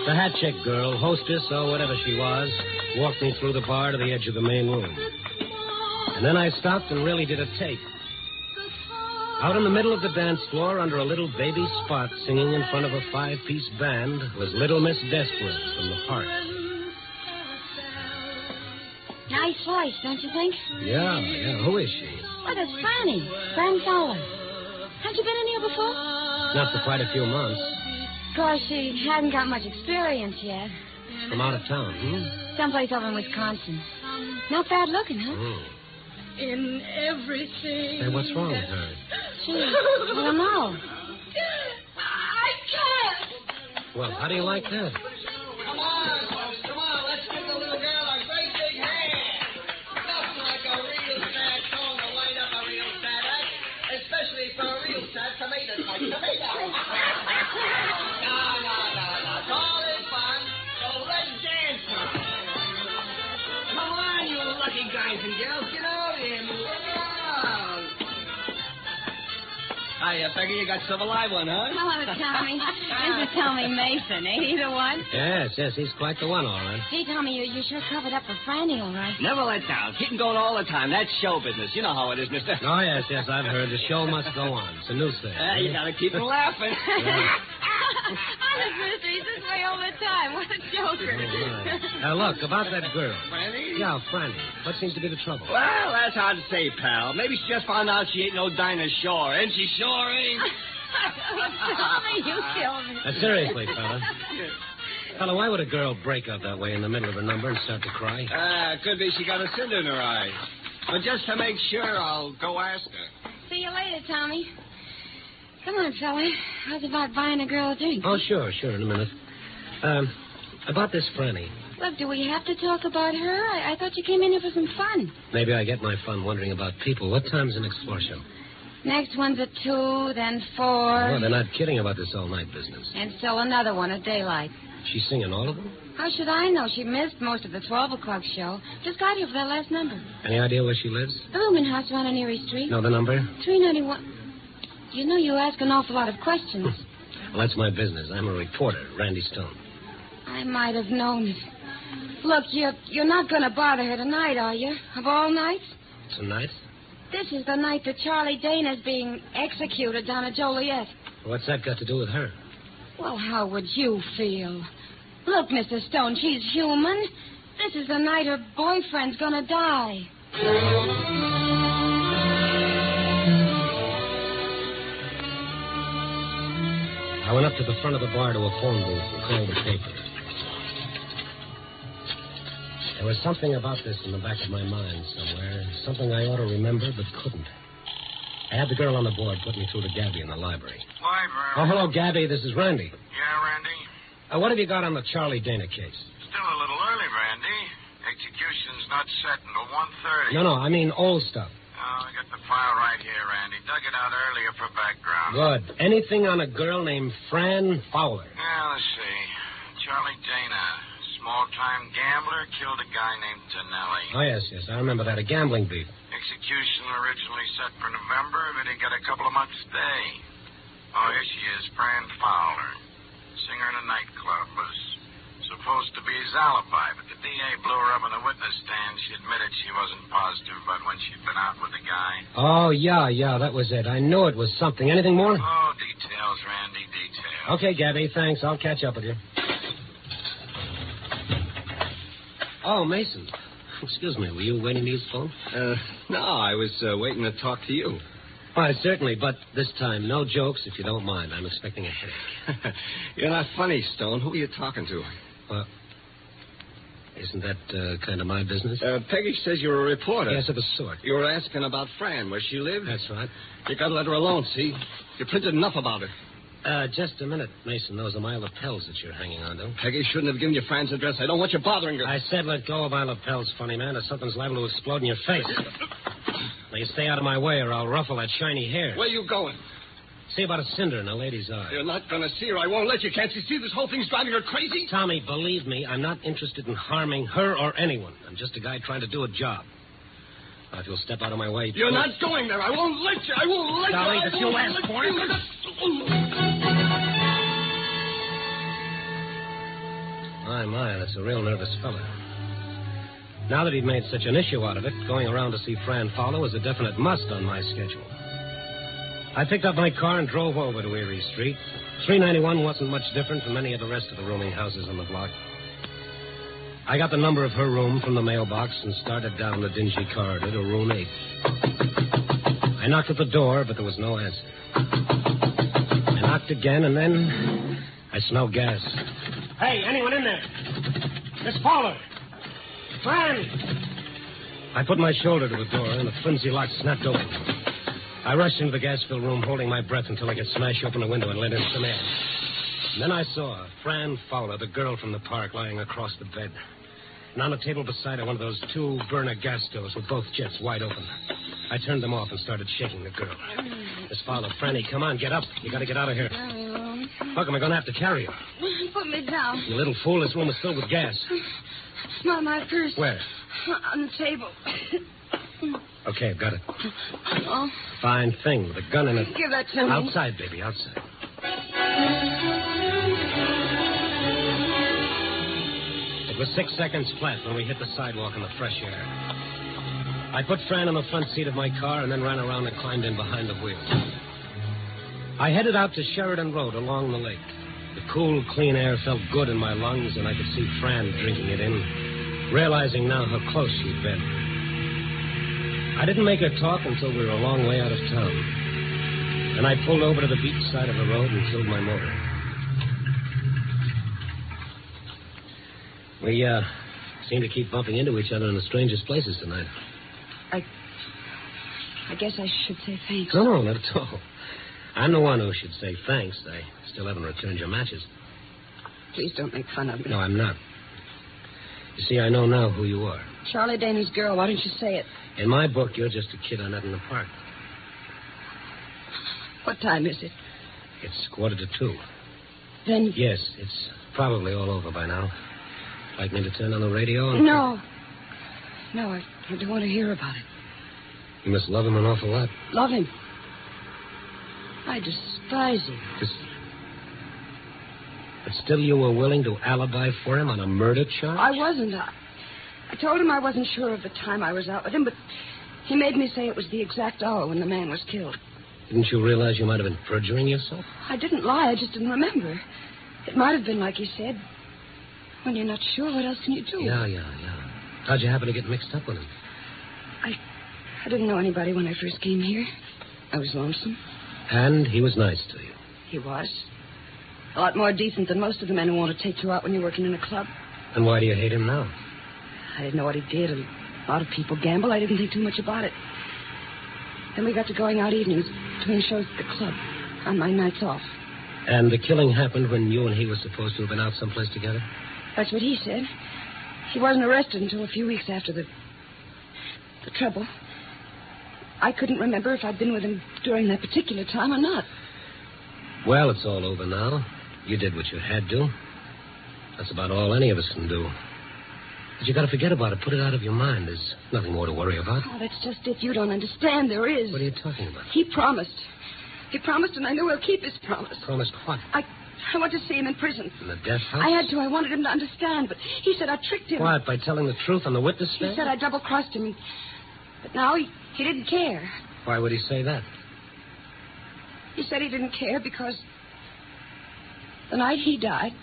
The hat check girl, hostess, or whatever she was, walked me through the bar to the edge of the main room. And then I stopped and really did a take. Out in the middle of the dance floor, under a little baby spot, singing in front of a 5-piece band, was Little Miss Desperate from the park. Nice voice, don't you think? Yeah. Who is she? Oh, that's Franny. Fran Fowler. Haven't you been in here before? Not for quite a few months. Of course, she hadn't got much experience yet. From out of town, Someplace over in Wisconsin. Not bad looking, huh? In everything. Hey, what's wrong with her? Gee, I don't know. I can't. Well, how do you like that? Come on, folks, come on. Let's give the little girl a great big hand. Nothing like a real sad song to light up a real sad act, especially for a real sad tomato like tomato. No. It's all in fun, so let's dance now. Come on, you lucky guys and girls. Get over here, move around. I figure you got some alive one, huh? Hello, Tommy. This is Tommy Mason. Ain't he the one? Yes, he's quite the one, all right. Gee, Tommy, you sure covered up for Franny, all right. Never let down. Keep 'em going all the time. That's show business. You know how it is, mister. Oh, yes, I've heard. The show must go on. It's a news thing. You gotta keep 'em laughing. Honest, mister, he's this way all the time. What a joker. Now, look, about that girl. Franny? Yeah, Franny. What seems to be the trouble? Well, that's hard to say, pal. Maybe she just found out she ain't no Dinah Shore, and she sure ain't. Tommy, you kill me. Seriously, fella, why would a girl break out that way in the middle of her number and start to cry? Could be she got a cinder in her eye. But just to make sure, I'll go ask her. See you later, Tommy. Come on, fella. How's about buying a girl a drink? Oh, sure, in a minute. About this Franny. Look, do we have to talk about her? I thought you came in here for some fun. Maybe I get my fun wondering about people. What time's the next floor show? Next one's at 2, then 4. Oh, they're not kidding about this all-night business. And still another one at daylight. She's singing all of them? How should I know? She missed most of the 12 o'clock show. Just got here for that last number. Any idea where she lives? The rooming house down on Erie Street. No, the number? 391. You know you ask an awful lot of questions. Well, that's my business. I'm a reporter, Randy Stone. I might have known it. Look, you're not going to bother her tonight, are you? Of all nights? Tonight? This is the night that Charlie Dana's being executed down at Joliet. What's that got to do with her? Well, how would you feel? Look, Mr. Stone, she's human. This is the night her boyfriend's going to die. I went up to the front of the bar to a phone booth and called the paper. There was something about this in the back of my mind somewhere. Something I ought to remember, but couldn't. I had the girl on the board put me through to Gabby in the library. Library? Oh, hello, Gabby. This is Randy. Yeah, Randy? What have you got on the Charlie Dana case? Still a little early, Randy. Execution's not set until 1:30. No, I mean old stuff. Oh, I got the file right here, Randy. Dug it out earlier for background. Good. Anything on a girl named Fran Fowler? Yeah, let's see. Charlie Dana, small-time gambler, killed a guy named Tonelli. Oh, yes. I remember that. A gambling beef. Execution originally set for November, but he got a couple of months stay. Oh, here she is, Fran Fowler. Singer in a nightclub. Was supposed to be his alibi, but the DA blew her up in the witness stand. She admitted she wasn't positive about when she'd been out with the guy. Oh, yeah, that was it. I knew it was something. Anything more? Oh, details, Randy, details. Okay, Gabby, thanks. I'll catch up with you. Oh, Mason. Excuse me, were you waiting to use the phone? No, I was waiting to talk to you. Why, certainly, but this time, no jokes, if you don't mind. I'm expecting a headache. You're not funny, Stone. Who are you talking to? Isn't that kind of my business? Peggy says you're a reporter. Yes, of a sort. You were asking about Fran, where she lived? That's right. You gotta let her alone, see? You printed enough about her. Just a minute, Mason. Those are my lapels that you're hanging on to. Peggy shouldn't have given you Fran's address. I don't want you bothering her. I said let go of my lapels, funny man, or something's liable to explode in your face. Now, you stay out of my way, or I'll ruffle that shiny hair. Where you going? See about a cinder in a lady's eye. You're not going to see her. I won't let you. Can't you see this whole thing's driving her crazy? Tommy, believe me, I'm not interested in harming her or anyone. I'm just a guy trying to do a job. Now, if you'll step out of my way... You're not going there. I won't let you. I won't let Dolly, you. that's your last point. My, that's a real nervous fella. Now that he'd made such an issue out of it, going around to see Fran Fowler was a definite must on my schedule. I picked up my car and drove over to Erie Street. 391 wasn't much different from any of the rest of the rooming houses on the block. I got the number of her room from the mailbox and started down the dingy corridor to room 8. I knocked at the door, but there was no answer. I knocked again, and then I smelled gas. Hey, anyone in there? Miss Fowler! Fran! I put my shoulder to the door, and the flimsy lock snapped open. I rushed into the gas-filled room, holding my breath until I could smash open the window and let in some air. And then I saw Fran Fowler, the girl from the park, lying across the bed. And on the table beside her, one of those 2 burner gas stoves with both jets wide open. I turned them off and started shaking the girl. Miss Fowler, Franny, come on, get up. You got to get out of here. Look, am I going to have to carry you? Put me down. You little fool, this room is filled with gas. Smell my purse. Where? On the table. Okay, I've got it. Oh. Fine thing, with a gun in it. Give that to me. Outside, baby, outside. It was 6 seconds flat when we hit the sidewalk in the fresh air. I put Fran on the front seat of my car and then ran around and climbed in behind the wheel. I headed out to Sheridan Road along the lake. The cool, clean air felt good in my lungs, and I could see Fran drinking it in, realizing now how close she'd been. I didn't make her talk until we were a long way out of town. Then I pulled over to the beach side of the road and killed my motor. We, seem to keep bumping into each other in the strangest places tonight. I guess I should say thanks. No, not at all. I'm the one who should say thanks. I still haven't returned your matches. Please don't make fun of me. No, I'm not. You see, I know now who you are. Charlie Dana's girl. Why don't you say it? In my book, you're just a kid I met in the park. What time is it? It's 1:45. Then... Yes, it's probably all over by now. Like me to turn on the radio? And... No, I don't want to hear about it. You must love him an awful lot. Love him? I despise him. But still you were willing to alibi for him on a murder charge? I wasn't. I told him I wasn't sure of the time I was out with him, but he made me say it was the exact hour when the man was killed. Didn't you realize you might have been perjuring yourself? I didn't lie. I just didn't remember. It might have been like he said. When you're not sure, what else can you do? Yeah. How'd you happen to get mixed up with him? I didn't know anybody when I first came here. I was lonesome. And he was nice to you. He was. A lot more decent than most of the men who want to take you out when you're working in a club. And why do you hate him now? I didn't know what he did. A lot of people gamble. I didn't think too much about it. Then we got to going out evenings, doing shows at the club on my nights off. And the killing happened when you and he were supposed to have been out someplace together? That's what he said. He wasn't arrested until a few weeks after the trouble. I couldn't remember if I'd been with him during that particular time or not. Well, it's all over now. You did what you had to. That's about all any of us can do. But you got to forget about it. Put it out of your mind. There's nothing more to worry about. Oh, that's just it. You don't understand. There is. What are you talking about? He promised. He promised, and I know he'll keep his promise. Promised what? I want to see him in prison. In the death house? I had to. I wanted him to understand, but he said I tricked him. What, by telling the truth on the witness stand? He said I double-crossed him. But now he didn't care. Why would he say that? He said he didn't care because the night he died,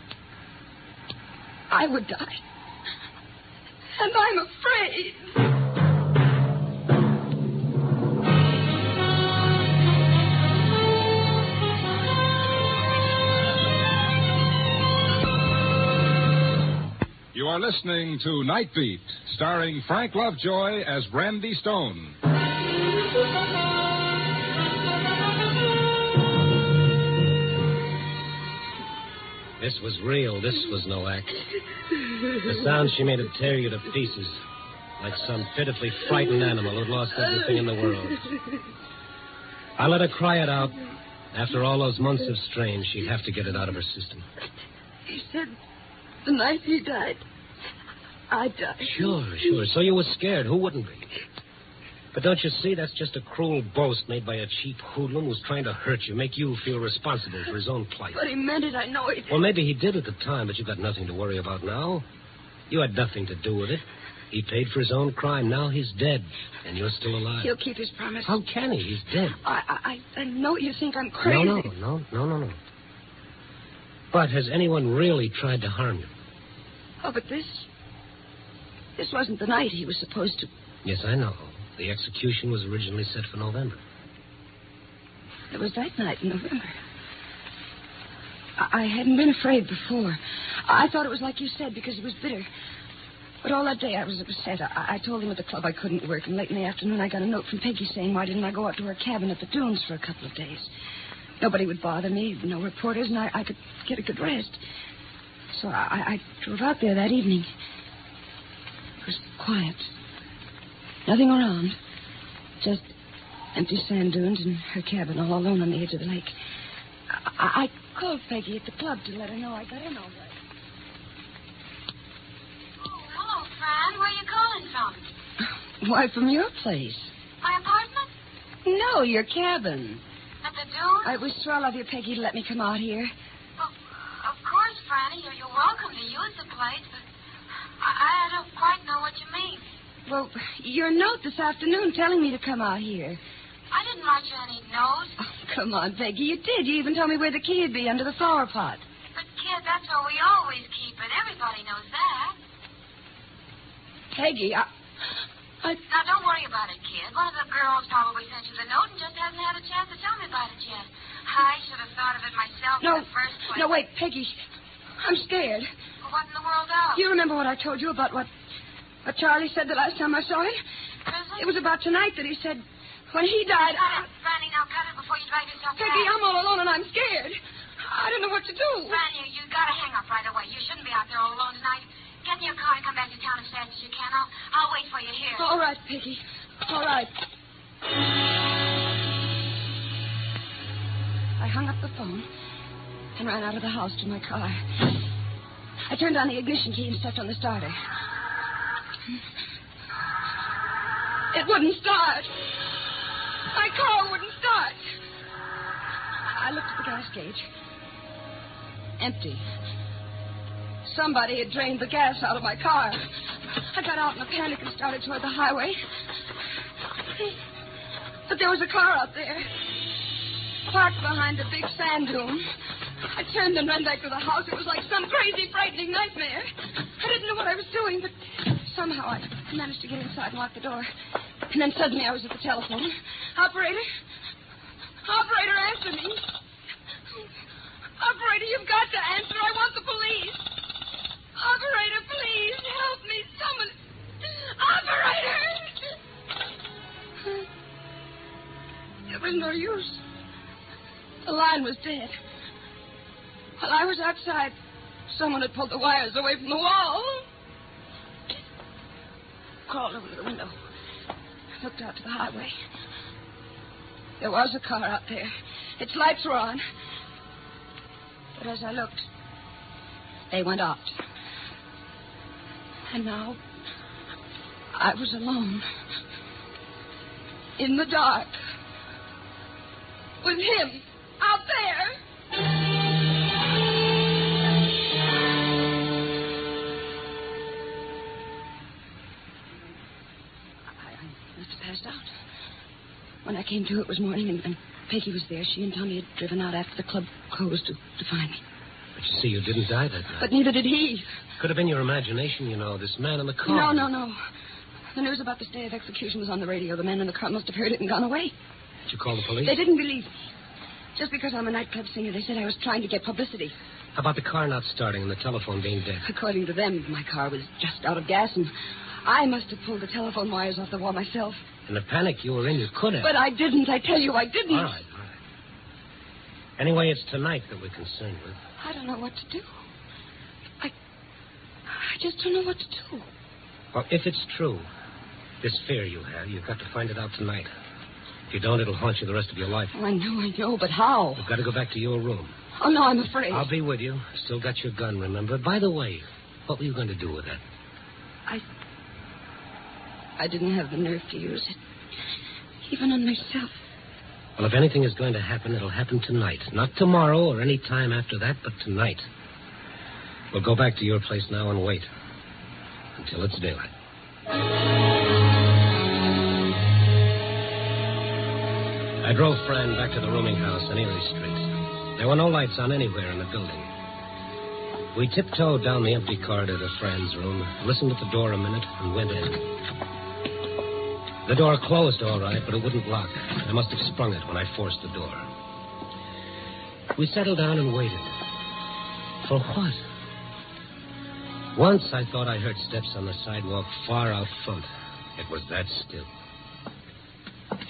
I would die. And I'm afraid. You are listening to Night Beat, starring Frank Lovejoy as Randy Stone. This was real. This was no act. The sound she made would tear you to pieces, like some pitifully frightened animal who'd lost everything in the world. I let her cry it out. After all those months of strain, she'd have to get it out of her system. He said the night he died, I'd die. Sure. So you were scared. Who wouldn't be? But don't you see, that's just a cruel boast made by a cheap hoodlum who's trying to hurt you, make you feel responsible for his own plight. But he meant it. I know he did. Well, maybe he did at the time, but you got nothing to worry about now. You had nothing to do with it. He paid for his own crime. Now he's dead, and you're still alive. He'll keep his promise. How can he? He's dead. I know you think I'm crazy. No. But has anyone really tried to harm you? Oh, but this wasn't the night he was supposed to. Yes, I know. The execution was originally set for November. It was that night in November. I hadn't been afraid before. I thought it was like you said, because it was bitter. But all that day I was upset. I told him at the club I couldn't work, and late in the afternoon I got a note from Peggy saying why didn't I go out to her cabin at the dunes for a couple of days. Nobody would bother me, no reporters, and I could get a good rest. So I drove out there that evening. It was quiet. Nothing around. Just empty sand dunes and her cabin all alone on the edge of the lake. I called Peggy at the club to let her know I got in all right. Oh, hello, Fran. Where are you calling from? Why, from your place. My apartment? No, your cabin. At the dunes? It was swell of you, Peggy, to let me come out here. Well, of course, Franny. You're welcome to use the place, but I don't quite know what you mean. Well, your note this afternoon telling me to come out here. I didn't write you any notes. Oh, come on, Peggy. You did. You even told me where the key would be, under the flower pot. But, kid, that's where we always keep it. Everybody knows that. Peggy, I... Now, don't worry about it, kid. One of the girls probably sent you the note and just hasn't had a chance to tell me about it yet. I should have thought of it myself in the first place. No, wait, Peggy. I'm scared. Well, what in the world of? You remember what I told you about what Charlie said the last time I saw him? It was about tonight that he said when he died... Cut it, Franny. Now cut it before you drive yourself Peggy, back. I'm all alone and I'm scared. I don't know what to do. Franny, you got to hang up right away. You shouldn't be out there all alone tonight. Get in your car and come back to town as fast as you can. I'll wait for you here. All right, Peggy. All right. I hung up the phone and ran out of the house to my car. I turned on the ignition key and stepped on the starter. It wouldn't start. My car wouldn't start. I looked at the gas gauge. Empty. Somebody had drained the gas out of my car. I got out in a panic and started toward the highway. But there was a car out there, parked behind a big sand dune. I turned and ran back to the house. It was like some crazy, frightening nightmare. I didn't know what I was doing, but somehow I managed to get inside and lock the door. And then suddenly I was at the telephone. Operator, answer me. Operator, you've got to answer. I want the police. Operator, please help me. Someone. man was dead. While I was outside, someone had pulled the wires away from the wall. Crawled over to the window. Looked out to the highway. There was a car out there. Its lights were on. But as I looked, they went out. And now, I was alone. In the dark. With him out there. I must have passed out. When I came to, it was morning, and Peggy was there. She and Tommy had driven out after the club closed to find me. But you see, you didn't die that night. But neither did he. Could have been your imagination, you know, this man in the car. No. The news about this day of execution was on the radio. The man in the car must have heard it and gone away. Did you call the police? They didn't believe me. Just because I'm a nightclub singer, they said I was trying to get publicity. How about the car not starting and the telephone being dead? According to them, my car was just out of gas, and I must have pulled the telephone wires off the wall myself. In the panic you were in, you could have. But I didn't. I tell you, I didn't. All right. Anyway, it's tonight that we're concerned with. I don't know what to do. I just don't know what to do. Well, if it's true, this fear you have, you've got to find it out tonight. If you don't, it'll haunt you the rest of your life. Oh, I know, but how? You've got to go back to your room. Oh, no, I'm afraid. I'll be with you. Still got your gun, remember? By the way, what were you going to do with that? I didn't have the nerve to use it. Even on myself. Well, if anything is going to happen, it'll happen tonight. Not tomorrow or any time after that, but tonight. We'll go back to your place now and wait until it's daylight. I drove Fran back to the rooming house on Erie Street. There were no lights on anywhere in the building. We tiptoed down the empty corridor to Fran's room, listened at the door a minute, and went in. The door closed all right, but it wouldn't lock. I must have sprung it when I forced the door. We settled down and waited. For what? Once I thought I heard steps on the sidewalk far out front. It was that still.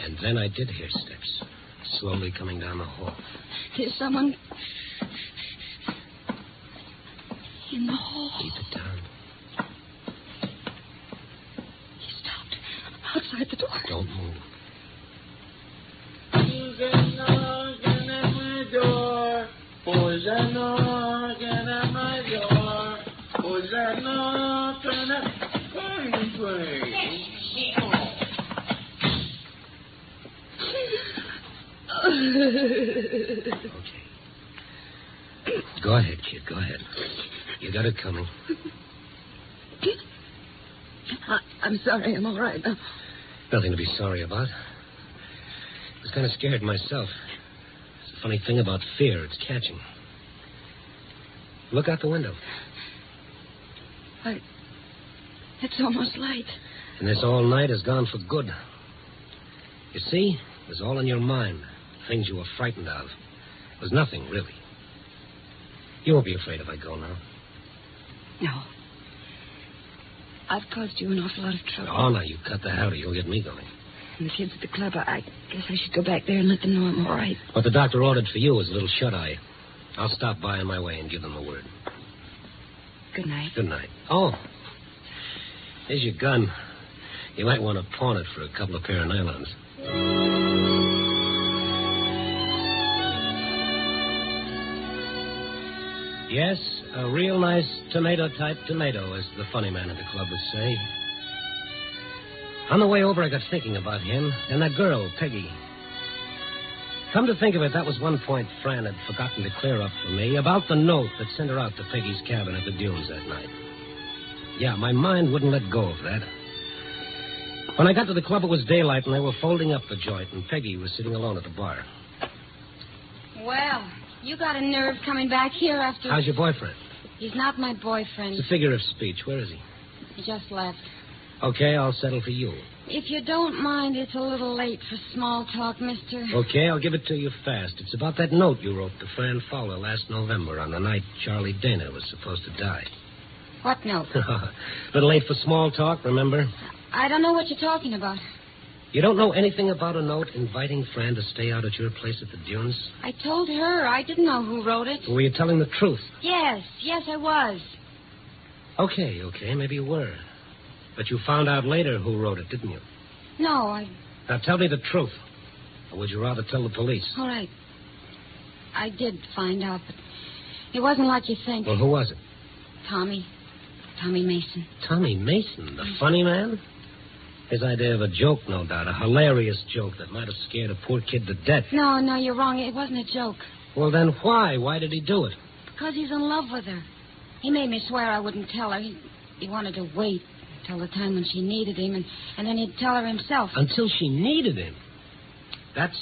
And then I did hear steps, slowly coming down the hall. There's someone in the hall. Keep it down. He stopped outside the door. Don't move. Who's a knocking at my door? Who's a knocking at my door? Who's a knocking at my door? Okay. Go ahead, kid. Go ahead. You got it coming. I'm sorry. I'm all right. Nothing to be sorry about. I was kind of scared myself. It's a funny thing about fear. It's catching. Look out the window. It's almost light. And this all night has gone for good. You see? It was all in your mind. Things you were frightened of. It was nothing, really. You won't be afraid if I go now. No. I've caused you an awful lot of trouble. Oh, now you cut the howdy. You'll get me going. And the kids at the club, I guess I should go back there and let them know I'm all right. What the doctor ordered for you was a little shut-eye. I'll stop by on my way and give them the word. Good night. Good night. Oh, here's your gun. You might want to pawn it for a couple of pair of nylons. Yes, a real nice tomato-type tomato, as the funny man at the club would say. On the way over, I got thinking about him and that girl, Peggy. Come to think of it, that was one point Fran had forgotten to clear up for me about the note that sent her out to Peggy's cabin at the dunes that night. Yeah, my mind wouldn't let go of that. When I got to the club, it was daylight, and they were folding up the joint, and Peggy was sitting alone at the bar. Well, you got a nerve coming back here after... How's your boyfriend? He's not my boyfriend. It's a figure of speech. Where is he? He just left. Okay, I'll settle for you. If you don't mind, it's a little late for small talk, mister. Okay, I'll give it to you fast. It's about that note you wrote to Fran Fowler last November on the night Charlie Dana was supposed to die. What note? A little late for small talk, remember? I don't know what you're talking about. You don't know anything about a note inviting Fran to stay out at your place at the dunes? I told her. I didn't know who wrote it. Or were you telling the truth? Yes, I was. Okay, maybe you were. But you found out later who wrote it, didn't you? No, Now tell me the truth. Or would you rather tell the police? All right. I did find out, but it wasn't like you think. Well, who was it? Tommy Mason. Tommy Mason, the funny man? His idea of a joke, no doubt. A hilarious joke that might have scared a poor kid to death. No, you're wrong. It wasn't a joke. Well, then why? Why did he do it? Because he's in love with her. He made me swear I wouldn't tell her. He wanted to wait until the time when she needed him, and then he'd tell her himself. Until she needed him?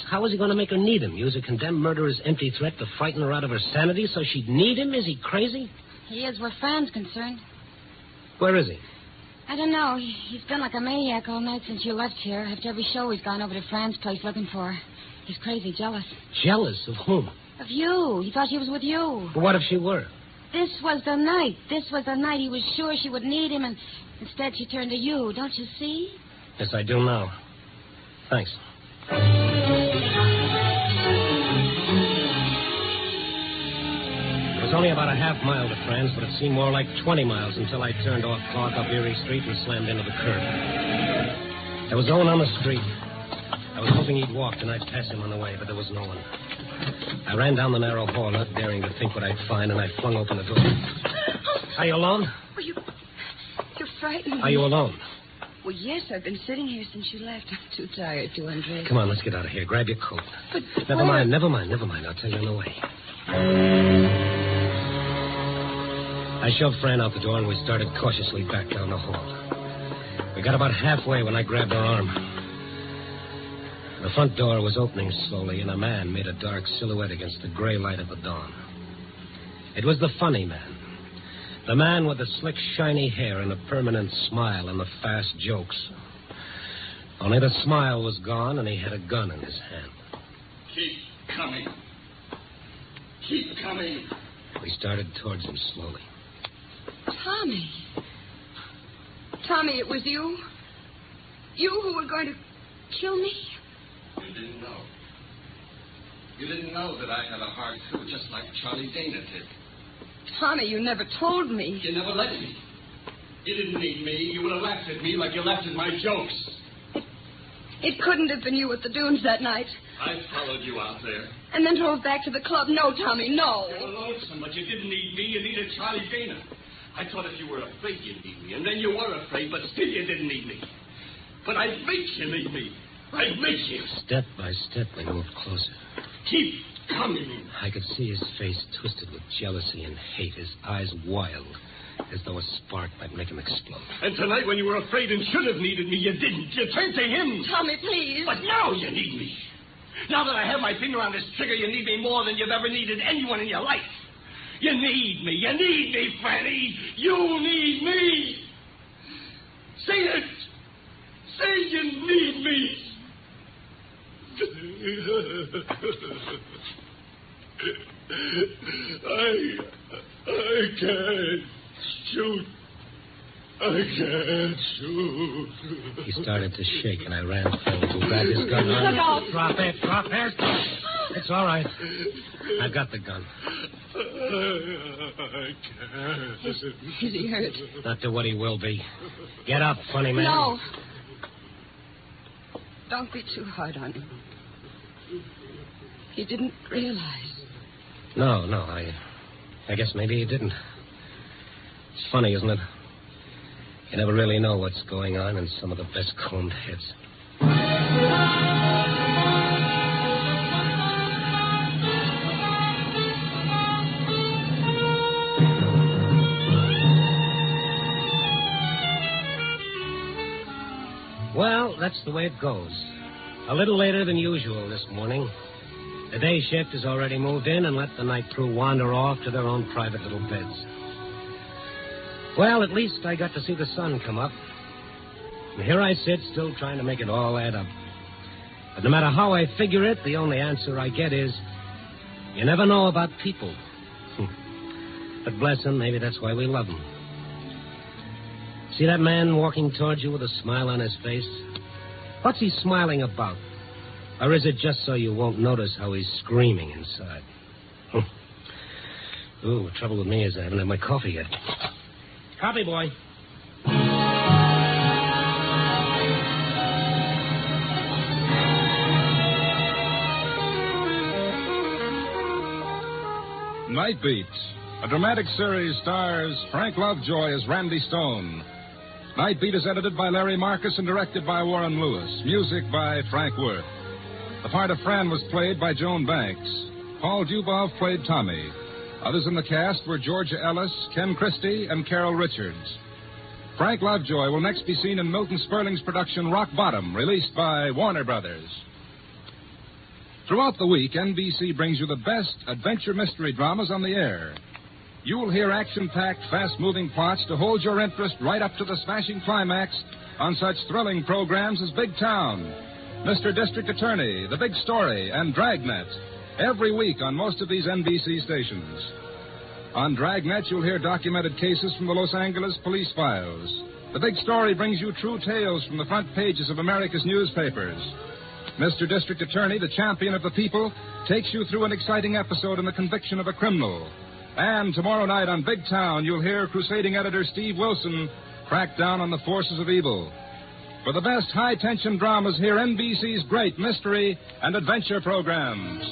How was he going to make her need him? Use a condemned murderer's empty threat to frighten her out of her sanity so she'd need him? Is he crazy? He is where Fran's concerned. Where is he? I don't know. He's been like a maniac all night since you left here. After every show, he's gone over to Fran's place looking for her. He's crazy jealous. Jealous of whom? Of you. He thought she was with you. But what if she were? This was the night. He was sure she would need him, and instead she turned to you. Don't you see? Yes, I do now. Thanks. It was only about a half mile to Fran's, but it seemed more like 20 miles until I turned off Clark up Erie Street and slammed into the curb. There was no one on the street. I was hoping he'd walk and I'd pass him on the way, but there was no one. I ran down the narrow hall, not daring to think what I'd find, and I flung open the door. Are you alone? Well, you're frightened. Are you alone? Well, yes, I've been sitting here since you left. I'm too tired to undress. Come on, let's get out of here. Grab your coat. But Never mind. I'll tell you on the way. I shoved Fran out the door, and we started cautiously back down the hall. We got about halfway when I grabbed her arm. The front door was opening slowly, and a man made a dark silhouette against the gray light of the dawn. It was the funny man. The man with the slick, shiny hair and a permanent smile and the fast jokes. Only the smile was gone, and he had a gun in his hand. Keep coming. Keep coming. We started towards him slowly. Tommy, it was you? You who were going to kill me? You didn't know. You didn't know that I had a heart, too, just like Charlie Dana did. Tommy, you never told me. You never let me. You didn't need me. You would have laughed at me like you laughed at my jokes. It couldn't have been you at the dunes that night. I followed you out there. And then drove back to the club. No, Tommy, no. You were lonesome, but you didn't need me. You needed Charlie Dana. I thought if you were afraid you'd need me, and then you were afraid, but still you didn't need me. But I'd make you need me. I'd make you. Step by step, we moved closer. Keep coming. I could see his face twisted with jealousy and hate, his eyes wild, as though a spark might make him explode. And tonight, when you were afraid and should have needed me, you didn't. You turned to him. Tommy, please. But now you need me. Now that I have my finger on this trigger, you need me more than you've ever needed anyone in your life. You need me. You need me, Franny. You need me. Say it. Say you need me. I can't shoot. I can't shoot. He started to shake, and I ran forward and grabbed his gun. Look out. Drop it. It's all right. I've got the gun. I can't. Is he hurt? Not to what he will be. Get up, funny man. No. Don't be too hard on him. He didn't realize. No. I guess maybe he didn't. It's funny, isn't it? You never really know what's going on in some of the best combed heads. Well, that's the way it goes. A little later than usual this morning. The day shift has already moved in and let the night crew wander off to their own private little beds. Well, at least I got to see the sun come up. And here I sit, still trying to make it all add up. But no matter how I figure it, the only answer I get is, you never know about people. But bless them, maybe that's why we love them. See that man walking towards you with a smile on his face? What's he smiling about? Or is it just so you won't notice how he's screaming inside? Ooh, the trouble with me is I haven't had my coffee yet. Coffee, boy. Night Beat, a dramatic series, stars Frank Lovejoy as Randy Stone. Night Beat is edited by Larry Marcus and directed by Warren Lewis. Music by Frank Worth. The part of Fran was played by Joan Banks. Paul Dubov played Tommy. Others in the cast were Georgia Ellis, Ken Christie, and Carol Richards. Frank Lovejoy will next be seen in Milton Sperling's production Rock Bottom, released by Warner Brothers. Throughout the week, NBC brings you the best adventure mystery dramas on the air. You will hear action-packed, fast-moving plots to hold your interest right up to the smashing climax on such thrilling programs as Big Town, Mr. District Attorney, The Big Story, and Dragnet, every week on most of these NBC stations. On Dragnet, you'll hear documented cases from the Los Angeles police files. The Big Story brings you true tales from the front pages of America's newspapers. Mr. District Attorney, the champion of the people, takes you through an exciting episode in the conviction of a criminal. And tomorrow night on Big Town, you'll hear crusading editor Steve Wilson crack down on the forces of evil. For the best high-tension dramas, hear NBC's great mystery and adventure programs.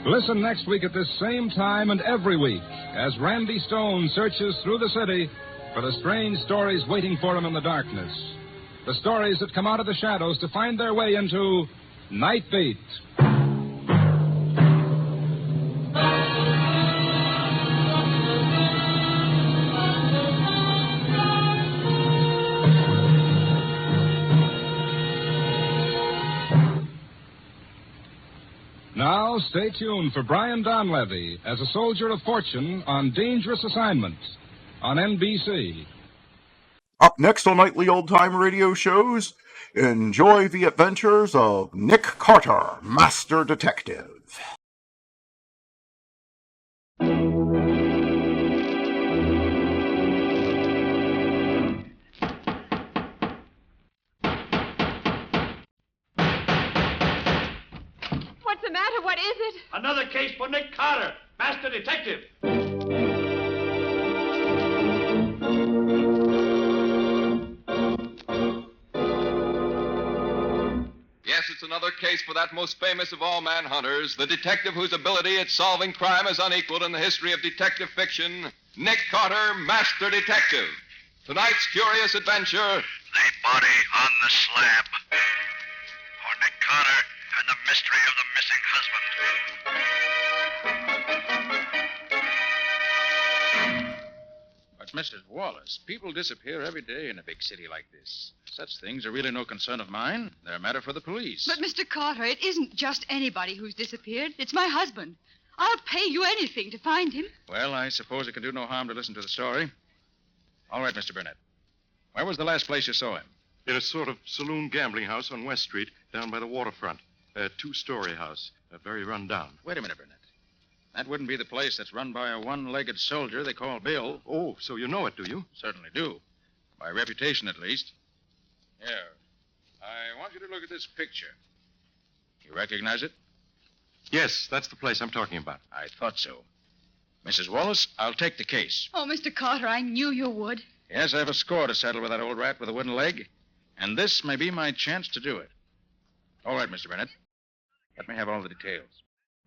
Listen next week at this same time and every week as Randy Stone searches through the city for the strange stories waiting for him in the darkness. The stories that come out of the shadows to find their way into Night Beat. Now, stay tuned for Brian Donlevy as a soldier of fortune on dangerous assignment on NBC. Up next on Nightly Old-Time Radio Shows, enjoy the adventures of Nick Carter, Master Detective. What's the matter? What is it? Another case for Nick Carter, Master Detective. Yes, it's another case for that most famous of all manhunters, the detective whose ability at solving crime is unequaled in the history of detective fiction, Nick Carter, Master Detective. Tonight's curious adventure... The body on the slab. For Nick Carter and the mystery of the missing husband. But, Mr. Wallace, people disappear every day in a big city like this. Such things are really no concern of mine. They're a matter for the police. But, Mr. Carter, it isn't just anybody who's disappeared. It's my husband. I'll pay you anything to find him. Well, I suppose it can do no harm to listen to the story. All right, Mr. Burnett. Where was the last place you saw him? In a sort of saloon gambling house on West Street, down by the waterfront. A two-story house, very run down. Wait a minute, Burnett. That wouldn't be the place that's run by a one-legged soldier they call Bill. Oh, so you know it, do you? Certainly do. By reputation, at least. Here. I want you to look at this picture. You recognize it? Yes, that's the place I'm talking about. I thought so. Mrs. Wallace, I'll take the case. Oh, Mr. Carter, I knew you would. Yes, I have a score to settle with that old rat with a wooden leg, and this may be my chance to do it. All right, Mr. Burnett. Let me have all the details.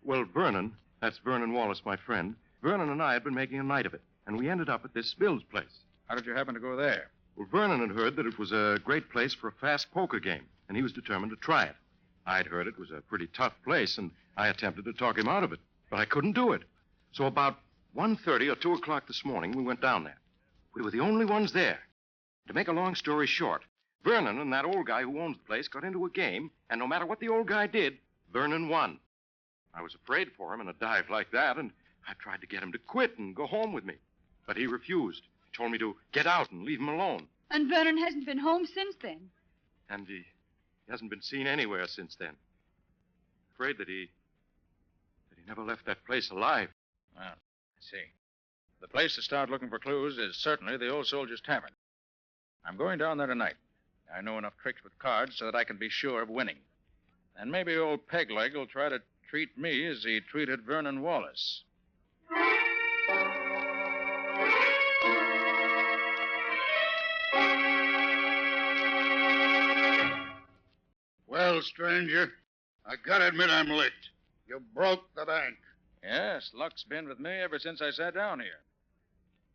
Well, Vernon, that's Vernon Wallace, my friend. Vernon and I had been making a night of it, and we ended up at this Bill's place. How did you happen to go there? Well, Vernon had heard that it was a great place for a fast poker game, and he was determined to try it. I'd heard it was a pretty tough place, and I attempted to talk him out of it, but I couldn't do it. So about 1:30 or 2 o'clock this morning, we went down there. We were the only ones there. To make a long story short, Vernon and that old guy who owns the place got into a game, and no matter what the old guy did, Vernon won. I was afraid for him in a dive like that, and I tried to get him to quit and go home with me. But he refused. He told me to get out and leave him alone. And Vernon hasn't been home since then. And he hasn't been seen anywhere since then. Afraid that he never left that place alive. Well, See. The place to start looking for clues is certainly the Old Soldier's Tavern. I'm going down there tonight. I know enough tricks with cards so that I can be sure of winning. And maybe old Pegleg will try to treat me as he treated Vernon Wallace. Well, stranger, I gotta admit I'm licked. You broke the bank. Yes, luck's been with me ever since I sat down here.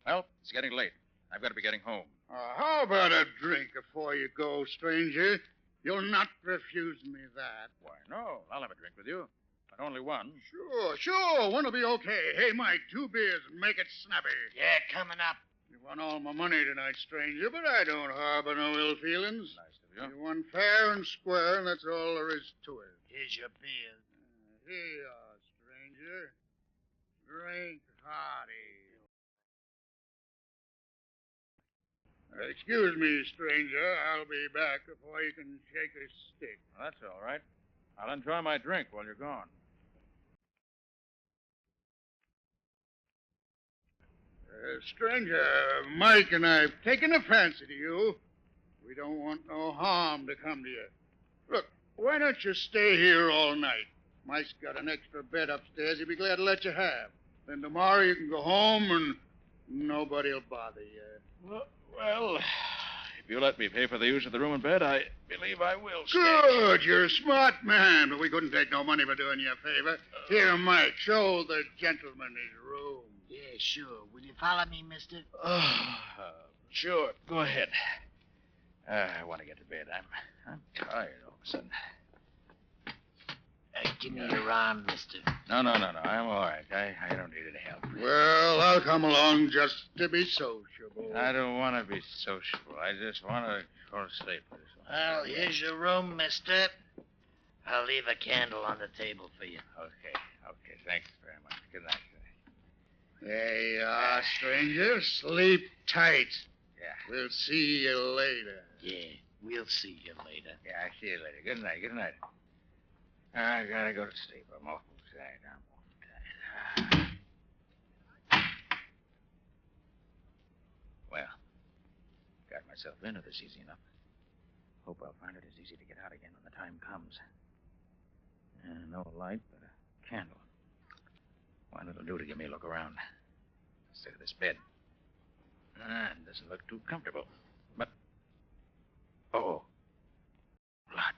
Well, it's getting late. I've got to be getting home. How about a drink before you go, stranger? You'll not refuse me that. Why, no. I'll have a drink with you. But only one. Sure. One'll be okay. Hey, Mike, 2 beers and make it snappy. Yeah, coming up. You won all my money tonight, stranger, but I don't harbor no ill feelings. Nice of you. You won fair and square, and that's all there is to it. Here's your beer. Here you are, stranger. Drink hearty. Excuse me, stranger. I'll be back before you can shake a stick. Well, that's all right. I'll enjoy my drink while you're gone. Stranger, Mike and I've taken a fancy to you. We don't want no harm to come to you. Look, why don't you stay here all night? Mike's got an extra bed upstairs he'd be glad to let you have. Then tomorrow you can go home and nobody'll bother you. Well, if you let me pay for the use of the room and bed, I believe I will stay. Good, you're a smart man, but we couldn't take no money for doing you a favor. Here, Mike, show the gentleman his room. Yeah, sure. Will you follow me, mister? Sure. Go ahead. I want to get to bed. I'm tired all of a sudden. Give me your arm, mister. No. I'm all right. I don't need any help. Well, I'll come along just to be sociable. I don't want to be sociable. I just want to go to sleep. Well, here's your room, mister. I'll leave a candle on the table for you. Okay. Thanks very much. Good night. There you are, stranger. Sleep tight. Yeah. We'll see you later. Yeah, we'll see you later. Yeah, I'll see you later. Good night. I gotta go to sleep. I'm awful tired. Well, got myself into this easy enough. Hope I'll find it as easy to get out again when the time comes. No light, but a candle. One it'll do to give me a look around. Instead of this bed. It doesn't look too comfortable. But... Oh. Blood.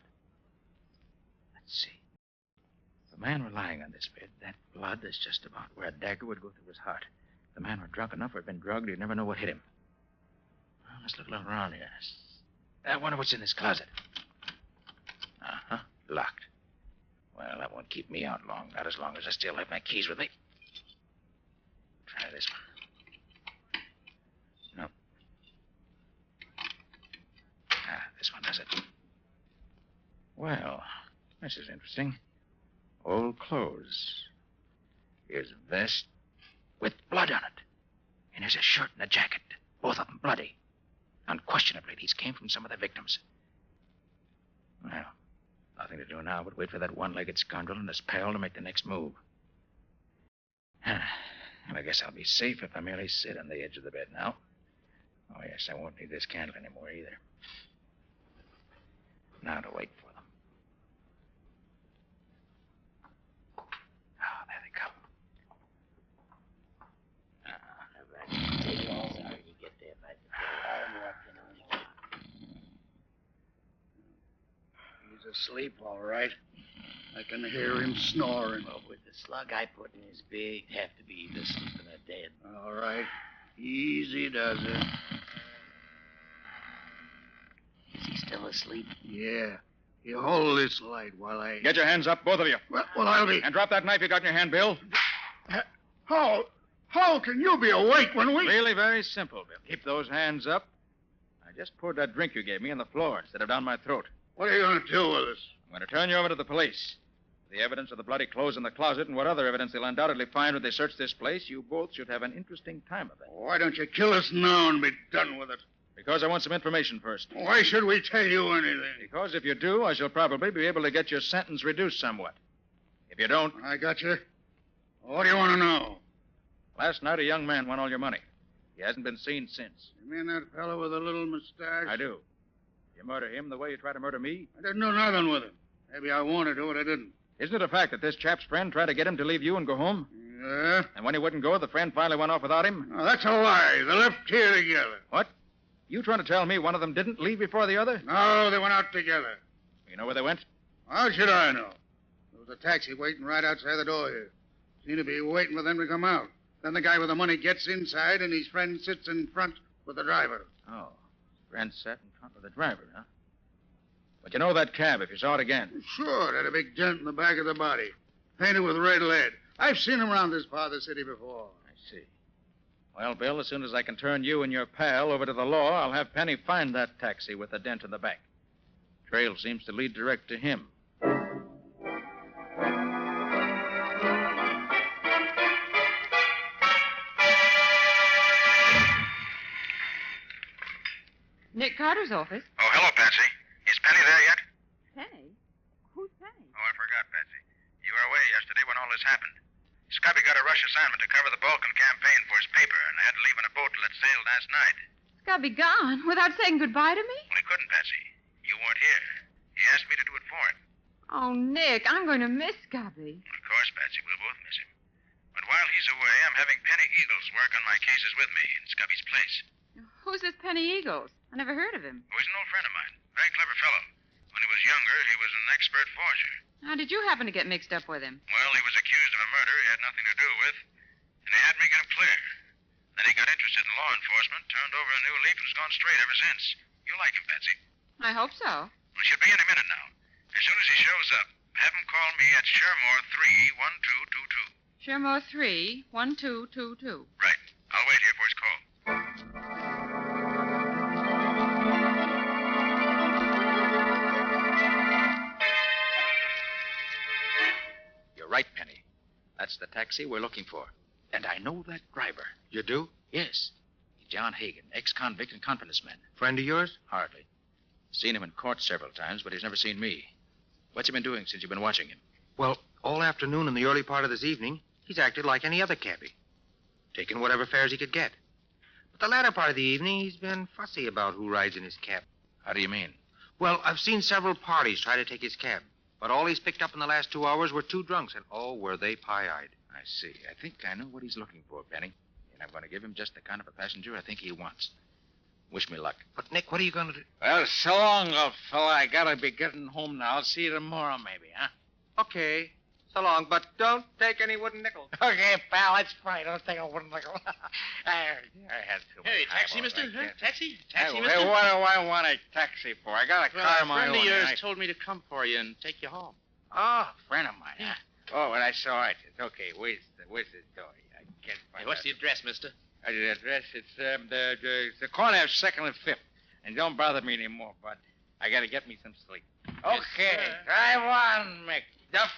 Let's see. The man were lying on this bed. That blood is just about where a dagger would go through his heart. If the man were drunk enough or had been drugged, he'd never know what hit him. Well, let's look a little around here. I wonder what's in this closet. Locked. Well, that won't keep me out long. Not as long as I still have my keys with me. Try this one. Nope. This one does it. Well, this is interesting. Old clothes. Here's a vest with blood on it. And here's a shirt and a jacket. Both of them bloody. Unquestionably, these came from some of the victims. Well, nothing to do now but wait for that one-legged scoundrel and his pal to make the next move. Well, I guess I'll be safe if I merely sit on the edge of the bed now. Oh, yes, I won't need this candle anymore either. Now to wait for them. Oh, there they come. Sorry you get there by the door. He's asleep, all right. I can hear him snoring. Well, with the slug I put in his beer, he'd have to be either sleeping or dead. All right. Easy does it. Is he still asleep? Yeah. You hold this light while I... Get your hands up, both of you. Well, I'll be... And drop that knife you got in your hand, Bill. How can you be awake when we... Really very simple, Bill. Keep those hands up. I just poured that drink you gave me on the floor instead of down my throat. What are you going to do with us? I'm going to turn you over to the police. The evidence of the bloody clothes in the closet and what other evidence they'll undoubtedly find when they search this place, you both should have an interesting time of it. Why don't you kill us now and be done with it? Because I want some information first. Why should we tell you anything? Because if you do, I shall probably be able to get your sentence reduced somewhat. If you don't... I got you. What do you want to know? Last night, a young man won all your money. He hasn't been seen since. You mean that fellow with the little mustache? I do. You murder him the way you tried to murder me? I didn't do nothing with him. Maybe I wanted to, but I didn't. Isn't it a fact that this chap's friend tried to get him to leave you and go home? Yeah? And when he wouldn't go, the friend finally went off without him? No, that's a lie. They left here together. What? You trying to tell me one of them didn't leave before the other? No, they went out together. You know where they went? How should I know? There was a taxi waiting right outside the door here. Seemed to be waiting for them to come out. Then the guy with the money gets inside, and his friend sits in front with the driver. Oh. Friend sat in front of the driver, huh? But you know that cab if you saw it again? Sure, it had a big dent in the back of the body. Painted with red lead. I've seen them around this part of the city before. I see. Well, Bill, as soon as I can turn you and your pal over to the law, I'll have Penny find that taxi with the dent in the back. Trail seems to lead direct to him. Nick Carter's office. Oh, hello, Patsy. Is Penny there yet? Penny? Who's Penny? Oh, I forgot, Patsy. You were away yesterday when all this happened. Scubby got a rush assignment to cover the Balkan campaign for his paper and had to leave in a boat till it sailed last night. Scubby gone without saying goodbye to me? Well, he couldn't, Patsy. You weren't here. He asked me to do it for him. Oh, Nick, I'm going to miss Scubby. Of course, Patsy, we'll both miss him. But while he's away, I'm having Penny Eagles work on my cases with me in Scubby's place. Who's this Penny Eagles? I never heard of him. Oh, he's an old friend of mine. Very clever fellow. When he was younger, he was an expert forger. How did you happen to get mixed up with him? Well, he was accused of a murder he had nothing to do with, and he had me get him clear. Then he got interested in law enforcement, turned over a new leaf, and has gone straight ever since. You'll like him, Patsy. I hope so. Well, she'll be any minute now. As soon as he shows up, have him call me at Shermore 31222. Shermore 31222. Right. I'll wait here for his call. You're right, Penny. That's the taxi we're looking for. And I know that driver. You do? Yes. John Hagan, ex-convict and confidence man. Friend of yours? Hardly. Seen him in court several times, but he's never seen me. What's he been doing since you've been watching him? Well, all afternoon and the early part of this evening, he's acted like any other cabbie. Taking whatever fares he could get. But the latter part of the evening, he's been fussy about who rides in his cab. How do you mean? Well, I've seen several parties try to take his cab. But all he's picked up in the last 2 hours were 2 drunks, and oh, were they pie-eyed. I see. I think I know what he's looking for, Penny. And I'm going to give him just the kind of a passenger I think he wants. Wish me luck. But, Nick, what are you going to do? Well, so long, old fella. I gotta be getting home now. I'll see you tomorrow, maybe, huh? Okay. So long, but don't take any wooden nickels. Okay, pal, that's fine. Don't take a wooden nickel. I had to. Hey, taxi, mister? Huh? Taxi? Taxi, Hey, mister? what do I want a taxi for? I got a Well, car a of my friend own. of yours I- told me to come for you and take you home. Oh, friend of mine, huh? Oh, well, that's all right. It's okay. Where's the door? I can't find Hey, what's the address, mister? The address? It's the corner of 2nd and 5th. And don't bother me anymore, bud. I gotta get me some sleep. Okay, sir. drive on, McDuff.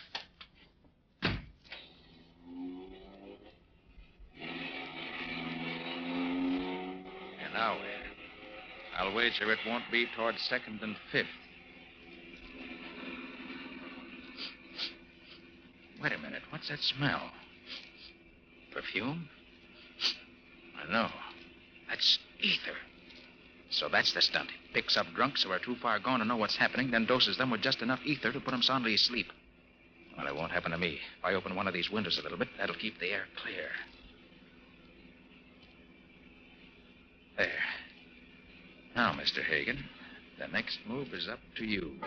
And now where? I'll wager it won't be towards 2nd and 5th. Wait a minute. What's that smell? Perfume? I know. That's ether. So that's the stunt. Picks up drunks who are too far gone to know what's happening, then doses them with just enough ether to put them soundly asleep. Well, it won't happen to me. If I open one of these windows a little bit, that'll keep the air clear. There. Now, Mr. Hagan, the next move is up to you.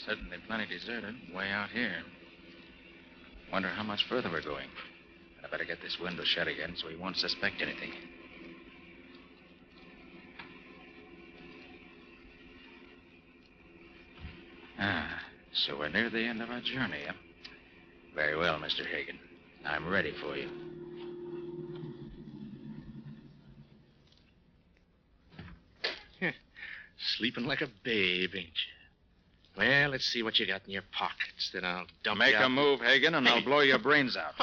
Certainly plenty deserted, way out here. Wonder how much further we're going. I better get this window shut again so he won't suspect anything. So we're near the end of our journey, huh? Very well, Mr. Hagan. I'm ready for you. Sleeping like a babe, ain't you? Well, let's see what you got in your pockets. Then I'll dump Make you out. a move, Hagan, and I'll blow your brains out.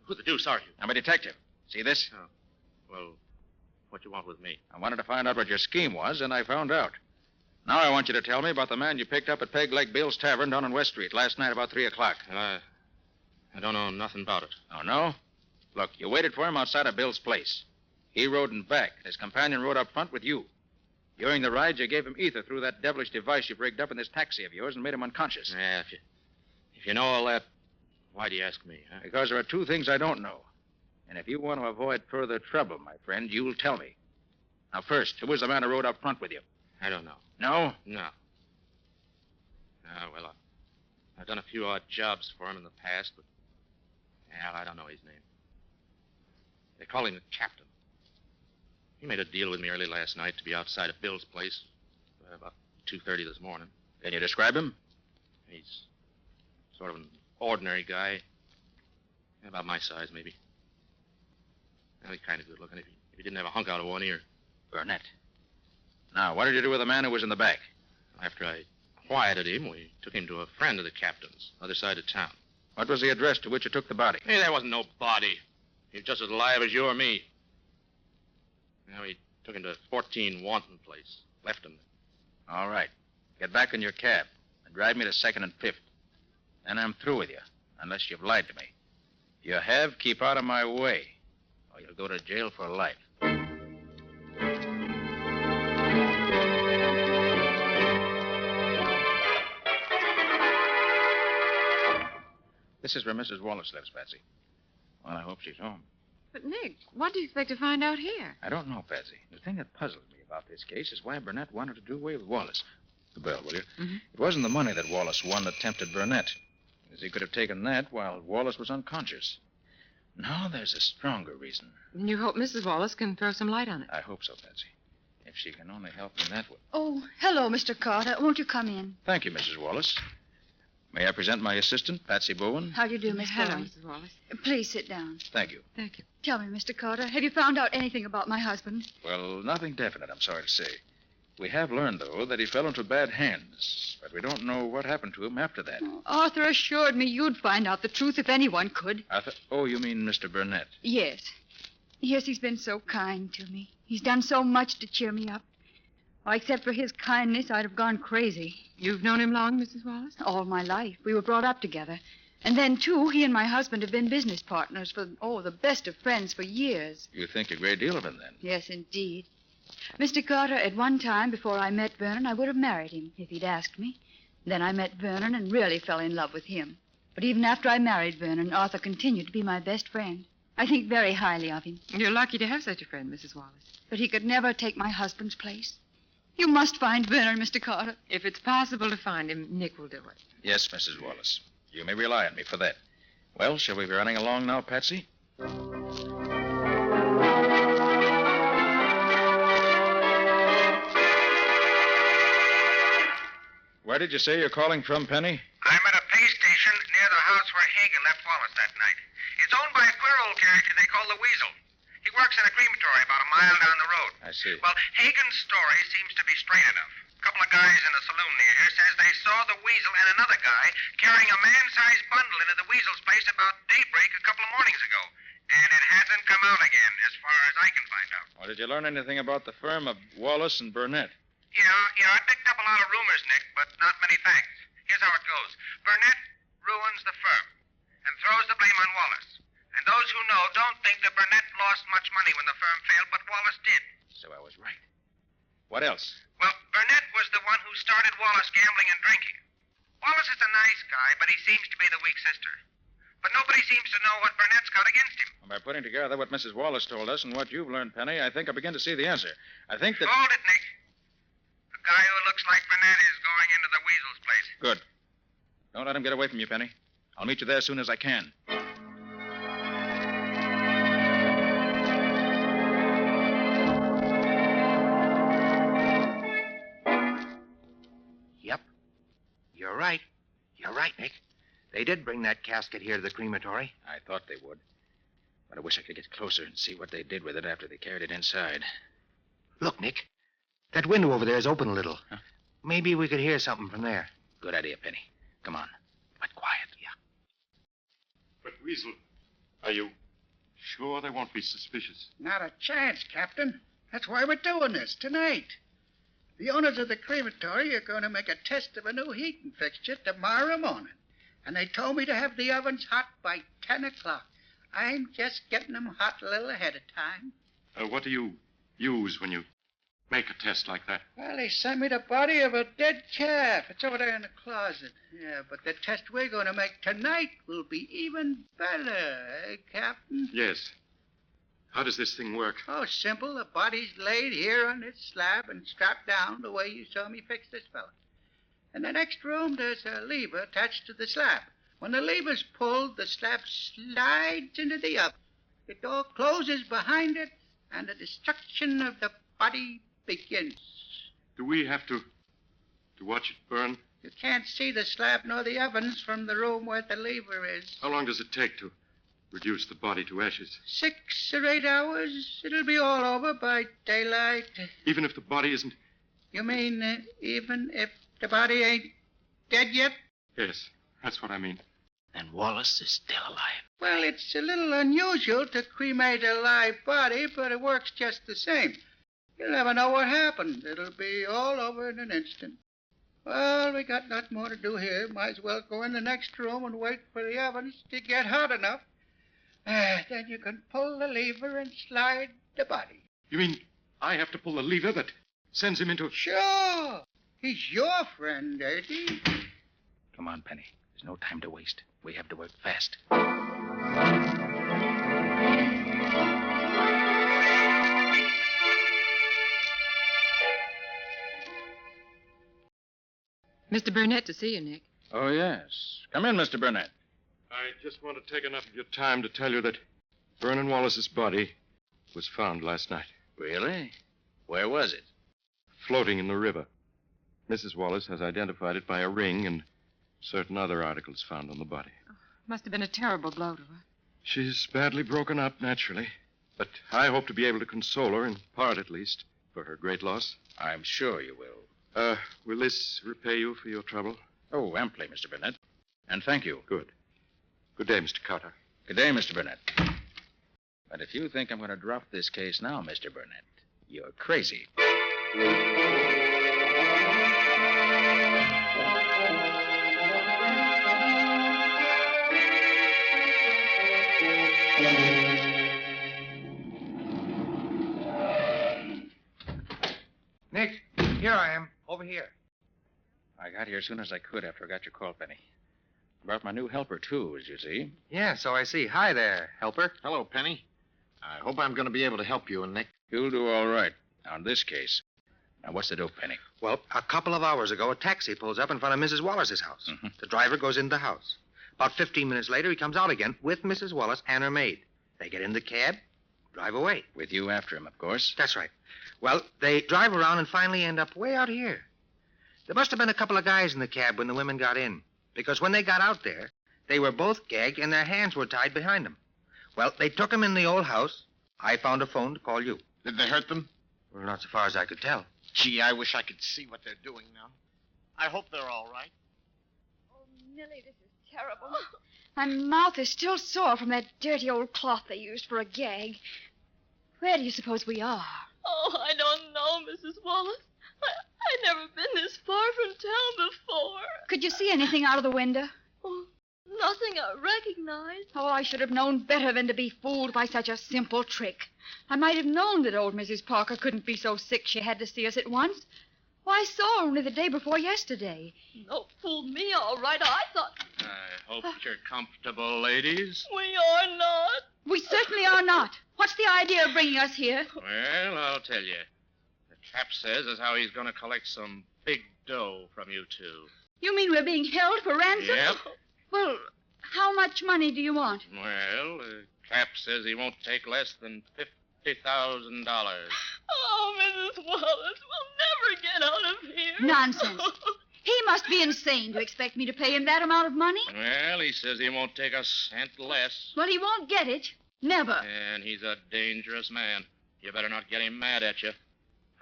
Who the deuce are you? I'm a detective. See this? Oh. Well, What you want with me? I wanted to find out what your scheme was, and I found out. Now I want you to tell me about the man you picked up at Peg Leg Bill's Tavern down on West Street last night about 3 o'clock. I don't know nothing about it. Oh, no? Look, you waited for him outside of Bill's place. He rode in back. His companion rode up front with you. During the ride, you gave him ether through that devilish device you've rigged up in this taxi of yours and made him unconscious. Yeah, if you know all that, why do you ask me, huh? Because there are 2 things I don't know. And if you want to avoid further trouble, my friend, you'll tell me. Now, first, who was the man who rode up front with you? I don't know. No? No. Well, I've done a few odd jobs for him in the past, but I don't know his name. They call him the Captain. He made a deal with me early last night to be outside of Bill's place about 2:30 this morning. Can you describe him? He's sort of an ordinary guy. About my size, maybe. Well, he's kind of good looking if he didn't have a hunk out of one ear. Burnett. Now, what did you do with the man who was in the back? After I quieted him, we took him to a friend of the captain's, other side of town. What was the address to which you took the body? Hey, there wasn't no body. He was just as alive as you or me. Now, he took him to 14 Wanton Place. Left him there. All right. Get back in your cab and drive me to 2nd and 5th. Then I'm through with you, unless you've lied to me. If you have, keep out of my way, or you'll go to jail for life. This is where Mrs. Wallace lives, Patsy. Well, I hope she's home. But, Nick, what do you expect to find out here? I don't know, Patsy. The thing that puzzles me about this case is why Burnett wanted to do away with Wallace. The bell, will you? Mm-hmm. It wasn't the money that Wallace won that tempted Burnett, as he could have taken that while Wallace was unconscious. No, there's a stronger reason. You hope Mrs. Wallace can throw some light on it. I hope so, Patsy. If she can only help me in that way. Oh, hello, Mr. Carter. Won't you come in? Thank you, Mrs. Wallace. May I present my assistant, Patsy Bowen? How do you do, Miss Hello, Bowen? Mrs. Wallace. Please sit down. Thank you. Thank you. Tell me, Mr. Carter, have you found out anything about my husband? Well, nothing definite, I'm sorry to say. We have learned, though, that he fell into bad hands, but we don't know what happened to him after that. Arthur assured me you'd find out the truth if anyone could. Arthur? Oh, you mean Mr. Burnett? Yes. Yes, he's been so kind to me. He's done so much to cheer me up. Well, except for his kindness, I'd have gone crazy. You've known him long, Mrs. Wallace? All my life. We were brought up together. And then, too, he and my husband have been business partners for, the best of friends for years. You think a great deal of him, then? Yes, indeed. Mr. Carter, at one time, before I met Vernon, I would have married him if he'd asked me. Then I met Vernon and really fell in love with him. But even after I married Vernon, Arthur continued to be my best friend. I think very highly of him. You're lucky to have such a friend, Mrs. Wallace. But he could never take my husband's place. You must find Vernon, Mr. Carter. If it's possible to find him, Nick will do it. Yes, Mrs. Wallace. You may rely on me for that. Well, shall we be running along now, Patsy? Where did you say you're calling from, Penny? I'm at a pay station near the house where Hagen left Wallace that night. It's owned by a queer old character they call the Weasel. He works in a crematory about a mile down the road. I see. Well, Hagen's story seems to be straight enough. A couple of guys in a saloon near here says they saw the Weasel and another guy carrying a man-sized bundle into the Weasel's place about daybreak a couple of mornings ago. And it hasn't come out again, as far as I can find out. Well, did you learn anything about the firm of Wallace and Burnett? Yeah, I picked up a lot of rumors, Nick, but not many facts. Here's how it goes. Burnett ruins the firm and throws the blame on Wallace. And those who know don't think that Burnett lost much money when the firm failed, but Wallace did. So I was right. What else? Well, Burnett was the one who started Wallace gambling and drinking. Wallace is a nice guy, but he seems to be the weak sister. But nobody seems to know what Burnett's got against him. Well, by putting together what Mrs. Wallace told us and what you've learned, Penny, I think I begin to see the answer. I think that... Hold it, Nick. The guy who looks like Burnett is going into the Weasel's place. Good. Don't let him get away from you, Penny. I'll meet you there as soon as I can. Yep. You're right. You're right, Nick. They did bring that casket here to the crematory. I thought they would. But I wish I could get closer and see what they did with it after they carried it inside. Look, Nick. That window over there is open a little. Huh? Maybe we could hear something from there. Good idea, Penny. Come on. But quiet. Yeah. But, Weasel, are you sure they won't be suspicious? Not a chance, Captain. That's why we're doing this tonight. The owners of the crematory are going to make a test of a new heating fixture tomorrow morning. And they told me to have the ovens hot by 10 o'clock. I'm just getting them hot a little ahead of time. What do you use when you make a test like that? Well, they sent me the body of a dead calf. It's over there in the closet. Yeah, but the test we're going to make tonight will be even better, eh, Captain? Yes. How does this thing work? Oh, simple. The body's laid here on this slab and strapped down the way you saw me fix this fella. In the next room, there's a lever attached to the slab. When the lever's pulled, the slab slides into the oven. The door closes behind it, and the destruction of the body begins. Do we have to watch it burn? You can't see the slab nor the ovens from the room where the lever is. How long does it take to reduce the body to ashes? 6 or 8 hours. It'll be all over by daylight. Even if the body isn't... You mean even if the body ain't dead yet? Yes, that's what I mean. And Wallace is still alive. Well, it's a little unusual to cremate a live body, but it works just the same. You'll never know what happened. It'll be all over in an instant. Well, we got nothing more to do here. Might as well go in the next room and wait for the ovens to get hot enough. Then you can pull the lever and slide the body. You mean I have to pull the lever that sends him into... Sure. He's your friend, ain't he? Come on, Penny. There's no time to waste. We have to work fast. Mr. Burnett to see you, Nick. Oh, yes. Come in, Mr. Burnett. I just want to take enough of your time to tell you that Vernon Wallace's body was found last night. Really? Where was it? Floating in the river. Mrs. Wallace has identified it by a ring and certain other articles found on the body. Must have been a terrible blow to her. She's badly broken up, naturally. But I hope to be able to console her, in part at least, for her great loss. I'm sure you will. Will this repay you for your trouble? Oh, amply, Mr. Burnett. And thank you. Good. Good day, Mr. Carter. Good day, Mr. Burnett. But if you think I'm going to drop this case now, Mr. Burnett, you're crazy. Nick, here I am. Over here. I got here as soon as I could after I got your call, Penny. Brought my new helper, too, as you see. Yeah, so I see. Hi there, helper. Hello, Penny. I hope I'm going to be able to help you and Nick. You'll do all right on this case. Now, what's the dope, Penny? Well, a couple of hours ago, a taxi pulls up in front of Mrs. Wallace's house. Mm-hmm. The driver goes into the house. About 15 minutes later, he comes out again with Mrs. Wallace and her maid. They get in the cab, drive away. With you after him, of course. That's right. Well, they drive around and finally end up way out here. There must have been a couple of guys in the cab when the women got in, because when they got out there, they were both gagged and their hands were tied behind them. Well, they took them in the old house. I found a phone to call you. Did they hurt them? Well, not so far as I could tell. Gee, I wish I could see what they're doing now. I hope they're all right. Oh, Millie, this is terrible. My mouth is still sore from that dirty old cloth they used for a gag. Where do you suppose we are? Oh, I don't know, Mrs. Wallace. I've never been this far from town before. Could you see anything out of the window? Oh, nothing I recognize. Oh, I should have known better than to be fooled by such a simple trick. I might have known that old Mrs. Parker couldn't be so sick she had to see us at once. Why, I saw her only the day before yesterday. No, fooled me all right. I thought... I hope you're comfortable, ladies. We are not. We certainly are not. What's the idea of bringing us here? Well, I'll tell you. The chap says as how he's going to collect some big dough from you two. You mean we're being held for ransom? Yep. Well, how much money do you want? Well, the chap says he won't take less than $50,000. Oh, Mrs. Wallace, we'll never get out of here. Nonsense. He must be insane to expect me to pay him that amount of money. Well, he says he won't take a cent less. Well, he won't get it. Never. And he's a dangerous man. You better not get him mad at you.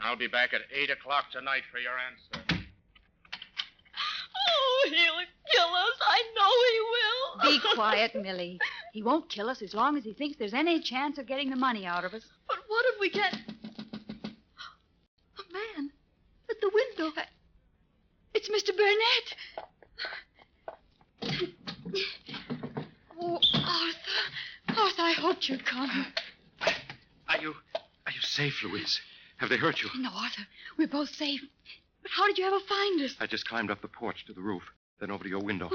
I'll be back at 8 o'clock tonight for your answer. Oh, he'll kill us. I know he will. Be quiet, Millie. He won't kill us as long as he thinks there's any chance of getting the money out of us. But what if we can't... man at the window. It's Mr. Burnett. Oh, Arthur. Arthur, I hoped you'd come. Are you safe, Louise? Have they hurt you? No, Arthur. We're both safe. But how did you ever find us? I just climbed up the porch to the roof, then over to your window.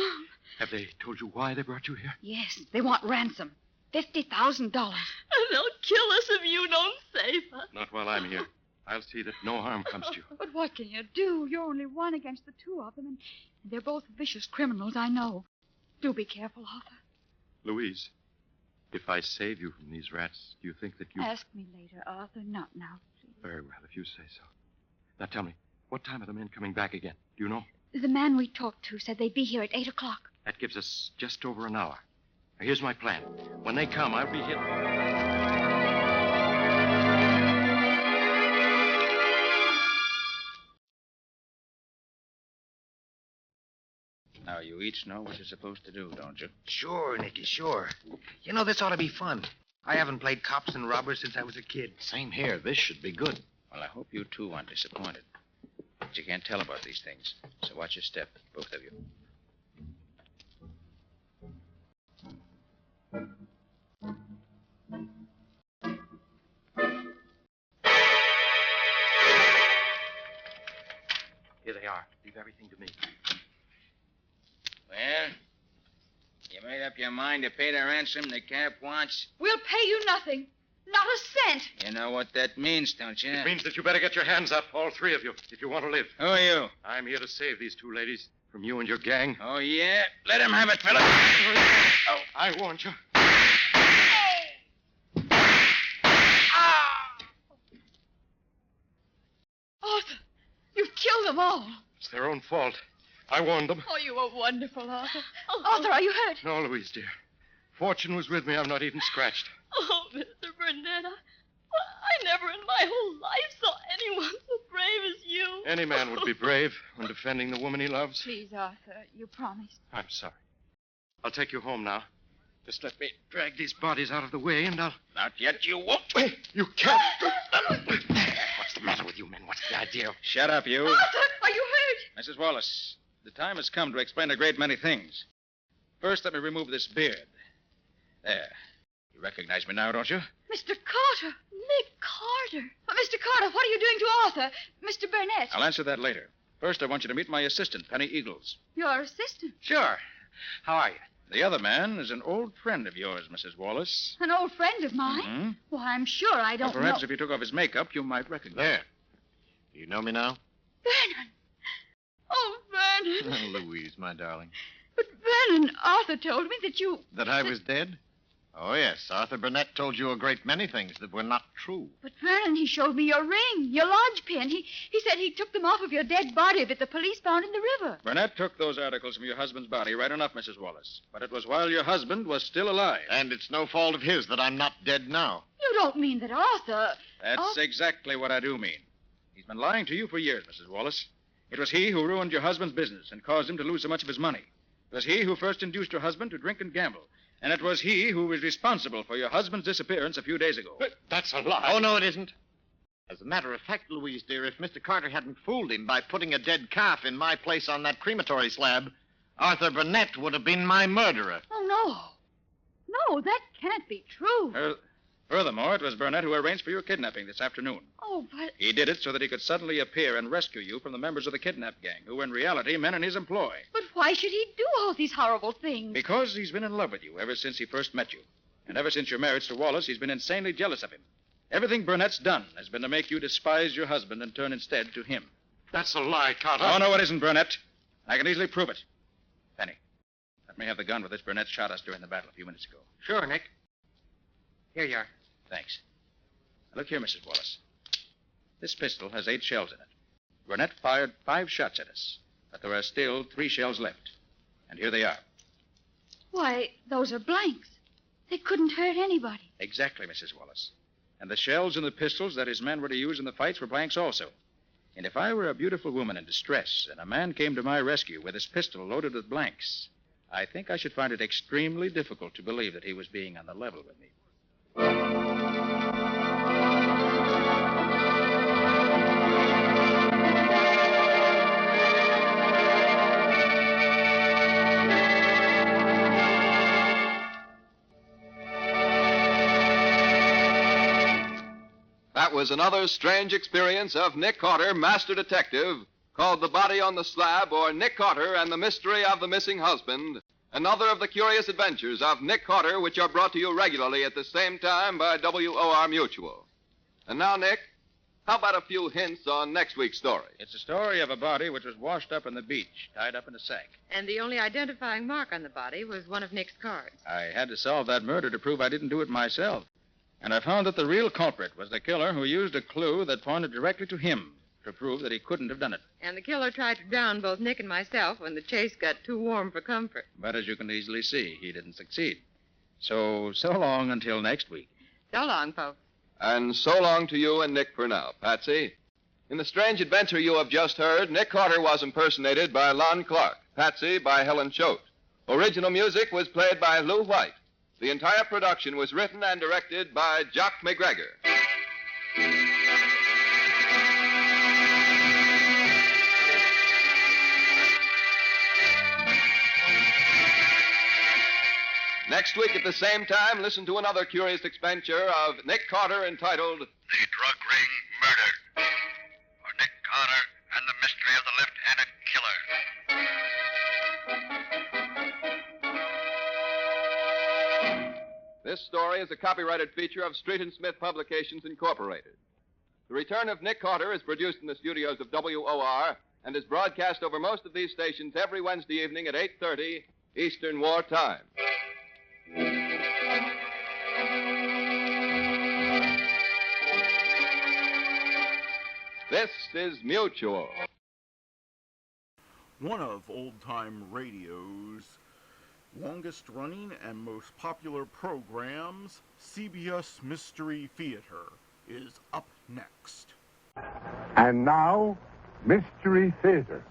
Have they told you why they brought you here? Yes, they want ransom. $50,000. And they'll kill us if you don't save us. Not while I'm here. I'll see that no harm comes to you. But what can you do? You're only one against the two of them, and they're both vicious criminals, I know. Do be careful, Arthur. Louise, if I save you from these rats, do you think that you... Ask me later, Arthur. Not now, please. Very well, if you say so. Now tell me, what time are the men coming back again? Do you know? The man we talked to said they'd be here at 8 o'clock. That gives us just over an hour. Now, here's my plan. When they come, I'll be here... Now, you each know what you're supposed to do, don't you? Sure, Nicky, sure. You know, this ought to be fun. I haven't played cops and robbers since I was a kid. Same here. This should be good. Well, I hope you two aren't disappointed. But you can't tell about these things. So watch your step, both of you. Here they are. Leave everything to me. Well, you made up your mind to pay the ransom the cap wants? We'll pay you nothing. Not a cent. You know what that means, don't you? It means that you better get your hands up, all three of you, if you want to live. Who are you? I'm here to save these two ladies from you and your gang. Oh, yeah? Let him have it, fella. Oh, I warned you. Arthur, you've killed them all. It's their own fault. I warned them. Oh, you were wonderful, Arthur. Arthur, are you hurt? No, Louise, dear. Fortune was with me. I'm not even scratched. Oh, Mr. Burnett, I never in my whole life saw anyone so brave as you. Any man would be brave when defending the woman he loves. Please, Arthur, you promised. I'm sorry. I'll take you home now. Just let me drag these bodies out of the way, and I'll... Not yet, you won't. Wait, you can't. What's the matter with you men? What's the idea? Shut up, you. Arthur, are you hurt? Mrs. Wallace, the time has come to explain a great many things. First, let me remove this beard. There. You recognize me now, don't you? Mr. Carter. Nick Carter. Mr. Carter, what are you doing to Arthur? Mr. Burnett. I'll answer that later. First, I want you to meet my assistant, Penny Eagles. Your assistant? Sure. How are you? The other man is an old friend of yours, Mrs. Wallace. An old friend of mine? Mm-hmm. Well, I'm sure I don't Perhaps know. if you took off his makeup, you might recognize him. There. You know me now? Vernon. Oh, Vernon. Louise, my darling. But, Vernon, Arthur told me that you... That I was dead? Oh, yes. Arthur Burnett told you a great many things that were not true. But, Vernon, he showed me your ring, your lodge pin. He said he took them off of your dead body that the police found in the river. Burnett took those articles from your husband's body, right enough, Mrs. Wallace. But it was while your husband was still alive. And it's no fault of his that I'm not dead now. You don't mean that Arthur... That's exactly what I do mean. He's been lying to you for years, Mrs. Wallace. It was he who ruined your husband's business and caused him to lose so much of his money. It was he who first induced your husband to drink and gamble. And it was he who was responsible for your husband's disappearance a few days ago. That's a lie. Oh, no, it isn't. As a matter of fact, Louise, dear, if Mr. Carter hadn't fooled him by putting a dead calf in my place on that crematory slab, Arthur Burnett would have been my murderer. Oh, no. No, that can't be true. Furthermore, it was Burnett who arranged for your kidnapping this afternoon. Oh, but... He did it so that he could suddenly appear and rescue you from the members of the kidnap gang, who were in reality men in his employ. But why should he do all these horrible things? Because he's been in love with you ever since he first met you. And ever since your marriage to Wallace, he's been insanely jealous of him. Everything Burnett's done has been to make you despise your husband and turn instead to him. That's a lie, Carter. Oh, no, it isn't, Burnett. I can easily prove it. Penny, let me have the gun with which Burnett shot us during the battle a few minutes ago. Sure, Nick. Here you are. Thanks. Look here, Mrs. Wallace. This pistol has 8 shells in it. Burnett fired 5 shots at us, but there are still 3 shells left. And here they are. Why, those are blanks. They couldn't hurt anybody. Exactly, Mrs. Wallace. And the shells in the pistols that his men were to use in the fights were blanks also. And if I were a beautiful woman in distress and a man came to my rescue with his pistol loaded with blanks, I think I should find it extremely difficult to believe that he was being on the level with me. That was another strange experience of Nick Carter, Master Detective, called The Body on the Slab, or Nick Carter and the Mystery of the Missing Husband. Another of the curious adventures of Nick Carter, which are brought to you regularly at the same time by WOR Mutual. And now, Nick, how about a few hints on next week's story? It's a story of a body which was washed up on the beach, tied up in a sack. And the only identifying mark on the body was one of Nick's cards. I had to solve that murder to prove I didn't do it myself. And I found that the real culprit was the killer who used a clue that pointed directly to him to prove that he couldn't have done it. And the killer tried to drown both Nick and myself when the chase got too warm for comfort. But as you can easily see, he didn't succeed. So long until next week. So long, folks. And so long to you and Nick for now, Patsy. In the strange adventure you have just heard, Nick Carter was impersonated by Lon Clark, Patsy by Helen Choate. Original music was played by Lou White. The entire production was written and directed by Jock McGregor. Next week at the same time, listen to another curious adventure of Nick Carter entitled The Drug Ring Murder, or Nick Carter and the Mystery of the Left-Handed Killer. This story is a copyrighted feature of Street and Smith Publications, Incorporated. The Return of Nick Carter is produced in the studios of WOR and is broadcast over most of these stations every Wednesday evening at 8:30 Eastern War Time. This is Mutual. One of old-time radio's longest-running and most popular programs, CBS Mystery Theater, is up next. And now, Mystery Theater.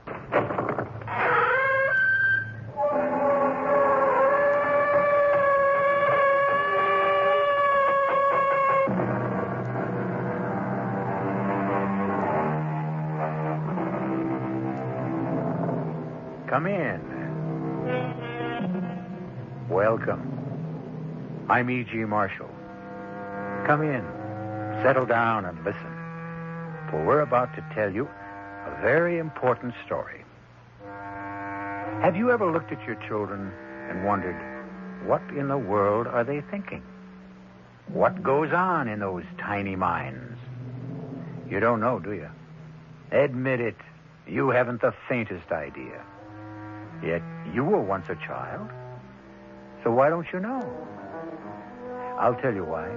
Come in. Welcome. I'm E.G. Marshall. Come in, settle down, and listen, for we're about to tell you a very important story. Have you ever looked at your children and wondered, what in the world are they thinking? What goes on in those tiny minds? You don't know, do you? Admit it. You haven't the faintest idea. Yet you were once a child. So why don't you know? I'll tell you why.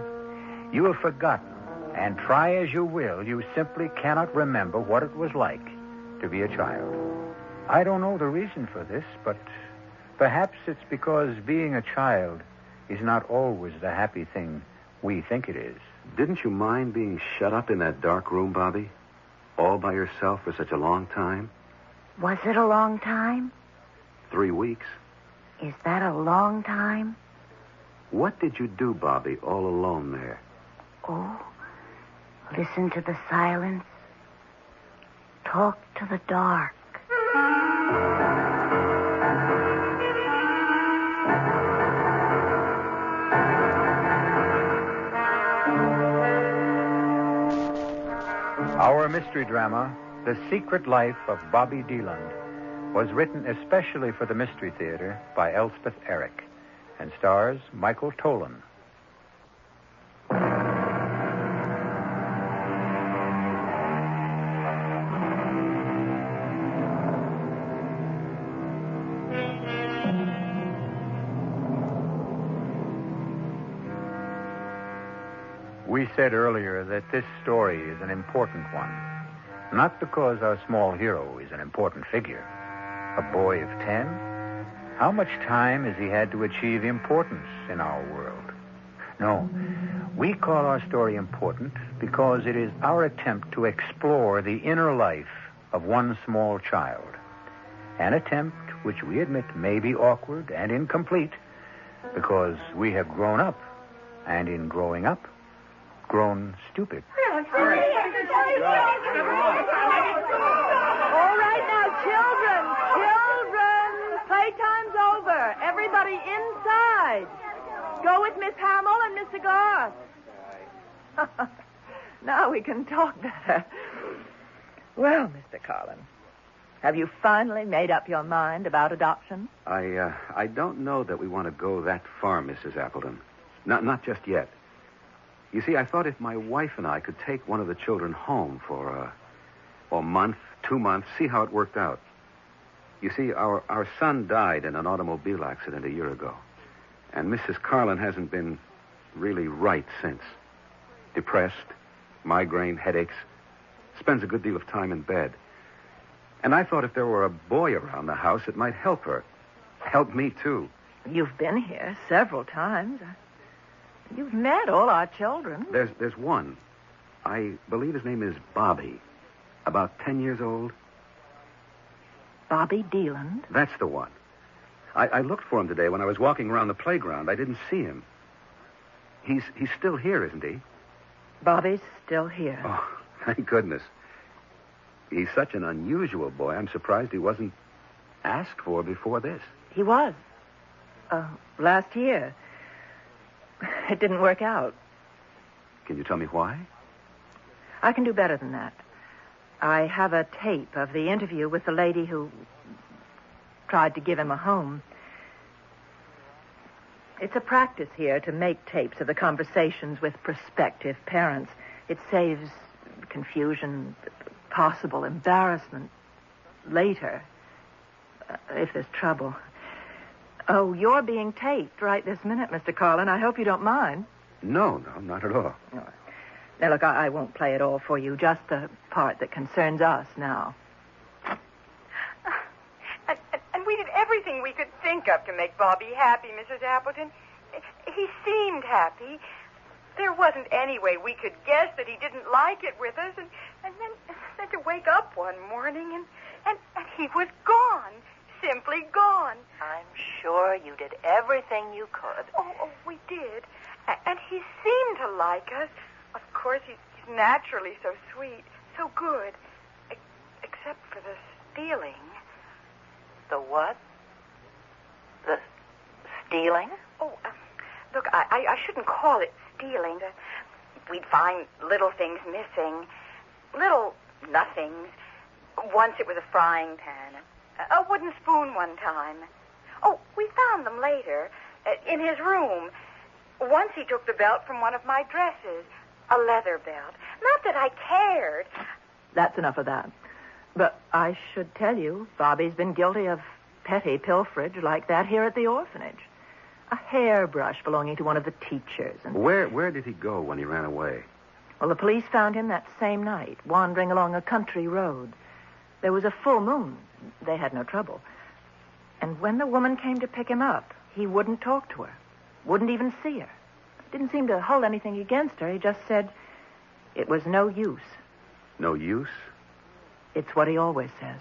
You have forgotten, and try as you will, you simply cannot remember what it was like to be a child. I don't know the reason for this, but perhaps it's because being a child is not always the happy thing we think it is. Didn't you mind being shut up in that dark room, Bobby? All by yourself for such a long time? Was it a long time? 3 weeks. Is that a long time? What did you do, Bobby, all alone there? Oh, listen to the silence. Talk to the dark. Our mystery drama, The Secret Life of Bobby Deland, was written especially for the Mystery Theater by Elspeth Eric and stars Michael Tolan. We said earlier that this story is an important one, not because our small hero is an important figure. A boy of 10? How much time has he had to achieve importance in our world? No, we call our story important because it is our attempt to explore the inner life of one small child. An attempt which we admit may be awkward and incomplete because we have grown up, and in growing up, grown stupid. All right now, children. Playtime's over. Everybody inside. Go with Miss Hamill and Mr. Garth. Now we can talk better. Well, Mr. Carlin, have you finally made up your mind about adoption? I don't know that we want to go that far, Mrs. Appleton. Not just yet. You see, I thought if my wife and I could take one of the children home for a month, 2 months, see how it worked out. You see, our son died in an automobile accident a year ago. And Mrs. Carlin hasn't been really right since. Depressed, migraine, headaches. Spends a good deal of time in bed. And I thought if there were a boy around the house, it might help her. Help me, too. You've been here several times. You've met all our children. There's one. I believe his name is Bobby. About 10 years old. Bobby Deland? That's the one. I looked for him today when I was walking around the playground. I didn't see him. He's still here, isn't he? Bobby's still here. Oh, thank goodness. He's such an unusual boy. I'm surprised he wasn't asked for before this. He was. Last year. It didn't work out. Can you tell me why? I can do better than that. I have a tape of the interview with the lady who tried to give him a home. It's a practice here to make tapes of the conversations with prospective parents. It saves confusion, possible embarrassment later, if there's trouble. Oh, you're being taped right this minute, Mr. Carlin. I hope you don't mind. No, not at all. Now, look, I won't play it all for you, just the part that concerns us now. And we did everything we could think of to make Bobby happy, Mrs. Appleton. He seemed happy. There wasn't any way we could guess that he didn't like it with us. And then to wake up one morning and he was gone. Simply gone. I'm sure you did everything you could. Oh, we did. And he seemed to like us. Of course, he's naturally so sweet, so good. Except for the stealing. The what? The stealing? Oh, look, I shouldn't call it stealing. We'd find little things missing. Little nothings. Once it was a frying pan. A wooden spoon one time. Oh, we found them later. In his room. Once he took the belt from one of my dresses. A leather belt. Not that I cared. That's enough of that. But I should tell you, Bobby's been guilty of petty pilferage like that here at the orphanage. A hairbrush belonging to one of the teachers. And Where did he go when he ran away? Well, the police found him that same night, wandering along a country road. There was a full moon. They had no trouble. And when the woman came to pick him up, he wouldn't talk to her. Wouldn't even see her. Didn't seem to hold anything against her. He just said it was no use. No use? It's what he always says.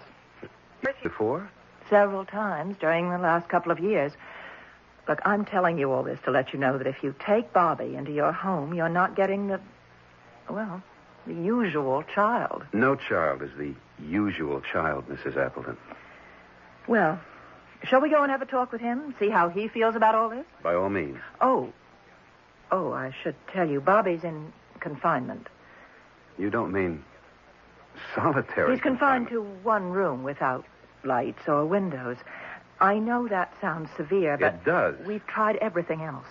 Before? Several times during the last couple of years. Look, I'm telling you all this to let you know that if you take Bobby into your home, you're not getting the usual child. No child is the usual child, Mrs. Appleton. Well, shall we go and have a talk with him? See how he feels about all this? By all means. Oh, I should tell you, Bobby's in confinement. You don't mean solitary? He's confined to one room without lights or windows. I know that sounds severe, but it does. We've tried everything else.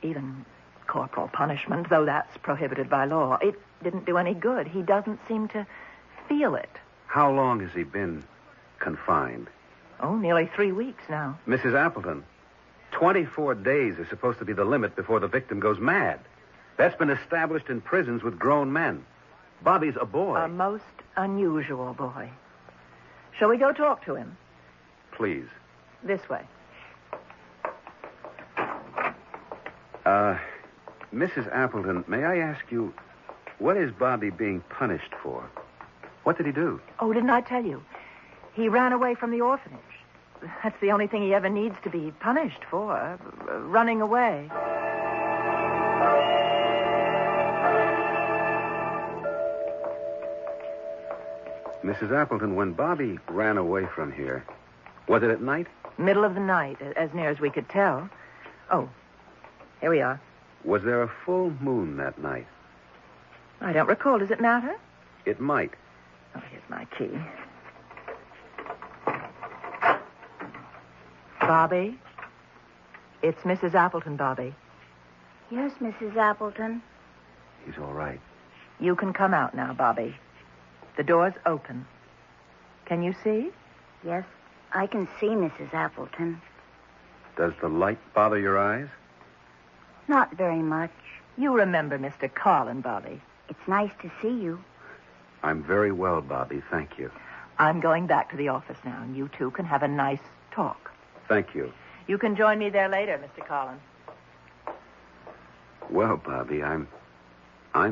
Even corporal punishment, though that's prohibited by law. It didn't do any good. He doesn't seem to feel it. How long has he been confined? Oh, nearly 3 weeks now. Mrs. Appleton, 24 days is supposed to be the limit before the victim goes mad. That's been established in prisons with grown men. Bobby's a boy. A most unusual boy. Shall we go talk to him? Please. This way. Mrs. Appleton, may I ask you, what is Bobby being punished for? What did he do? Oh, didn't I tell you? He ran away from the orphanage. That's the only thing he ever needs to be punished for, running away. Mrs. Appleton, when Bobby ran away from here, was it at night? Middle of the night, as near as we could tell. Oh, here we are. Was there a full moon that night? I don't recall. Does it matter? It might. Oh, here's my key. Bobby? It's Mrs. Appleton, Bobby. Yes, Mrs. Appleton. He's all right. You can come out now, Bobby. The door's open. Can you see? Yes, I can see Mrs. Appleton. Does the light bother your eyes? Not very much. You remember Mr. Carlin, Bobby. It's nice to see you. I'm very well, Bobby. Thank you. I'm going back to the office now, and you two can have a nice talk. Thank you. You can join me there later, Mr. Carlin. Well, Bobby, I'm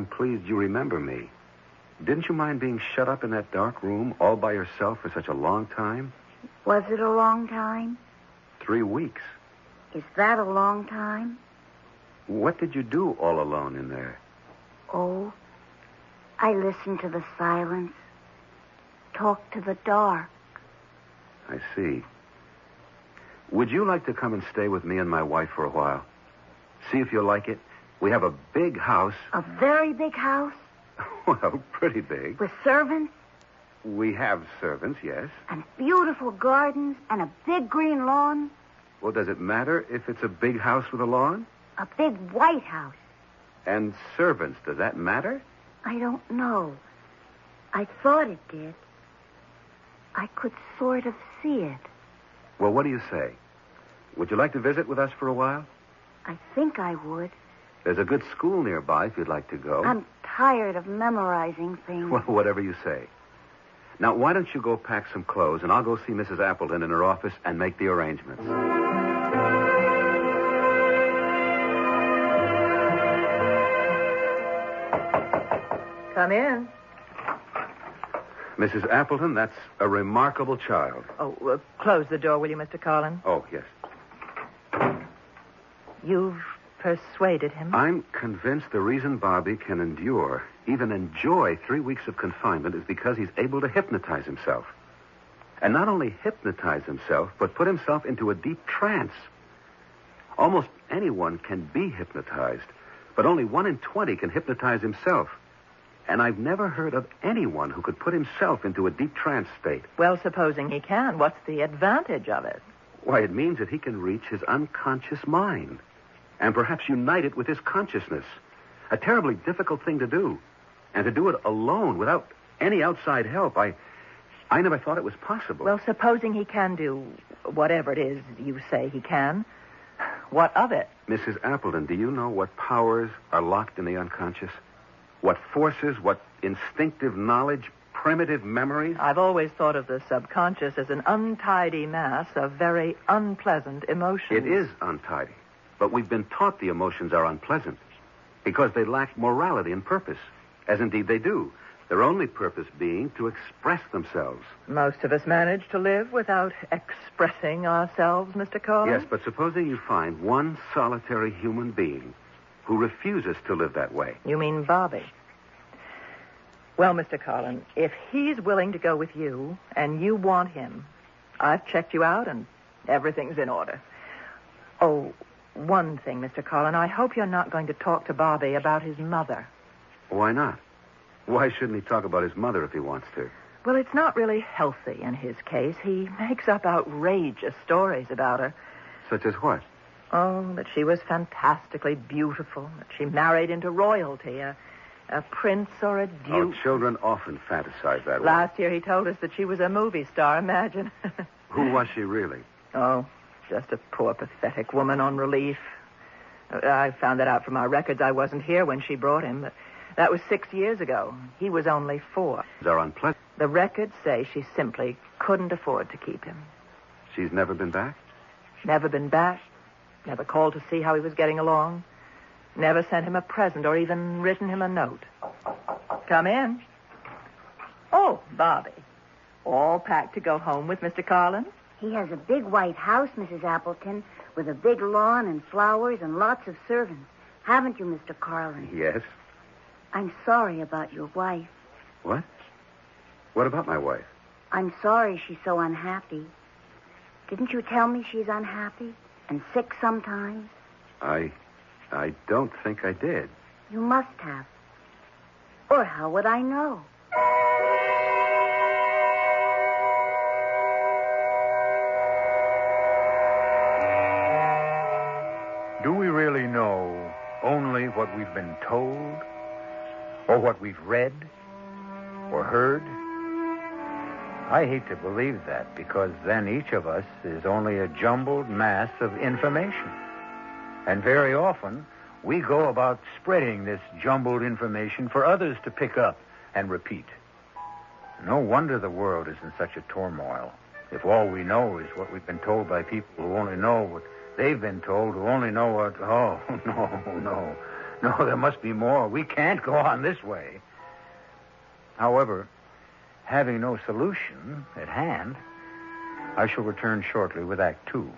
pleased you remember me. Didn't you mind being shut up in that dark room all by yourself for such a long time? Was it a long time? 3 weeks. Is that a long time? What did you do all alone in there? Oh, I listened to the silence. Talked to the dark. I see. Would you like to come and stay with me and my wife for a while? See if you'll like it. We have a big house. A very big house? Well, pretty big. With servants? We have servants, yes. And beautiful gardens and a big green lawn? Well, does it matter if it's a big house with a lawn? A big white house. And servants, does that matter? I don't know. I thought it did. I could sort of see it. Well, what do you say? Would you like to visit with us for a while? I think I would. There's a good school nearby if you'd like to go. I'm tired of memorizing things. Well, whatever you say. Now, why don't you go pack some clothes, and I'll go see Mrs. Appleton in her office and make the arrangements. Come in. Mrs. Appleton, that's a remarkable child. Oh, close the door, will you, Mr. Carlin? Oh, yes. You've persuaded him? I'm convinced the reason Bobby can endure, even enjoy 3 weeks of confinement is because he's able to hypnotize himself. And not only hypnotize himself, but put himself into a deep trance. Almost anyone can be hypnotized, but only 1 in 20 can hypnotize himself. And I've never heard of anyone who could put himself into a deep trance state. Well, supposing he can, what's the advantage of it? Why, it means that he can reach his unconscious mind and perhaps unite it with his consciousness. A terribly difficult thing to do. And to do it alone without any outside help, I never thought it was possible. Well, supposing he can do whatever it is you say he can, what of it? Mrs. Appleton, do you know what powers are locked in the unconscious? What forces, what instinctive knowledge, primitive memories? I've always thought of the subconscious as an untidy mass of very unpleasant emotions. It is untidy. But we've been taught the emotions are unpleasant because they lack morality and purpose, as indeed they do. Their only purpose being to express themselves. Most of us manage to live without expressing ourselves, Mr. Carlin. Yes, but supposing you find one solitary human being who refuses to live that way. You mean Bobby? Well, Mr. Carlin, if he's willing to go with you and you want him, I've checked you out and everything's in order. Oh, one thing, Mr. Carlin, I hope you're not going to talk to Bobby about his mother. Why not? Why shouldn't he talk about his mother if he wants to? Well, it's not really healthy in his case. He makes up outrageous stories about her. Such as what? Oh, that she was fantastically beautiful, that she married into royalty, a prince or a duke. Oh, children often fantasize that way. Last year he told us that she was a movie star, imagine. Who was she really? Oh, just a poor, pathetic woman on relief. I found that out from our records. I wasn't here when she brought him, but that was 6 years ago. He was only 4. They're unpleasant. The records say she simply couldn't afford to keep him. She's never been back? Never been back. Never called to see how he was getting along. Never sent him a present or even written him a note. Come in. Oh, Bobby. All packed to go home with Mr. Carlin? He has a big white house, Mrs. Appleton, with a big lawn and flowers and lots of servants. Haven't you, Mr. Carlin? Yes. I'm sorry about your wife. What? What about my wife? I'm sorry she's so unhappy. Didn't you tell me she's unhappy and sick sometimes? I don't think I did. You must have. Or how would I know? Do we really know only what we've been told? Or what we've read? Or heard? I hate to believe that, because then each of us is only a jumbled mass of information. And very often, we go about spreading this jumbled information for others to pick up and repeat. No wonder the world is in such a turmoil, if all we know is what we've been told by people who only know what they've been told, who only know what... Oh, no. No, there must be more. We can't go on this way. However, having no solution at hand, I shall return shortly with Act Two.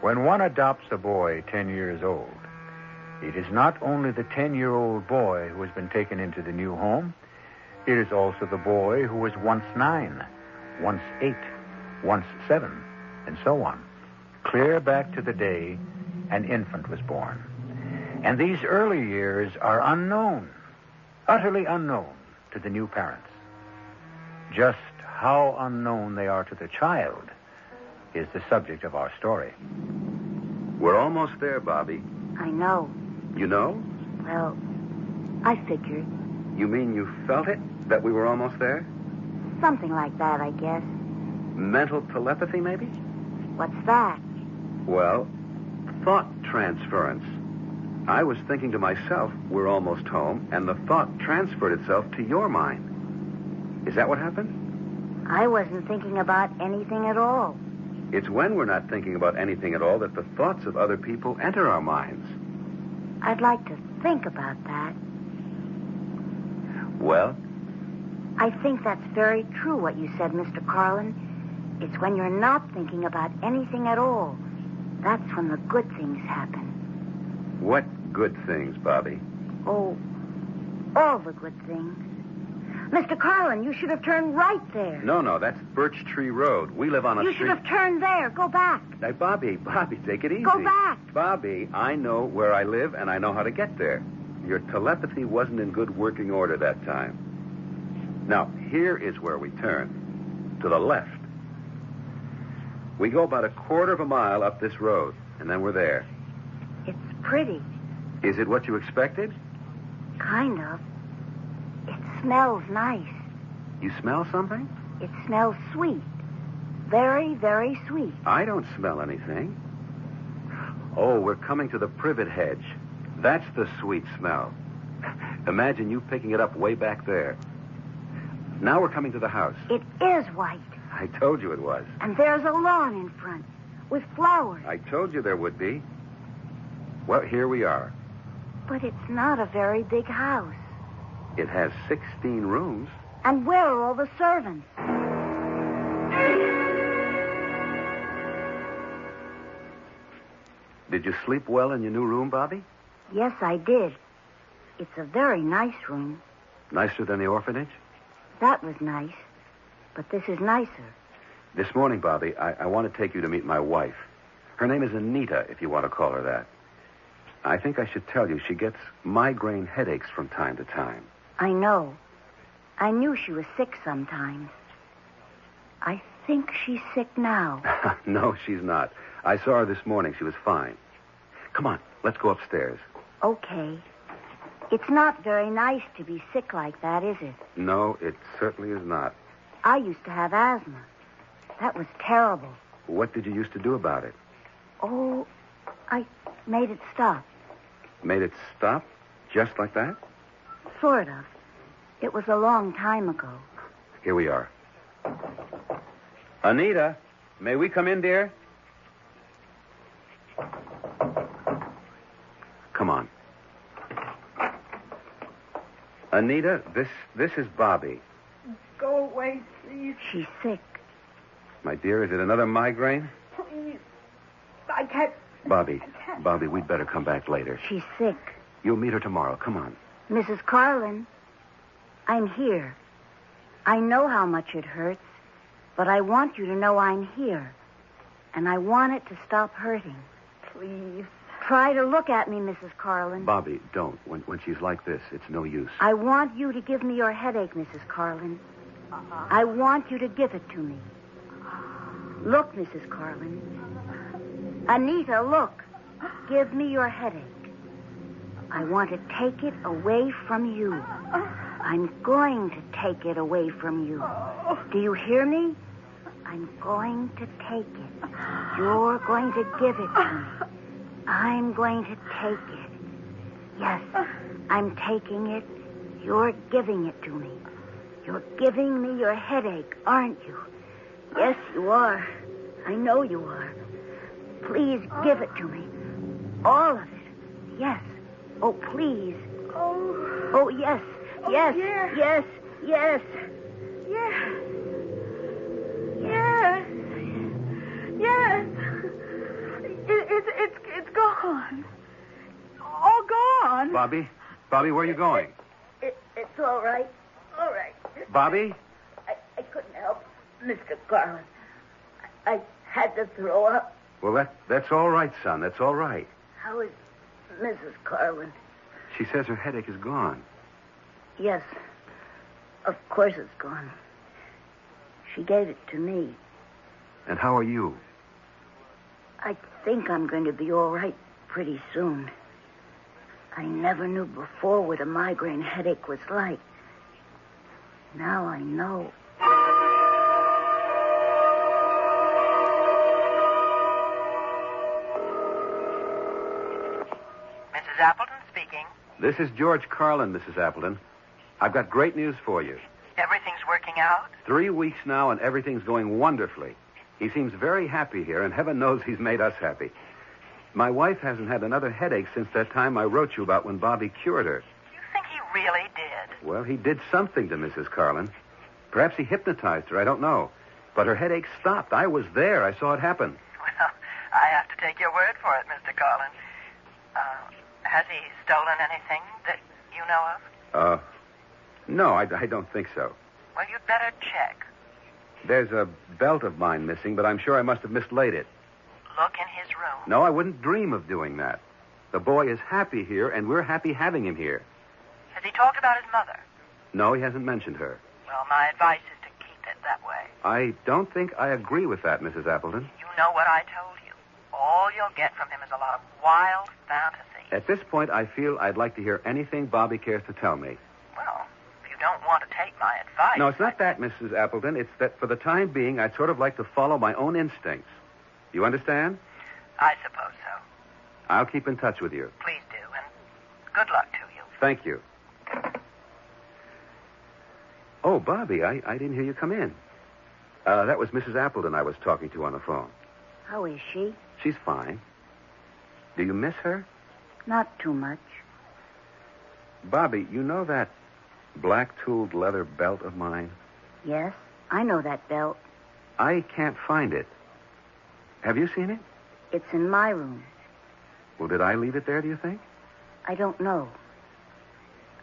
When one adopts a boy 10 years old, it is not only the 10-year-old boy who has been taken into the new home, it is also the boy who was once 9, once 8, once 7, and so on, clear back to the day an infant was born. And these early years are unknown, utterly unknown to the new parents. Just how unknown they are to the child is the subject of our story. We're almost there, Bobby. I know. You know? Well, I figured. You mean you felt it? That we were almost there? Something like that, I guess. Mental telepathy, maybe? What's that? Well, thought transference. I was thinking to myself, we're almost home, and the thought transferred itself to your mind. Is that what happened? I wasn't thinking about anything at all. It's when we're not thinking about anything at all that the thoughts of other people enter our minds. I'd like to think about that. Well? I think that's very true what you said, Mr. Carlin. It's when you're not thinking about anything at all. That's when the good things happen. What good things, Bobby? Oh, all the good things. Mr. Carlin, you should have turned right there. No, that's Birch Tree Road. We live on a You street... should have turned there. Go back. Hey, Bobby, take it easy. Go back. Bobby, I know where I live, and I know how to get there. Your telepathy wasn't in good working order that time. Now, here is where we turn. To the left. We go about a quarter of a mile up this road, and then we're there. It's pretty. Is it what you expected? Kind of. It smells nice. You smell something? It smells sweet. Very, very sweet. I don't smell anything. Oh, we're coming to the privet hedge. That's the sweet smell. Imagine you picking it up way back there. Now we're coming to the house. It is white. I told you it was. And there's a lawn in front with flowers. I told you there would be. Well, here we are. But it's not a very big house. It has 16 rooms. And where are all the servants? Did you sleep well in your new room, Bobby? Yes, I did. It's a very nice room. Nicer than the orphanage? That was nice. But this is nicer. This morning, Bobby, I want to take you to meet my wife. Her name is Anita, if you want to call her that. I think I should tell you she gets migraine headaches from time to time. I know. I knew she was sick sometimes. I think she's sick now. No, she's not. I saw her this morning. She was fine. Come on, let's go upstairs. Okay. It's not very nice to be sick like that, is it? No, it certainly is not. I used to have asthma. That was terrible. What did you used to do about it? Oh, I made it stop. Made it stop? Just like that? Sort of. It was a long time ago. Here we are. Anita, may we come in, dear? Come on. Anita, this is Bobby. Go away, please. She's sick. My dear, is it another migraine? Please. I can't. Bobby, we'd better come back later. She's sick. You'll meet her tomorrow. Come on. Mrs. Carlin. I'm here. I know how much it hurts, but I want you to know I'm here. And I want it to stop hurting. Please. Try to look at me, Mrs. Carlin. Bobby, don't. When she's like this, it's no use. I want you to give me your headache, Mrs. Carlin. I want you to give it to me. Look, Mrs. Carlin. Anita, look. Give me your headache. I want to take it away from you. I'm going to take it away from you. Do you hear me? I'm going to take it. You're going to give it to me. I'm going to take it. Yes, I'm taking it. You're giving it to me. You're giving me your headache, aren't you? Yes, you are. I know you are. Please give it to me. All of it. Yes. Oh, please. Oh, yes. Yes. Yeah. Yes. Yes. Yes. Yes. Yes. It's gone. All gone. Bobby? Bobby, where are you going? It's all right. All right. Bobby? I couldn't help Mr. Carlin. I had to throw up. Well, that's all right, son. That's all right. How is Mrs. Carlin? She says her headache is gone. Yes. Of course it's gone. She gave it to me. And how are you? I think I'm going to be all right pretty soon. I never knew before what a migraine headache was like. Now I know. Mrs. Appleton speaking. This is George Carlin, Mrs. Appleton. I've got great news for you. Everything's working out? 3 weeks now, and everything's going wonderfully. He seems very happy here, and heaven knows he's made us happy. My wife hasn't had another headache since that time I wrote you about when Bobby cured her. You think he really did? Well, he did something to Mrs. Carlin. Perhaps he hypnotized her, I don't know. But her headache stopped. I was there. I saw it happen. Well, I have to take your word for it, Mr. Carlin. Has he stolen anything that you know of? No, I don't think so. Well, you'd better check. There's a belt of mine missing, but I'm sure I must have mislaid it. Look in his room. No, I wouldn't dream of doing that. The boy is happy here, and we're happy having him here. Has he talked about his mother? No, he hasn't mentioned her. Well, my advice is to keep it that way. I don't think I agree with that, Mrs. Appleton. You know what I told you. All you'll get from him is a lot of wild fantasy. At this point, I feel I'd like to hear anything Bobby cares to tell me. Well, if you don't want to take my advice... No, it's not that, Mrs. Appleton. It's that for the time being, I'd sort of like to follow my own instincts. You understand? I suppose so. I'll keep in touch with you. Please do, and good luck to you. Thank you. Oh, Bobby, I didn't hear you come in. That was Mrs. Appleton I was talking to on the phone. How is she? She's fine. Do you miss her? Not too much. Bobby, you know that black-tooled leather belt of mine? Yes, I know that belt. I can't find it. Have you seen it? It's in my room. Well, did I leave it there, do you think? I don't know.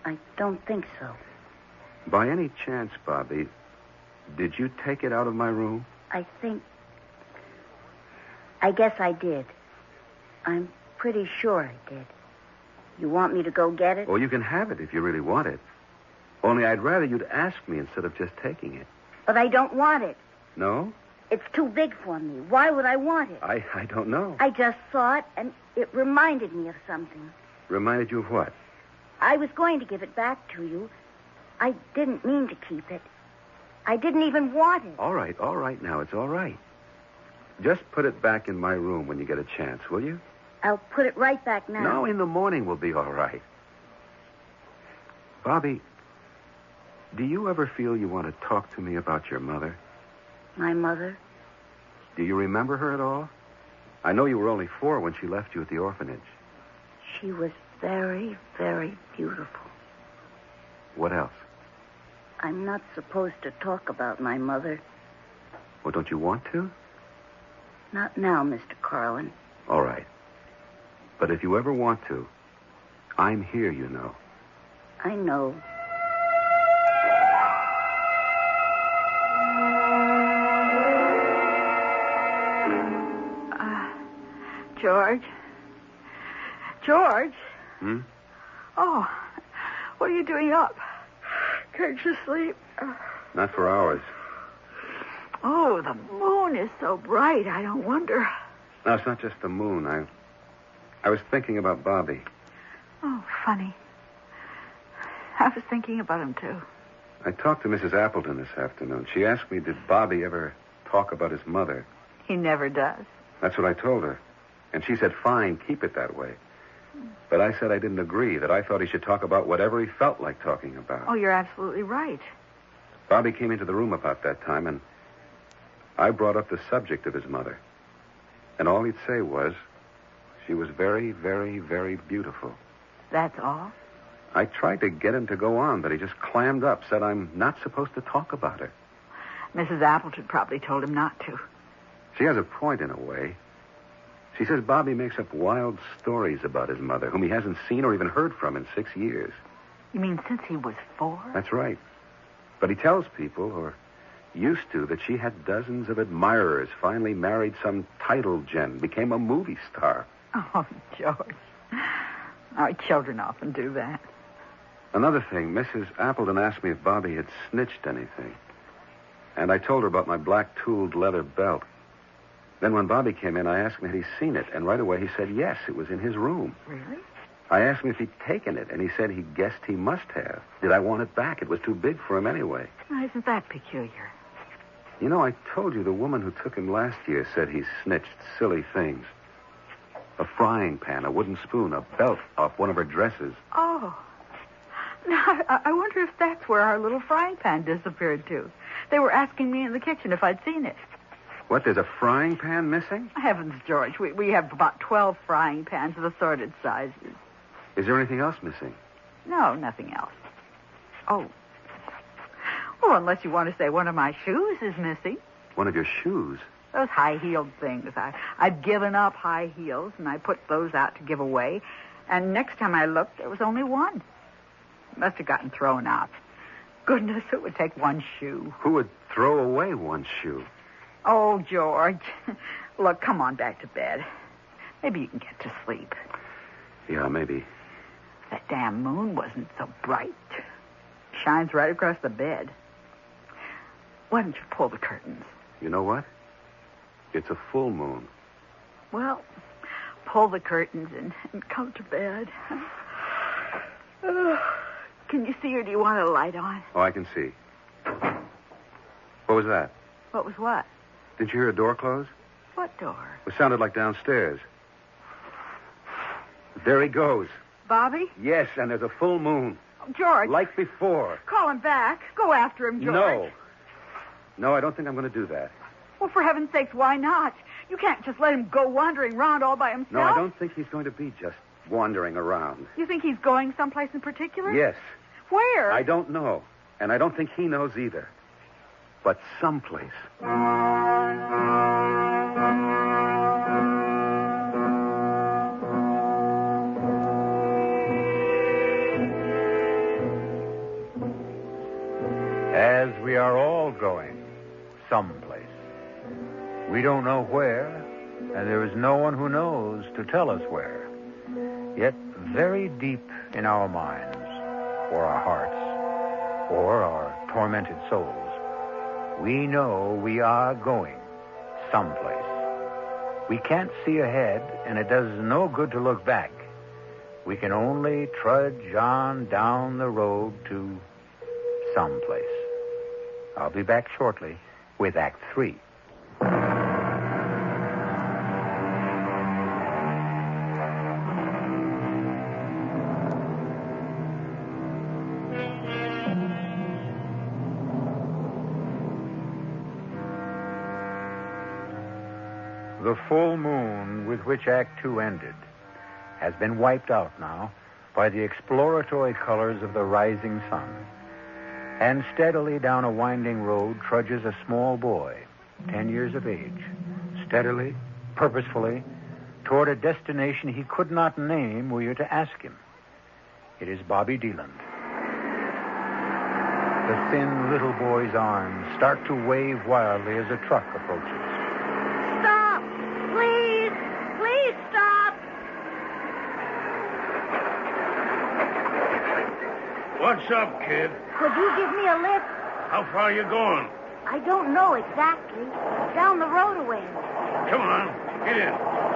I don't think so. By any chance, Bobby, did you take it out of my room? I guess I did. I'm pretty sure I did. You want me to go get it? Oh, you can have it if you really want it. Only I'd rather you'd ask me instead of just taking it. But I don't want it. No? It's too big for me. Why would I want it? I don't know. I just saw it, and it reminded me of something. Reminded you of what? I was going to give it back to you. I didn't mean to keep it. I didn't even want it. All right now. It's all right. Just put it back in my room when you get a chance, will you? I'll put it right back now. No, in the morning we'll be all right. Bobby, do you ever feel you want to talk to me about your mother? My mother? Do you remember her at all? I know you were only 4 when she left you at the orphanage. She was very, very beautiful. What else? I'm not supposed to talk about my mother. Well, don't you want to? Not now, Mr. Carlin. All right. But if you ever want to, I'm here, you know. I know. George. George? Hmm? Oh, what are you doing up? Can't you sleep? Not for hours. Oh, the moon is so bright. I don't wonder. No, it's not just the moon. I was thinking about Bobby. Oh, funny. I was thinking about him, too. I talked to Mrs. Appleton this afternoon. She asked me, did Bobby ever talk about his mother? He never does. That's what I told her. And she said, fine, keep it that way. But I said I didn't agree, that I thought he should talk about whatever he felt like talking about. Oh, you're absolutely right. Bobby came into the room about that time, and I brought up the subject of his mother. And all he'd say was, she was very, very, very beautiful. That's all? I tried to get him to go on, but he just clammed up, said I'm not supposed to talk about her. Mrs. Appleton probably told him not to. She has a point in a way. She says Bobby makes up wild stories about his mother, whom he hasn't seen or even heard from in 6 years. You mean since he was 4? That's right. But he tells people, or used to, that she had dozens of admirers, finally married some title gent, became a movie star. Oh, George. Our children often do that. Another thing, Mrs. Appleton asked me if Bobby had snitched anything. And I told her about my black tooled leather belt. Then when Bobby came in, I asked him had he seen it, and right away he said yes, it was in his room. Really? I asked him if he'd taken it, and he said he guessed he must have. Did I want it back? It was too big for him anyway. Oh, isn't that peculiar? You know, I told you the woman who took him last year said he snitched silly things. A frying pan, a wooden spoon, a belt off one of her dresses. Oh. Now, I wonder if that's where our little frying pan disappeared to. They were asking me in the kitchen if I'd seen it. What, there's a frying pan missing? Heavens, George, we have about 12 frying pans of assorted sizes. Is there anything else missing? No, nothing else. Oh. Oh, unless you want to say one of my shoes is missing. One of your shoes? Those high-heeled things. I've given up high heels, and I put those out to give away. And next time I looked, there was only one. Must have gotten thrown out. Goodness, who would take one shoe? Who would throw away one shoe? Oh, George. Look, come on back to bed. Maybe you can get to sleep. Yeah, maybe. That damn moon wasn't so bright. Shines right across the bed. Why don't you pull the curtains? You know what? It's a full moon. Well, pull the curtains and come to bed. Can you see, or do you want a light on? Oh, I can see. What was that? What was what? Didn't you hear a door close? What door? It sounded like downstairs. There he goes. Bobby? Yes, and there's a full moon. Oh, George. Like before. Call him back. Go after him, George. No, I don't think I'm going to do that. Well, for heaven's sakes, why not? You can't just let him go wandering around all by himself. No, I don't think he's going to be just wandering around. You think he's going someplace in particular? Yes. Where? I don't know. And I don't think he knows either. But someplace. As we are all going someplace. We don't know where, and there is no one who knows to tell us where. Yet very deep in our minds, or our hearts, or our tormented souls, we know we are going someplace. We can't see ahead, and it does no good to look back. We can only trudge on down the road to someplace. I'll be back shortly with Act 3. The full moon with which Act 2 ended has been wiped out now by the exploratory colors of the rising sun. And steadily down a winding road trudges a small boy, 10 years of age, steadily, purposefully, toward a destination he could not name were you to ask him. It is Bobby Deland. The thin little boy's arms start to wave wildly as a truck approaches. Stop! Please! Please stop! What's up, kid? Could you give me a lift? How far are you going? I don't know exactly. Down the road a ways. Come on, get in.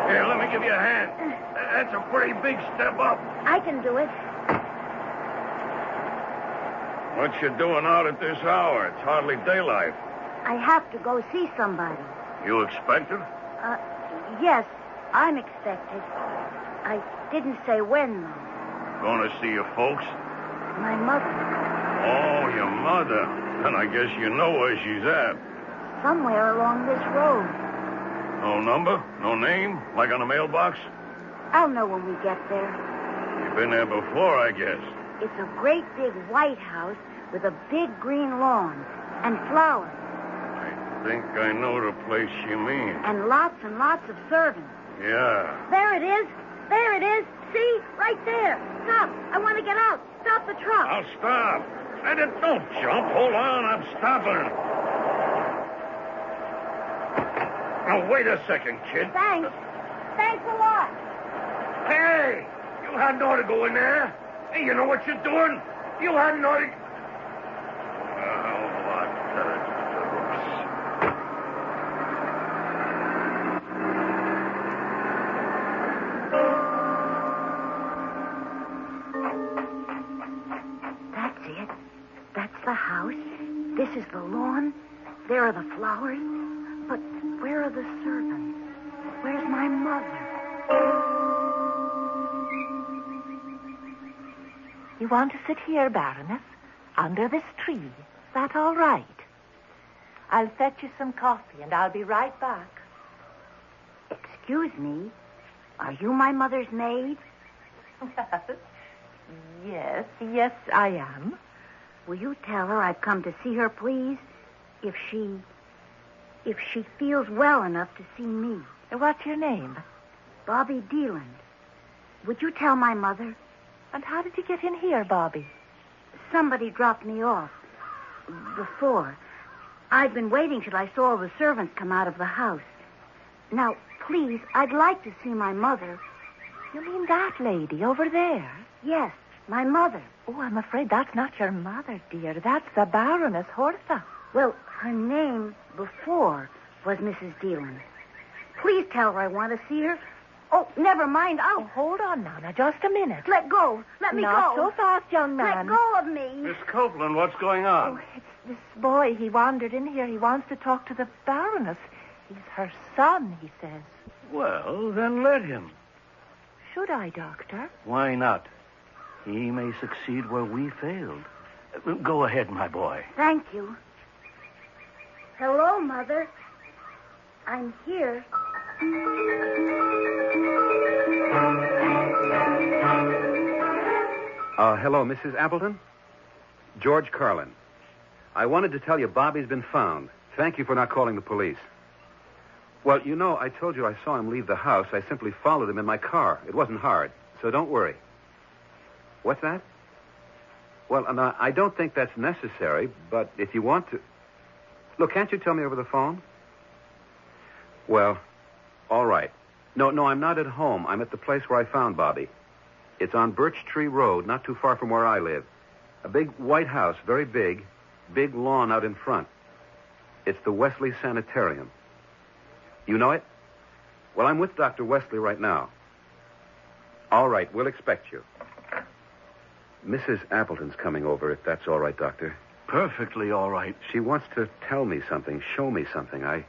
Here, let me give you a hand. That's a pretty big step up. I can do it. What you doing out at this hour? It's hardly daylight. I have to go see somebody. You expected? Yes, I'm expected. I didn't say when, though. Going to see your folks? My mother. Oh, your mother. Then I guess you know where she's at. Somewhere along this road. No number? No name? Like on a mailbox? I'll know when we get there. You've been there before, I guess. It's a great big white house with a big green lawn and flowers. I think I know the place you mean. And lots of servants. Yeah. There it is. There it is. See? Right there. Stop. I want to get out. Stop the truck. I'll stop. And don't jump. Hold on. I'm stopping. Now, wait a second, kid. Thanks. Thanks a lot. Hey! You hadn't ought to go in there. Hey, you know what you're doing? You hadn't ought to... That's it. That's the house. This is the lawn. There are the flowers. But where are the servants? Where's my mother? You want to sit here, Baroness? Under this tree. Is that all right? I'll fetch you some coffee, and I'll be right back. Excuse me. Are you my mother's maid? Yes, I am. Will you tell her I've come to see her, please? If she feels well enough to see me. What's your name? Bobby Deland. Would you tell my mother? And how did you get in here, Bobby? Somebody dropped me off. Before. I'd been waiting till I saw the servants come out of the house. Now, please, I'd like to see my mother. You mean that lady over there? Yes, my mother. Oh, I'm afraid that's not your mother, dear. That's the Baroness Hortha. Well, her name before was Mrs. Deland. Please tell her I want to see her. Oh, never mind. Oh, hold on now. Just a minute. Let go. Let me Not go. so fast, young man. Let go of me. Miss Copeland, what's going on? Oh, it's this boy. He wandered in here. He wants to talk to the Baroness. He's her son, he says. Well, then let him. Should I, Doctor? Why not? He may succeed where we failed. Go ahead, my boy. Thank you. Hello, Mother. I'm here. Hello, Mrs. Appleton? George Carlin. I wanted to tell you Bobby's been found. Thank you for not calling the police. Well, you know, I told you I saw him leave the house. I simply followed him in my car. It wasn't hard, so don't worry. What's that? Well, I don't think that's necessary, but if you want to... Look, can't you tell me over the phone? Well, all right. No, I'm not at home. I'm at the place where I found Bobby. It's on Birch Tree Road, not too far from where I live. A big white house, very big. Big lawn out in front. It's the Wesley Sanitarium. You know it? Well, I'm with Dr. Wesley right now. All right, we'll expect you. Mrs. Appleton's coming over, if that's all right, Doctor. Perfectly all right. She wants to tell me something, show me something. I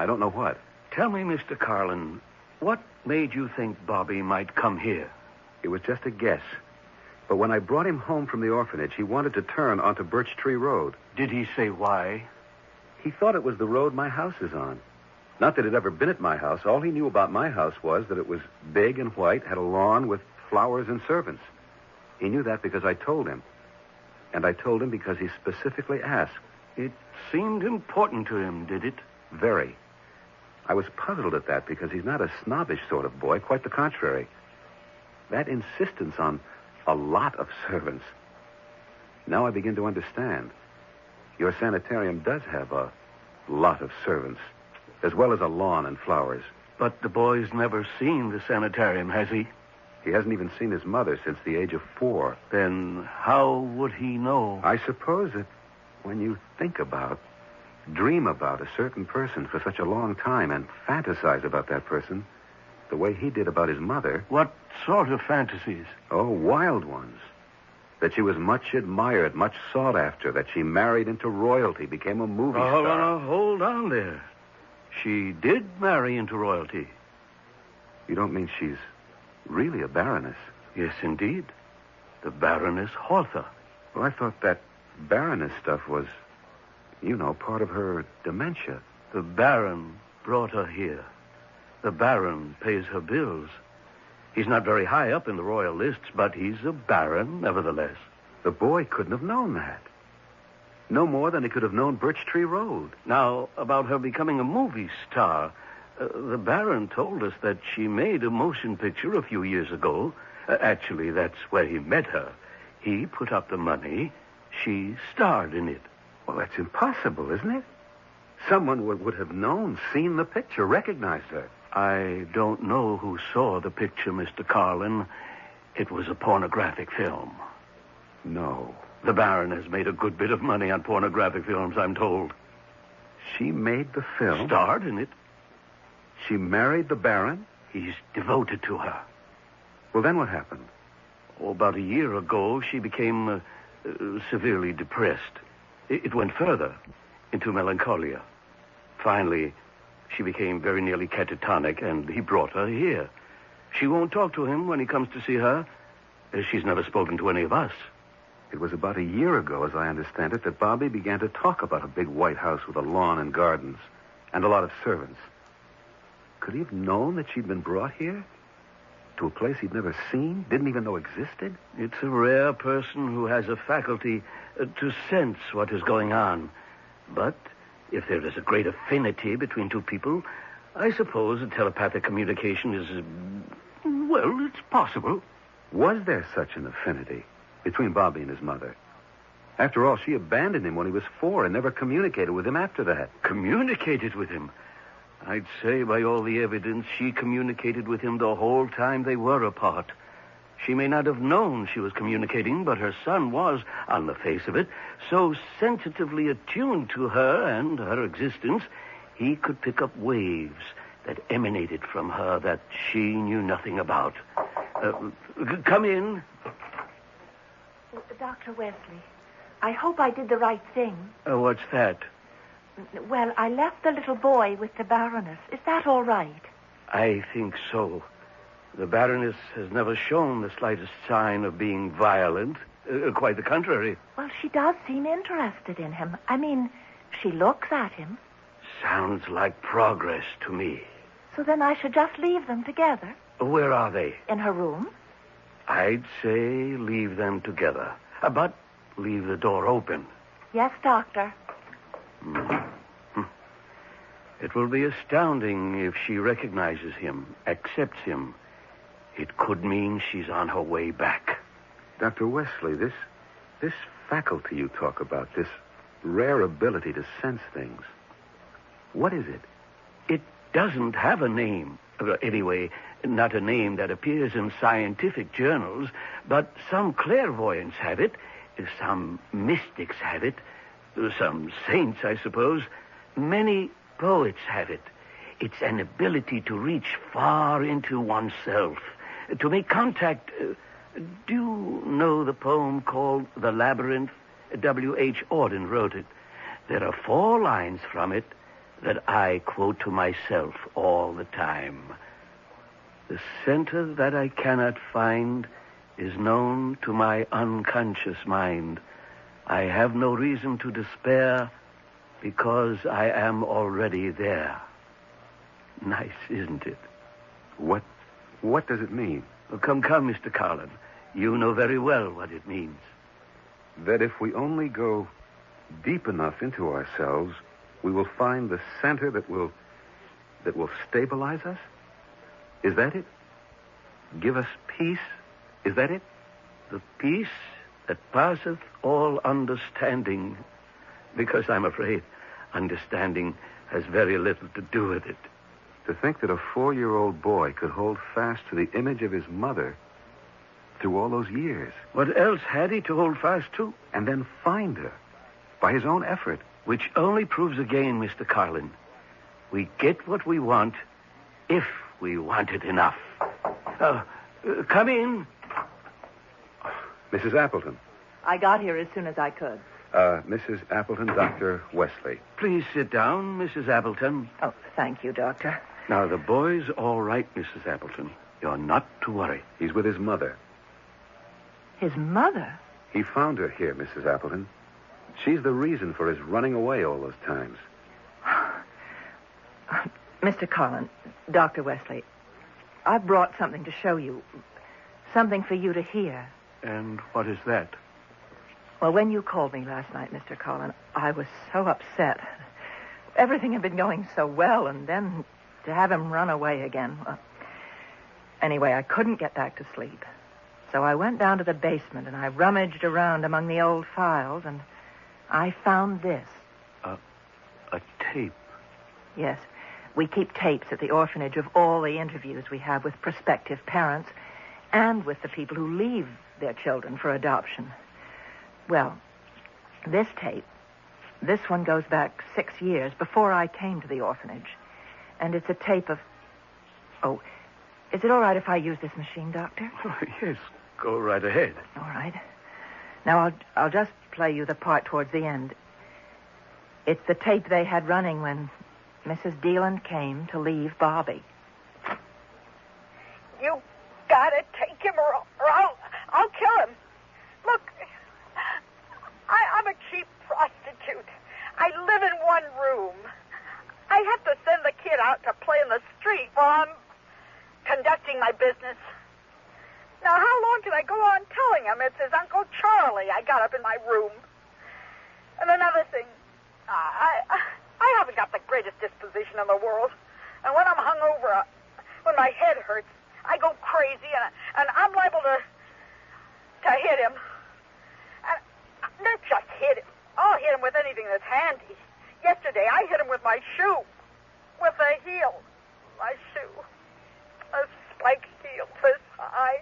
don't know what. Tell me, Mr. Carlin, what made you think Bobby might come here? It was just a guess. But when I brought him home from the orphanage, he wanted to turn onto Birch Tree Road. Did he say why? He thought it was the road my house is on. Not that it had ever been at my house. All he knew about my house was that it was big and white, had a lawn with flowers and servants. He knew that because I told him. And I told him because he specifically asked. It seemed important to him, did it? Very. I was puzzled at that because he's not a snobbish sort of boy, quite the contrary. That insistence on a lot of servants. Now I begin to understand. Your sanitarium does have a lot of servants, as well as a lawn and flowers. But the boy's never seen the sanitarium, has he? He hasn't even seen his mother since the age of 4. Then how would he know? I suppose that when you dream about a certain person for such a long time and fantasize about that person the way he did about his mother. What sort of fantasies? Oh, wild ones. That she was much admired, much sought after, that she married into royalty, became a movie star. Hold on there. She did marry into royalty. You don't mean she's really a baroness? Yes, indeed. The Baroness Hortha. Well, I thought that baroness stuff was, part of her dementia. The Baron brought her here. The Baron pays her bills. He's not very high up in the royal lists, but he's a baron, nevertheless. The boy couldn't have known that. No more than he could have known Birch Tree Road. Now, about her becoming a movie star, the Baron told us that she made a motion picture a few years ago. Actually, that's where he met her. He put up the money. She starred in it. Well, that's impossible, isn't it? Someone would have known, seen the picture, recognized her. I don't know who saw the picture, Mr. Carlin. It was a pornographic film. No. The Baron has made a good bit of money on pornographic films, I'm told. She made the film? Starred in it. She married the Baron? He's devoted to her. Well, then what happened? About a year ago, she became severely depressed. It went further, into melancholia. Finally, she became very nearly catatonic, and he brought her here. She won't talk to him when he comes to see her. She's never spoken to any of us. It was about a year ago, as I understand it, that Bobby began to talk about a big white house with a lawn and gardens and a lot of servants. Could he have known that she'd been brought here? To a place he'd never seen, didn't even know existed? It's a rare person who has a faculty to sense what is going on. But if there is a great affinity between two people, I suppose a telepathic communication is, it's possible. Was there such an affinity between Bobby and his mother? After all, she abandoned him when he was 4 and never communicated with him after that. Communicated with him? I'd say by all the evidence she communicated with him the whole time they were apart. She may not have known she was communicating, but her son was, on the face of it, so sensitively attuned to her and her existence, he could pick up waves that emanated from her that she knew nothing about. Come in. Dr. Wesley, I hope I did the right thing. What's that? Well, I left the little boy with the Baroness. Is that all right? I think so. The Baroness has never shown the slightest sign of being violent. Quite the contrary. Well, she does seem interested in him. I mean, she looks at him. Sounds like progress to me. So then I should just leave them together? Where are they? In her room. I'd say leave them together. But leave the door open. Yes, Doctor. It will be astounding if she recognizes him, accepts him. It could mean she's on her way back. Dr. Wesley, this faculty you talk about, this rare ability to sense things, what is it? It doesn't have a name. Anyway, not a name that appears in scientific journals, but some clairvoyants have it, some mystics have it, some saints, I suppose. Many poets have it. It's an ability to reach far into oneself, to make contact. Do you know the poem called The Labyrinth? W.H. Auden wrote it. There are 4 lines from it that I quote to myself all the time. The center that I cannot find is known to my unconscious mind. I have no reason to despair because I am already there. Nice, isn't it? What does it mean? Oh, come, Mr. Carlin. You know very well what it means. That if we only go deep enough into ourselves, we will find the center that will stabilize us? Is that it? Give us peace? Is that it? The peace that passeth all understanding, because I'm afraid understanding has very little to do with it. To think that a 4-year-old boy could hold fast to the image of his mother through all those years. What else had he to hold fast to? And then find her by his own effort. Which only proves again, Mr. Carlin, we get what we want if we want it enough. Come in. Mrs. Appleton. I got here as soon as I could. Mrs. Appleton, Dr. Wesley. Please sit down, Mrs. Appleton. Oh, thank you, Doctor. Now, the boy's all right, Mrs. Appleton. You're not to worry. He's with his mother. His mother? He found her here, Mrs. Appleton. She's the reason for his running away all those times. Mr. Carlin, Dr. Wesley, I brought something to show you. Something for you to hear. And what is that? Well, when you called me last night, Mr. Carlin, I was so upset. Everything had been going so well, and then to have him run away again. Well, anyway, I couldn't get back to sleep. So I went down to the basement, and I rummaged around among the old files, and I found this. A tape? Yes. We keep tapes at the orphanage of all the interviews we have with prospective parents and with the people who leave their children for adoption. Well, this tape, this one goes back 6 years before I came to the orphanage. And it's a tape of... Oh, is it all right if I use this machine, Doctor? Oh, yes, go right ahead. All right. Now, I'll just play you the part towards the end. It's the tape they had running when Mrs. Deland came to leave Bobby. You gotta take him or I'll kill him. Look, I'm a cheap prostitute. I live in one room. I have to send the kid out to play in the street while I'm conducting my business. Now, how long can I go on telling him it's his Uncle Charlie I got up in my room? And another thing, I haven't got the greatest disposition in the world. And when I'm hungover, when my head hurts, I go crazy, and I'm liable to hit him. And not just hit him. I'll hit him with anything that's handy. Yesterday, I hit him with my shoe. With the heel. My shoe. A spiked heel this high.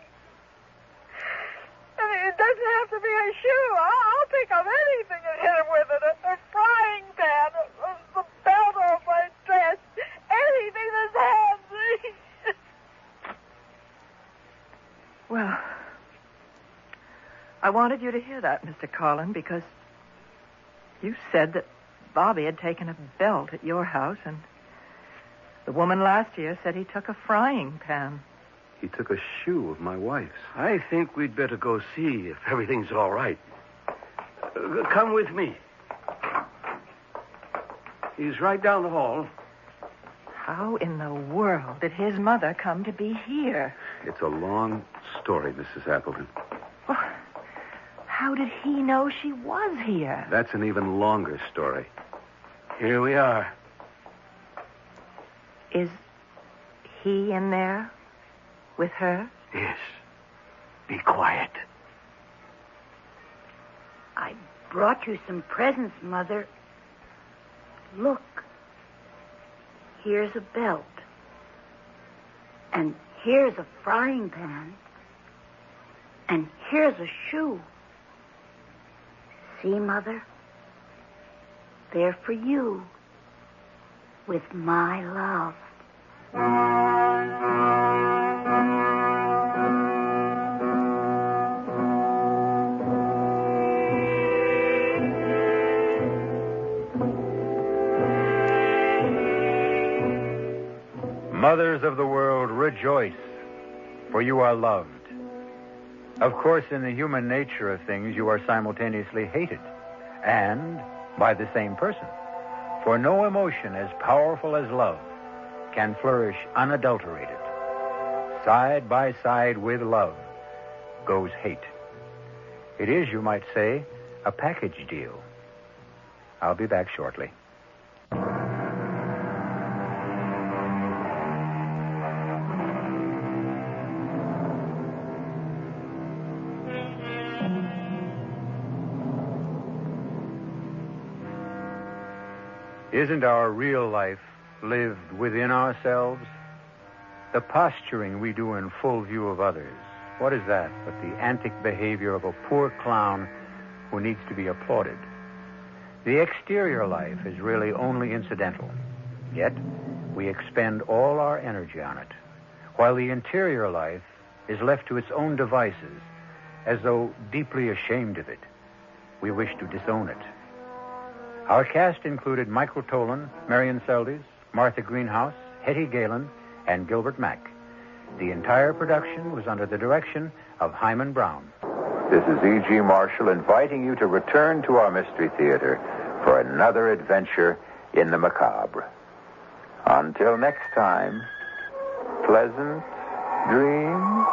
I mean, it doesn't have to be a shoe. I'll pick up anything and hit him with it. A frying pan, the belt off my dress, anything that's handy. Well, I wanted you to hear that, Mr. Carlin, because you said that Bobby had taken a belt at your house, and the woman last year said he took a frying pan. He took a shoe of my wife's. I think we'd better go see if everything's all right. Come with me. He's right down the hall. How in the world did his mother come to be here? It's a long story, Mrs. Appleton. Well, how did he know she was here? That's an even longer story. Here we are. Is he in there with her? Yes. Be quiet. I brought you some presents, Mother. Look. Here's a belt. And here's a frying pan. And here's a shoe. See, Mother? They're for you. With my love. Mothers of the world, rejoice, for you are loved. Of course, in the human nature of things, you are simultaneously hated, and by the same person. For no emotion as powerful as love can flourish unadulterated. Side by side with love goes hate. It is, you might say, a package deal. I'll be back shortly. Isn't our real life lived within ourselves? The posturing we do in full view of others, What is that but the antic behavior of a poor clown who needs to be applauded? The exterior life is really only incidental. Yet, we expend all our energy on it, while the interior life is left to its own devices, as though deeply ashamed of it. We wish to disown it. Our cast included Michael Tolan, Marion Seldes, Martha Greenhouse, Hetty Galen, and Gilbert Mack. The entire production was under the direction of Hyman Brown. This is E.G. Marshall inviting you to return to our Mystery Theater for another adventure in the macabre. Until next time, pleasant dreams.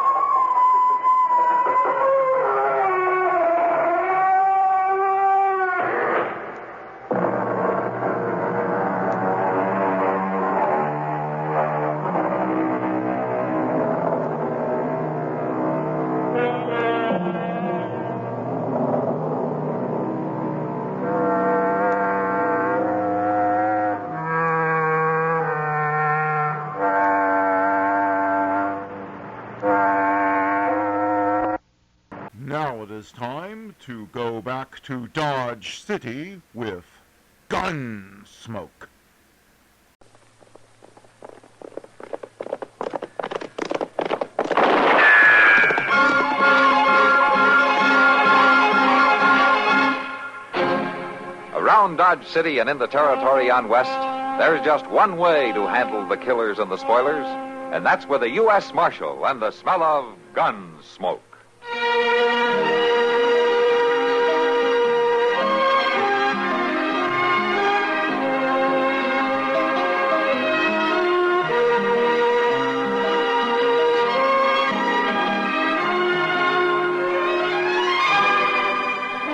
Now it is time to go back to Dodge City with Gunsmoke. Around Dodge City and in the territory on West, there's just one way to handle the killers and the spoilers, and that's with a U.S. Marshal and the smell of Gunsmoke.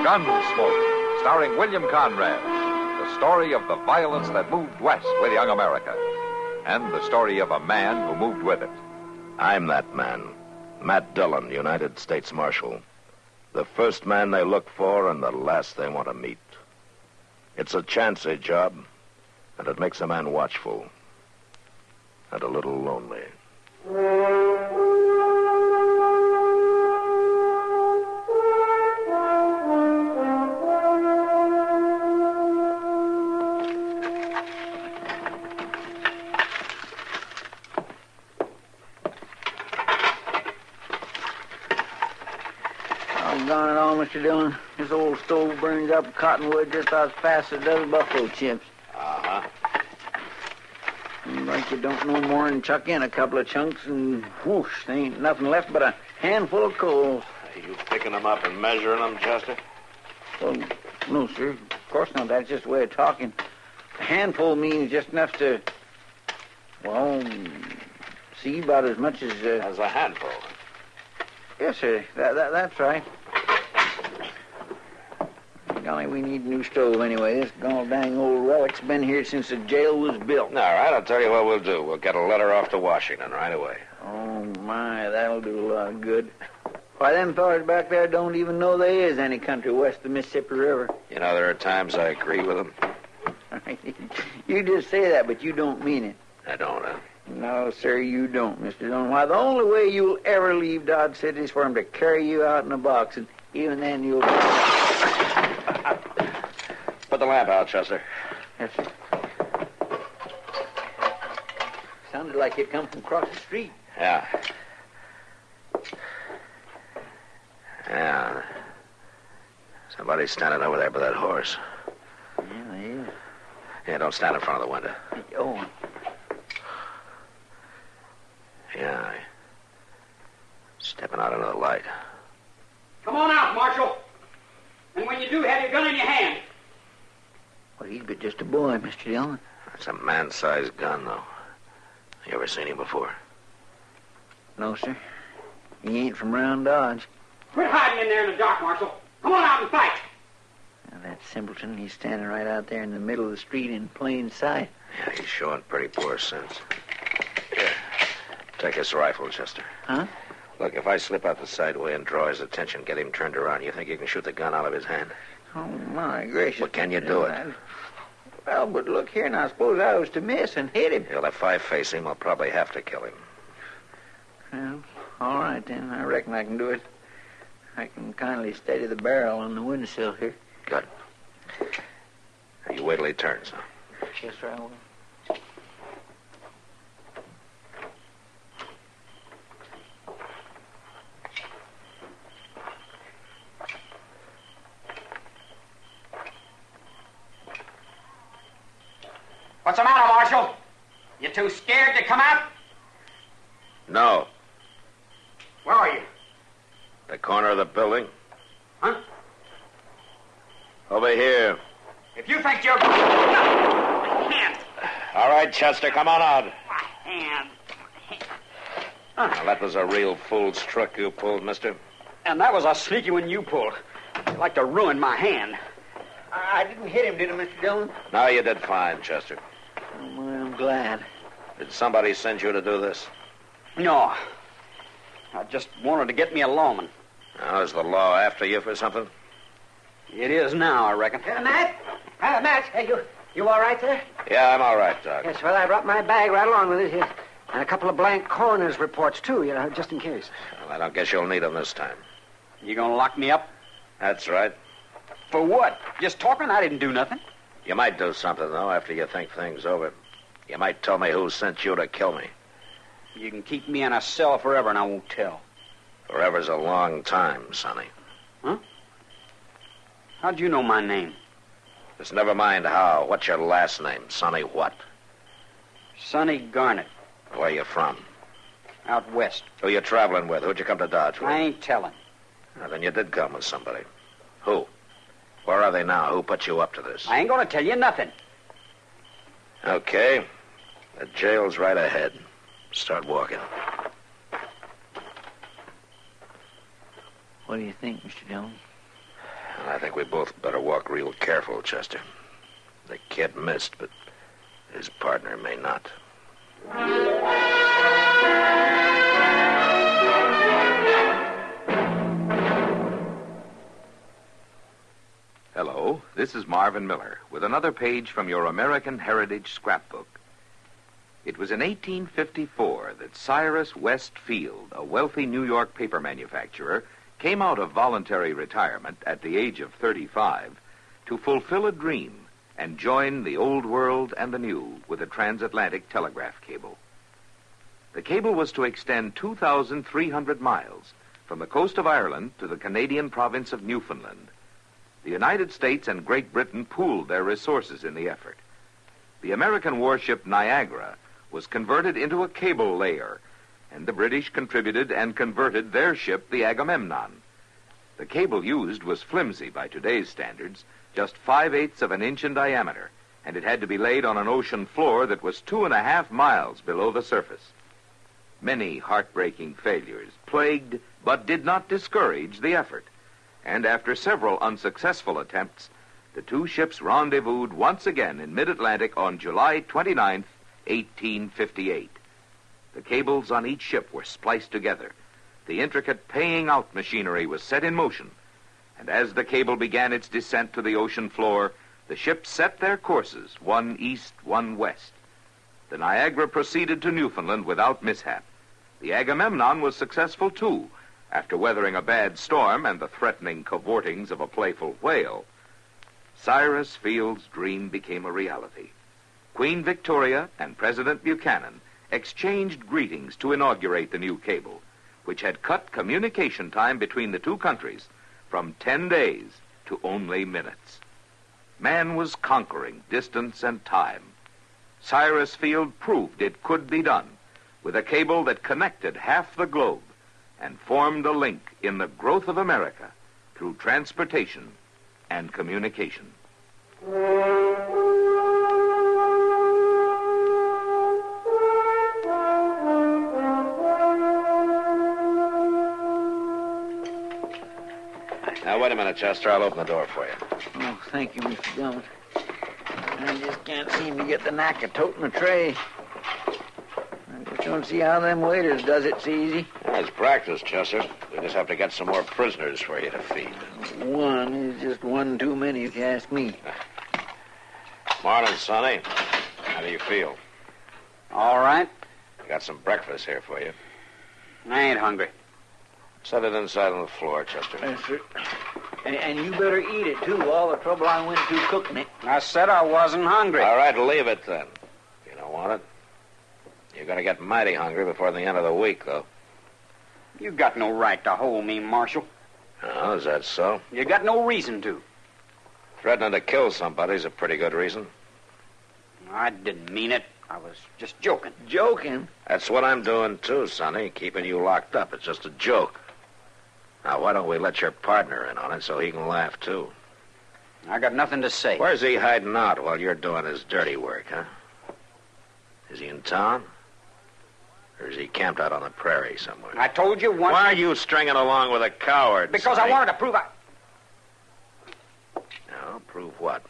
Gunsmoke, starring William Conrad, the story of the violence that moved west with young America, and the story of a man who moved with it. I'm that man, Matt Dillon, United States Marshal. The first man they look for and the last they want to meet. It's a chancy job, and it makes a man watchful and a little lonely. Doggone it all, Mr. Dillon. This old stove burns up cottonwood just about as fast as it does buffalo chips. Uh-huh. Like you don't know more than chuck in a couple of chunks and whoosh, there ain't nothing left but a handful of coals. Are you picking them up and measuring them, Chester? Well, no, sir. Of course not. That's just a way of talking. A handful means just enough to, well, see about as much as... As a handful? Yes, sir. That's right. Golly, we need a new stove anyway. This gall dang old relic's been here since the jail was built. All right, I'll tell you what we'll do. We'll get a letter off to Washington right away. Oh, my, that'll do a lot of good. Why, them fellas back there don't even know there is any country west of the Mississippi River. You know, there are times I agree with them. You just say that, but you don't mean it. I don't, huh? No, sir, you don't, Mr. Dillon. Why, the only way you'll ever leave Dodge City is for him to carry you out in a box, and even then you'll... Put the lamp out, Chester. Yes, sir. Sounded like it come from across the street. Yeah. Yeah. Somebody's standing over there by that horse. Yeah, they is. Yeah, don't stand in front of the window. Oh. Yeah. Stepping out into the light. Come on out, Marshal. And when you do, have your gun in your hand. Well, he's but just a boy, Mr. Dillon. That's a man-sized gun, though. You ever seen him before? No, sir. He ain't from round Dodge. Quit hiding in there in the dark, Marshal. Come on out and fight. Now, that simpleton, he's standing right out there in the middle of the street in plain sight. Yeah, he's showing pretty poor sense. Here, take this rifle, Chester. Huh? Look, if I slip out the side way and draw his attention, get him turned around, you think you can shoot the gun out of his hand? Oh, my gracious. Well, can you do it? Well, but look here, now, suppose I was to miss and hit him. Well, if I face him, I'll probably have to kill him. Well, All right, then. I reckon I can do it. I can kindly steady the barrel on the windowsill here. Good. Now, you wait till he turns, huh? Yes, sir, I will. What's the matter, Marshal? You too scared to come out? No. Where are you? The corner of the building. Huh? Over here. If you think you're... No! My hand! All right, Chester, come on out. My hand! Now, that was a real fool's trick you pulled, mister. And that was a sneaky one you pulled. You like to ruin my hand. I didn't hit him, did I, Mr. Dillon? No, you did fine, Chester. Oh, well, I'm glad. Did somebody send you to do this? No. I just wanted to get me a lawman. Now, is the law after you for something? It is now, I reckon. Matt? Matt, hey, you all right there? Yeah, I'm all right, Doc. Yes, well, I brought my bag right along with it here. And a couple of blank coroner's reports, too, just in case. Well, I don't guess you'll need them this time. You gonna lock me up? That's right. For what? Just talking? I didn't do nothing. You might do something, though, after you think things over. You might tell me who sent you to kill me. You can keep me in a cell forever, and I won't tell. Forever's a long time, Sonny. Huh? How'd you know my name? Just never mind how. What's your last name? Sonny what? Sonny Garnett. Where you from? Out west. Who you traveling with? Who'd you come to Dodge with? I ain't telling. Well, then you did come with somebody. Who? Where are they now? Who put you up to this? I ain't gonna tell you nothing. Okay. The jail's right ahead. Start walking. What do you think, Mr. Dillon? Well, I think we both better walk real careful, Chester. The kid missed, but his partner may not. Hello, this is Marvin Miller with another page from your American Heritage Scrapbook. It was in 1854 that Cyrus West Field, a wealthy New York paper manufacturer, came out of voluntary retirement at the age of 35 to fulfill a dream and join the old world and the new with a transatlantic telegraph cable. The cable was to extend 2,300 miles from the coast of Ireland to the Canadian province of Newfoundland. The United States and Great Britain pooled their resources in the effort. The American warship Niagara was converted into a cable layer, and the British contributed and converted their ship, the Agamemnon. The cable used was flimsy by today's standards, just 5/8 of an inch in diameter, and it had to be laid on an ocean floor that was 2.5 miles below the surface. Many heartbreaking failures plagued but did not discourage the effort, and after several unsuccessful attempts, the two ships rendezvoused once again in mid-Atlantic on July 29th, 1858. The cables on each ship were spliced together. The intricate paying out machinery was set in motion, and as the cable began its descent to the ocean floor, the ships set their courses, one east, one west. The Niagara proceeded to Newfoundland without mishap. The Agamemnon was successful, too, after weathering a bad storm and the threatening cavortings of a playful whale. Cyrus Field's dream became a reality. Queen Victoria and President Buchanan exchanged greetings to inaugurate the new cable, which had cut communication time between the two countries from 10 days to only minutes. Man was conquering distance and time. Cyrus Field proved it could be done with a cable that connected half the globe and formed a link in the growth of America through transportation and communication. Now, wait a minute, Chester. I'll open the door for you. Oh, thank you, Mr. Dillon. I just can't seem to get the knack of toting a tray. I just don't see how them waiters does it so easy. Well, it's practice, Chester. We just have to get some more prisoners for you to feed. One is just one too many, if you ask me. Morning, Sonny. How do you feel? All right. I got some breakfast here for you. I ain't hungry. Set it inside on the floor, Chester. Yes, sir. And you better eat it, too. All the trouble I went to cooking it. I said I wasn't hungry. All right, leave it then. You don't want it? You're going to get mighty hungry before the end of the week, though. You got no right to hold me, Marshal. Oh, is that so? You got no reason to. Threatening to kill somebody's a pretty good reason. I didn't mean it. I was just joking. Joking? That's what I'm doing, too, Sonny. Keeping you locked up. It's just a joke. Now, why don't we let your partner in on it so he can laugh, too? I got nothing to say. Where's he hiding out while you're doing his dirty work, huh? Is he in town? Or is he camped out on the prairie somewhere? I told you once... Why are you stringing along with a coward, Because Sonny? I wanted to prove No, prove what?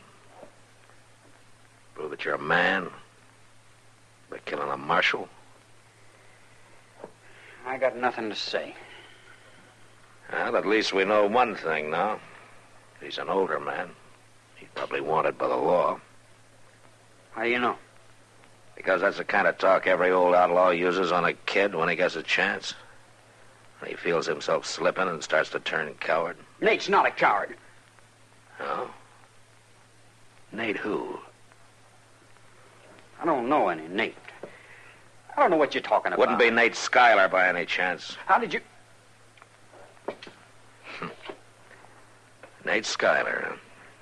Prove that you're a man? By killing a marshal? I got nothing to say. Well, at least we know one thing now. He's an older man. He's probably wanted by the law. How do you know? Because that's the kind of talk every old outlaw uses on a kid when he gets a chance. When he feels himself slipping and starts to turn coward. Nate's not a coward. Oh? Nate who? I don't know any Nate. I don't know what you're talking about. Wouldn't be Nate Schuyler by any chance. How did you... Nate Schuyler, huh?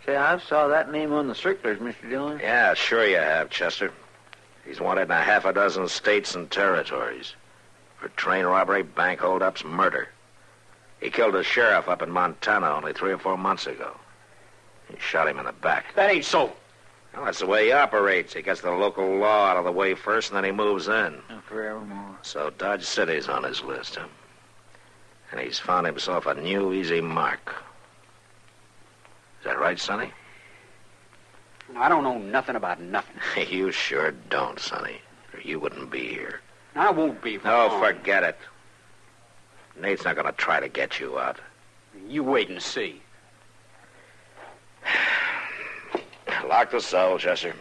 Say, I saw that name on the circulars, Mr. Dillon. Yeah, sure you have, Chester. He's wanted in a half a dozen states and territories. For train robbery, bank holdups, murder. He killed a sheriff up in Montana only 3 or 4 months ago. He shot him in the back. That ain't so. Well, that's the way he operates. He gets the local law out of the way first, and then he moves in. Forevermore. So Dodge City's on his list, huh? And he's found himself a new easy mark. Is that right, Sonny? I don't know nothing about nothing. You sure don't, Sonny. Or you wouldn't be here. I won't be for No, long. forget it. Nate's not going to try to get you out. You wait and see. Lock the cell, Chester.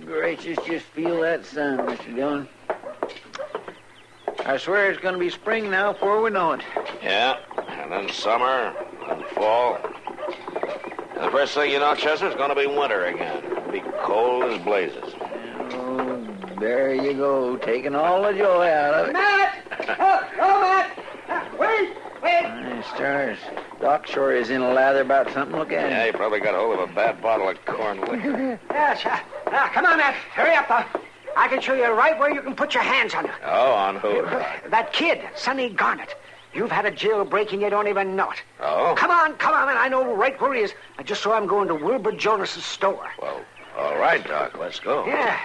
Gracious, just feel that sun, Mr. Dillon. I swear it's going to be spring now before we know it. Yeah, and then summer, and fall. And the first thing you know, Chester, it's going to be winter again. It'll be cold as blazes. Oh, there you go, taking all the joy out of it. Matt! Oh, Matt! Wait! My stars. Doc sure is in a lather about something. Look at him. Yeah, he probably got hold of a bad bottle of corn liquor. Yes. Come on, Matt. Hurry up, though. I can show you right where you can put your hands on it. Oh, on who? That kid, Sonny Garnett. You've had a jailbreak and you don't even know it. Oh? Come on, and I know right where he is. I just saw him going to Wilbur Jonas's store. Well, all right, Doc, let's go. Yeah.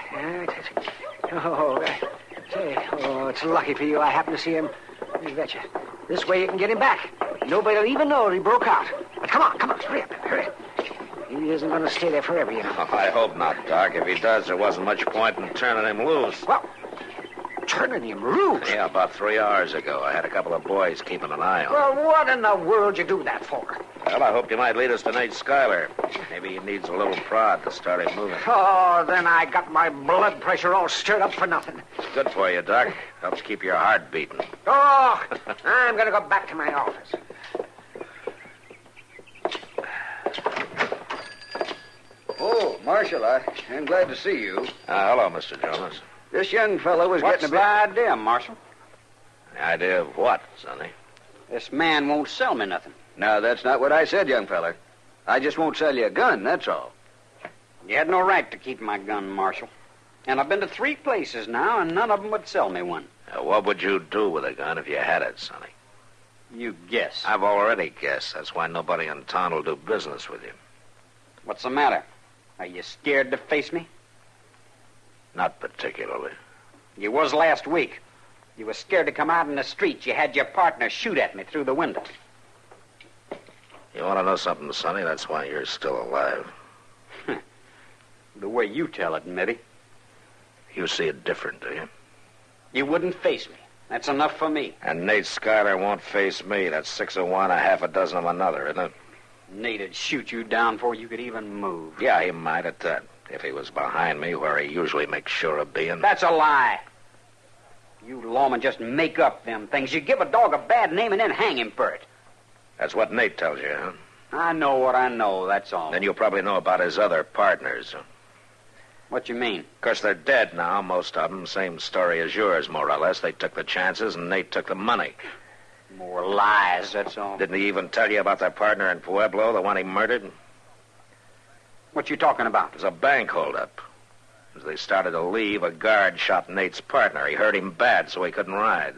It's lucky for you I happened to see him. You betcha. This way you can get him back. Nobody will even know he broke out. But come on, hurry up. He isn't going to stay there forever, you know. Oh, I hope not, Doc. If he does, there wasn't much point in turning him loose. Well, turning him loose? Yeah, about 3 hours ago. I had a couple of boys keeping an eye on him. Well, what in the world you do that for? Well, I hoped you might lead us to Nate Schuyler. Maybe he needs a little prod to start him moving. Oh, then I got my blood pressure all stirred up for nothing. It's good for you, Doc. Helps keep your heart beating. Oh, I'm going to go back to my office. Oh, Marshal, I'm glad to see you. Hello, Mr. Jonas. This young fellow was What's getting a bit... the idea, Marshal? The idea of what, Sonny? This man won't sell me nothing. No, that's not what I said, young feller. I just won't sell you a gun, that's all. You had no right to keep my gun, Marshal. And I've been to 3 places now, and none of them would sell me one. What would you do with a gun if you had it, Sonny? You guess. I've already guessed. That's why nobody in town will do business with you. What's the matter? Are you scared to face me? Not particularly. You was last week. You was scared to come out in the street. You had your partner shoot at me through the window. You want to know something, Sonny? That's why you're still alive. The way you tell it, Mitty. You see it different, do you? You wouldn't face me. That's enough for me. And Nate Schuyler won't face me. That's 6 of one, a half a dozen of another, isn't it? Nate'd shoot you down before you could even move. Yeah, he might at that. If he was behind me, where he usually makes sure of being. That's a lie. You lawmen just make up them things. You give a dog a bad name and then hang him for it. That's what Nate tells you, huh? I know what I know, that's all. Then you probably know about his other partners. What you mean? Of course, they're dead now, most of them. Same story as yours, more or less. They took the chances, and Nate took the money. More lies, that's all. Didn't he even tell you about their partner in Pueblo, the one he murdered? What you talking about? It was a bank holdup. As they started to leave, a guard shot Nate's partner. He hurt him bad, so he couldn't ride.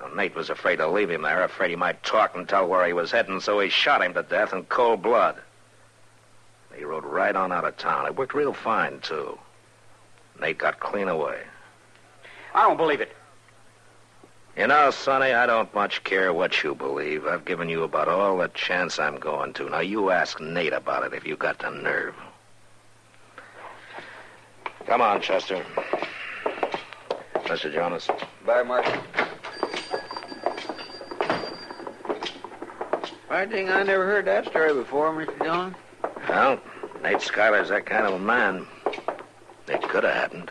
Well, Nate was afraid to leave him there, afraid he might talk and tell where he was heading, so he shot him to death in cold blood. He rode right on out of town. It worked real fine, too. Nate got clean away. I don't believe it. You know, Sonny, I don't much care what you believe. I've given you about all the chance I'm going to. Now, you ask Nate about it if you got the nerve. Come on, Chester. Mr. Jonas. Bye, Marshal. I think I never heard that story before, Mr. Dillon. Well, Nate Schuyler's that kind of a man. It could have happened.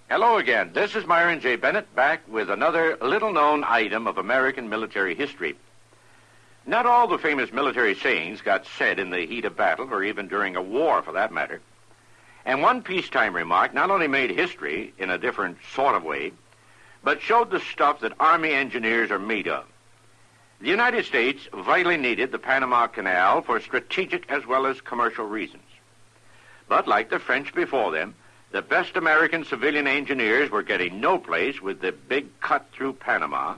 Hello again. This is Myron J. Bennett back with another little-known item of American military history. Not all the famous military sayings got said in the heat of battle, or even during a war, for that matter. And one peacetime remark not only made history in a different sort of way, but showed the stuff that Army engineers are made of. The United States vitally needed the Panama Canal for strategic as well as commercial reasons. But like the French before them, the best American civilian engineers were getting no place with the big cut through Panama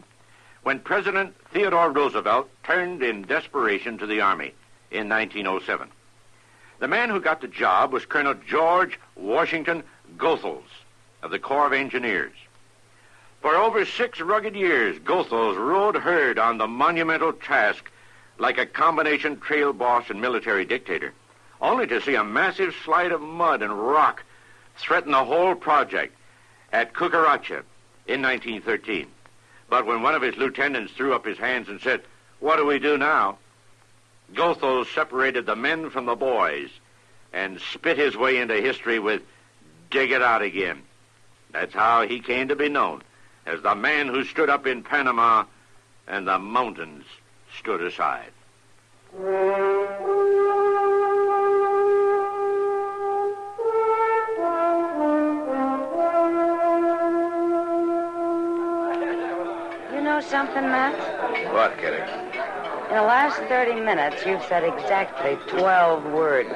when President Theodore Roosevelt turned in desperation to the Army in 1907. The man who got the job was Colonel George Washington Goethals of the Corps of Engineers. For over 6 rugged years, Goethals rode herd on the monumental task like a combination trail boss and military dictator, only to see a massive slide of mud and rock threaten the whole project at Cucaracha in 1913. But when one of his lieutenants threw up his hands and said, "What do we do now?" Goethals separated the men from the boys and spit his way into history with "dig it out again." That's how he came to be known as the man who stood up in Panama and the mountains stood aside. You know something, Matt? What, Kitty? In the last 30 minutes, you've said exactly 12 words.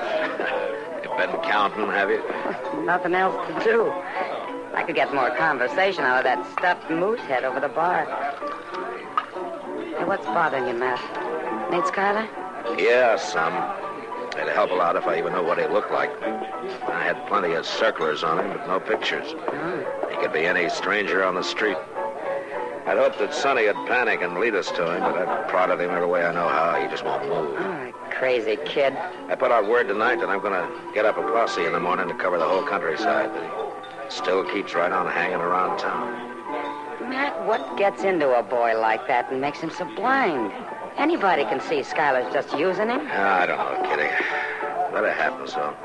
You've been counting, have you? Nothing else to do. I could get more conversation out of that stuffed moose head over the bar. Hey, what's bothering you, Matt? Nate Schuyler? Yeah, some. It'd help a lot if I even knew what he looked like. I had plenty of circlers on him, but no pictures. He could be any stranger on the street. I'd hoped that Sonny would panic and lead us to him, but I've prodded him every way I know how. He just won't move. Oh, crazy kid. I put out word tonight that I'm going to get up a posse in the morning to cover the whole countryside, but he still keeps right on hanging around town. Matt, what gets into a boy like that and makes him so blind? Anybody can see Schuyler's just using him. I don't know, Kitty. Let it happen so.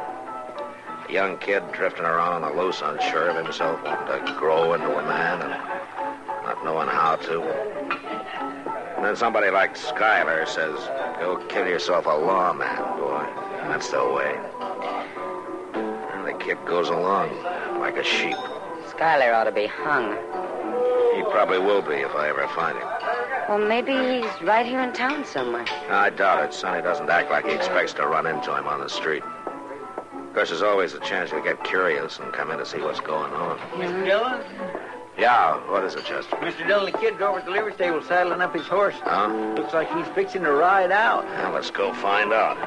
A young kid drifting around on the loose, unsure of himself, wanting to grow into a man and not knowing how to. And then somebody like Schuyler says, "Go kill yourself a lawman, boy." And that's the way. And the kid goes along like a sheep. Schuyler ought to be hung. He probably will be if I ever find him. Well, maybe he's right here in town somewhere. I doubt it. Sonny doesn't act like he expects to run into him on the street. Of course, there's always a chance he'll get curious and come in to see what's going on. Mr. Dillon? Yeah, what is it, Chester? Mr. Dillon, the kid's over at the livery stable saddling up his horse. Huh? Looks like he's fixing to ride out. Well, let's go find out.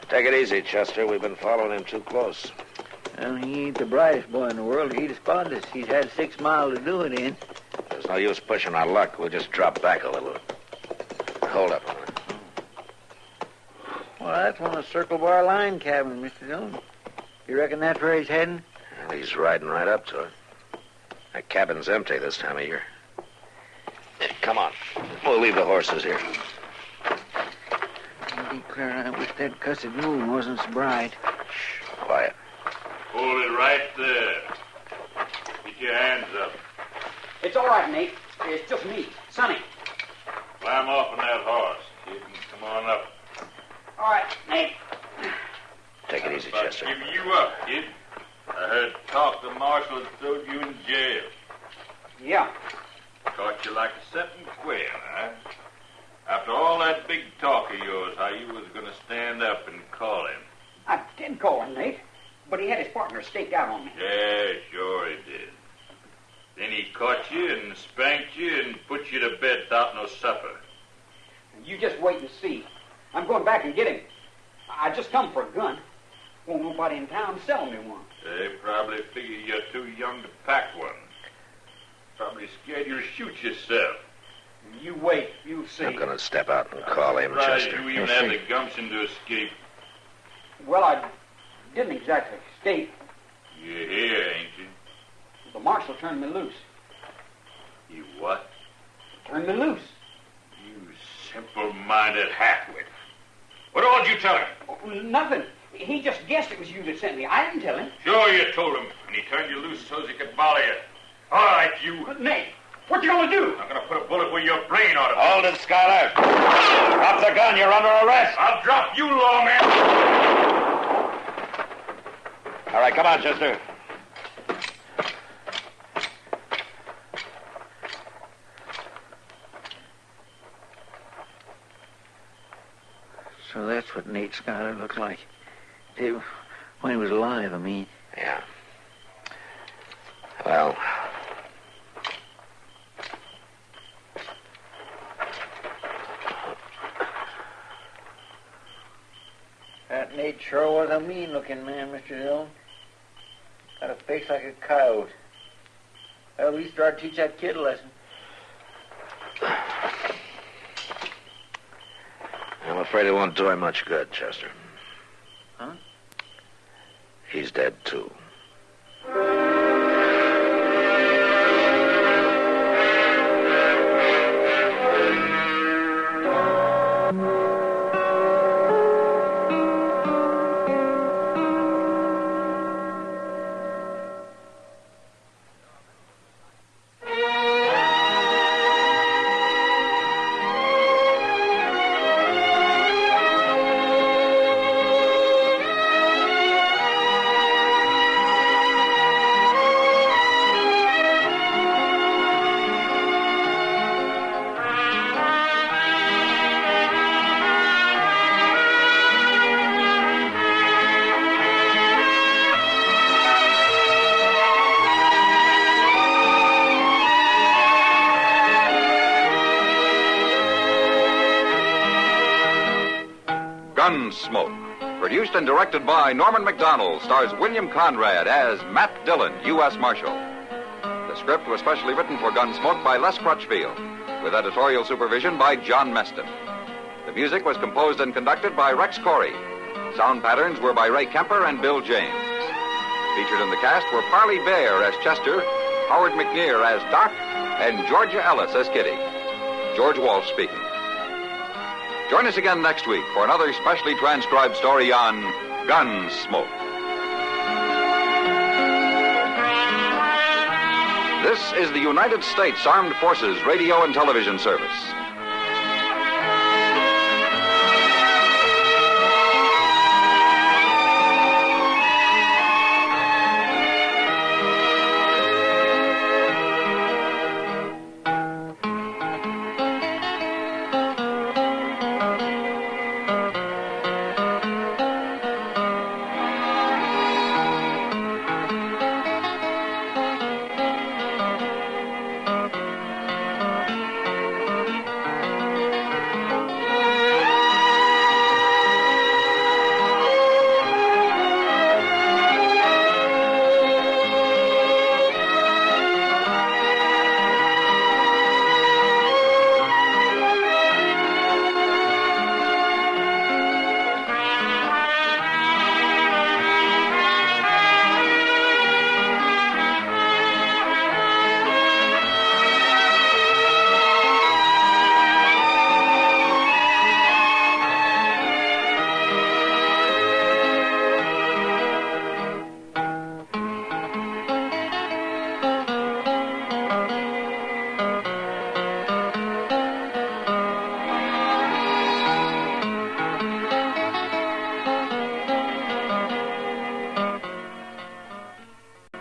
Take it easy, Chester. We've been following him too close. Well, he ain't the brightest boy in the world. He's the spotless. He's had 6 miles to do it in. There's no use pushing our luck. We'll just drop back a little. Hold up. Well, that's one of the Circle Bar line cabins, Mr. Dillon. You reckon that's where he's heading? Well, he's riding right up to it. That cabin's empty this time of year. Hey, come on. We'll leave the horses here. I declare, I wish that cussed moon wasn't so bright. Shh, quiet. Hold it right there. Get your hands up. It's all right, Nate. It's just me, Sonny. Climb off on that horse, kid, and come on up. All right, Nate. Take it easy, About Chester. giving you up, kid. I heard talk the marshal had thrown you in jail. Yeah. Caught you like a setting quail, huh? After all that big talk of yours, how you was going to stand up and call him. I did call him, Nate, but he had his partner staked out on me. Yeah, sure he did. Then he caught you and spanked you and put you to bed without no supper. You just wait and see. I'm going back and get him. I just come for a gun. Won't nobody in town sell me one. They probably figure you're too young to pack one. Probably scared you'll shoot yourself. You wait. You'll see. I'm going to step out and call him, Chester. You even had the gumption to escape. Well, I didn't exactly escape. You're here, ain't you? The marshal turned me loose. You what? Turned me loose. You simple-minded halfwit. What all did you tell him? Oh, nothing. He just guessed it was you that sent me. I didn't tell him. Sure you told him, and he turned you loose so he could volley you. All right, you. Nate, what you gonna do? I'm gonna put a bullet where your brain ought to be. Hold it, Schuyler. Drop the gun. You're under arrest. I'll drop you, lawman. All right, come on, Chester. So that's what Nate Schuyler looked like. When he was alive, I mean. Yeah. Well, that Nate sure was a mean-looking man, Mr. Dillon. Got a face like a coyote. Well, at least try to teach that kid a lesson. I'm afraid it won't do him much good, Chester. Huh? He's dead, too. Gunsmoke, produced and directed by Norman Macdonald, stars William Conrad as Matt Dillon, U.S. Marshal. The script was specially written for Gunsmoke by Les Crutchfield, with editorial supervision by John Meston. The music was composed and conducted by Rex Corey. Sound patterns were by Ray Kemper and Bill James. Featured in the cast were Parley Bear as Chester, Howard McNear as Doc, and Georgia Ellis as Kitty. George Walsh speaking. Join us again next week for another specially transcribed story on Gunsmoke. This is the United States Armed Forces Radio and Television Service.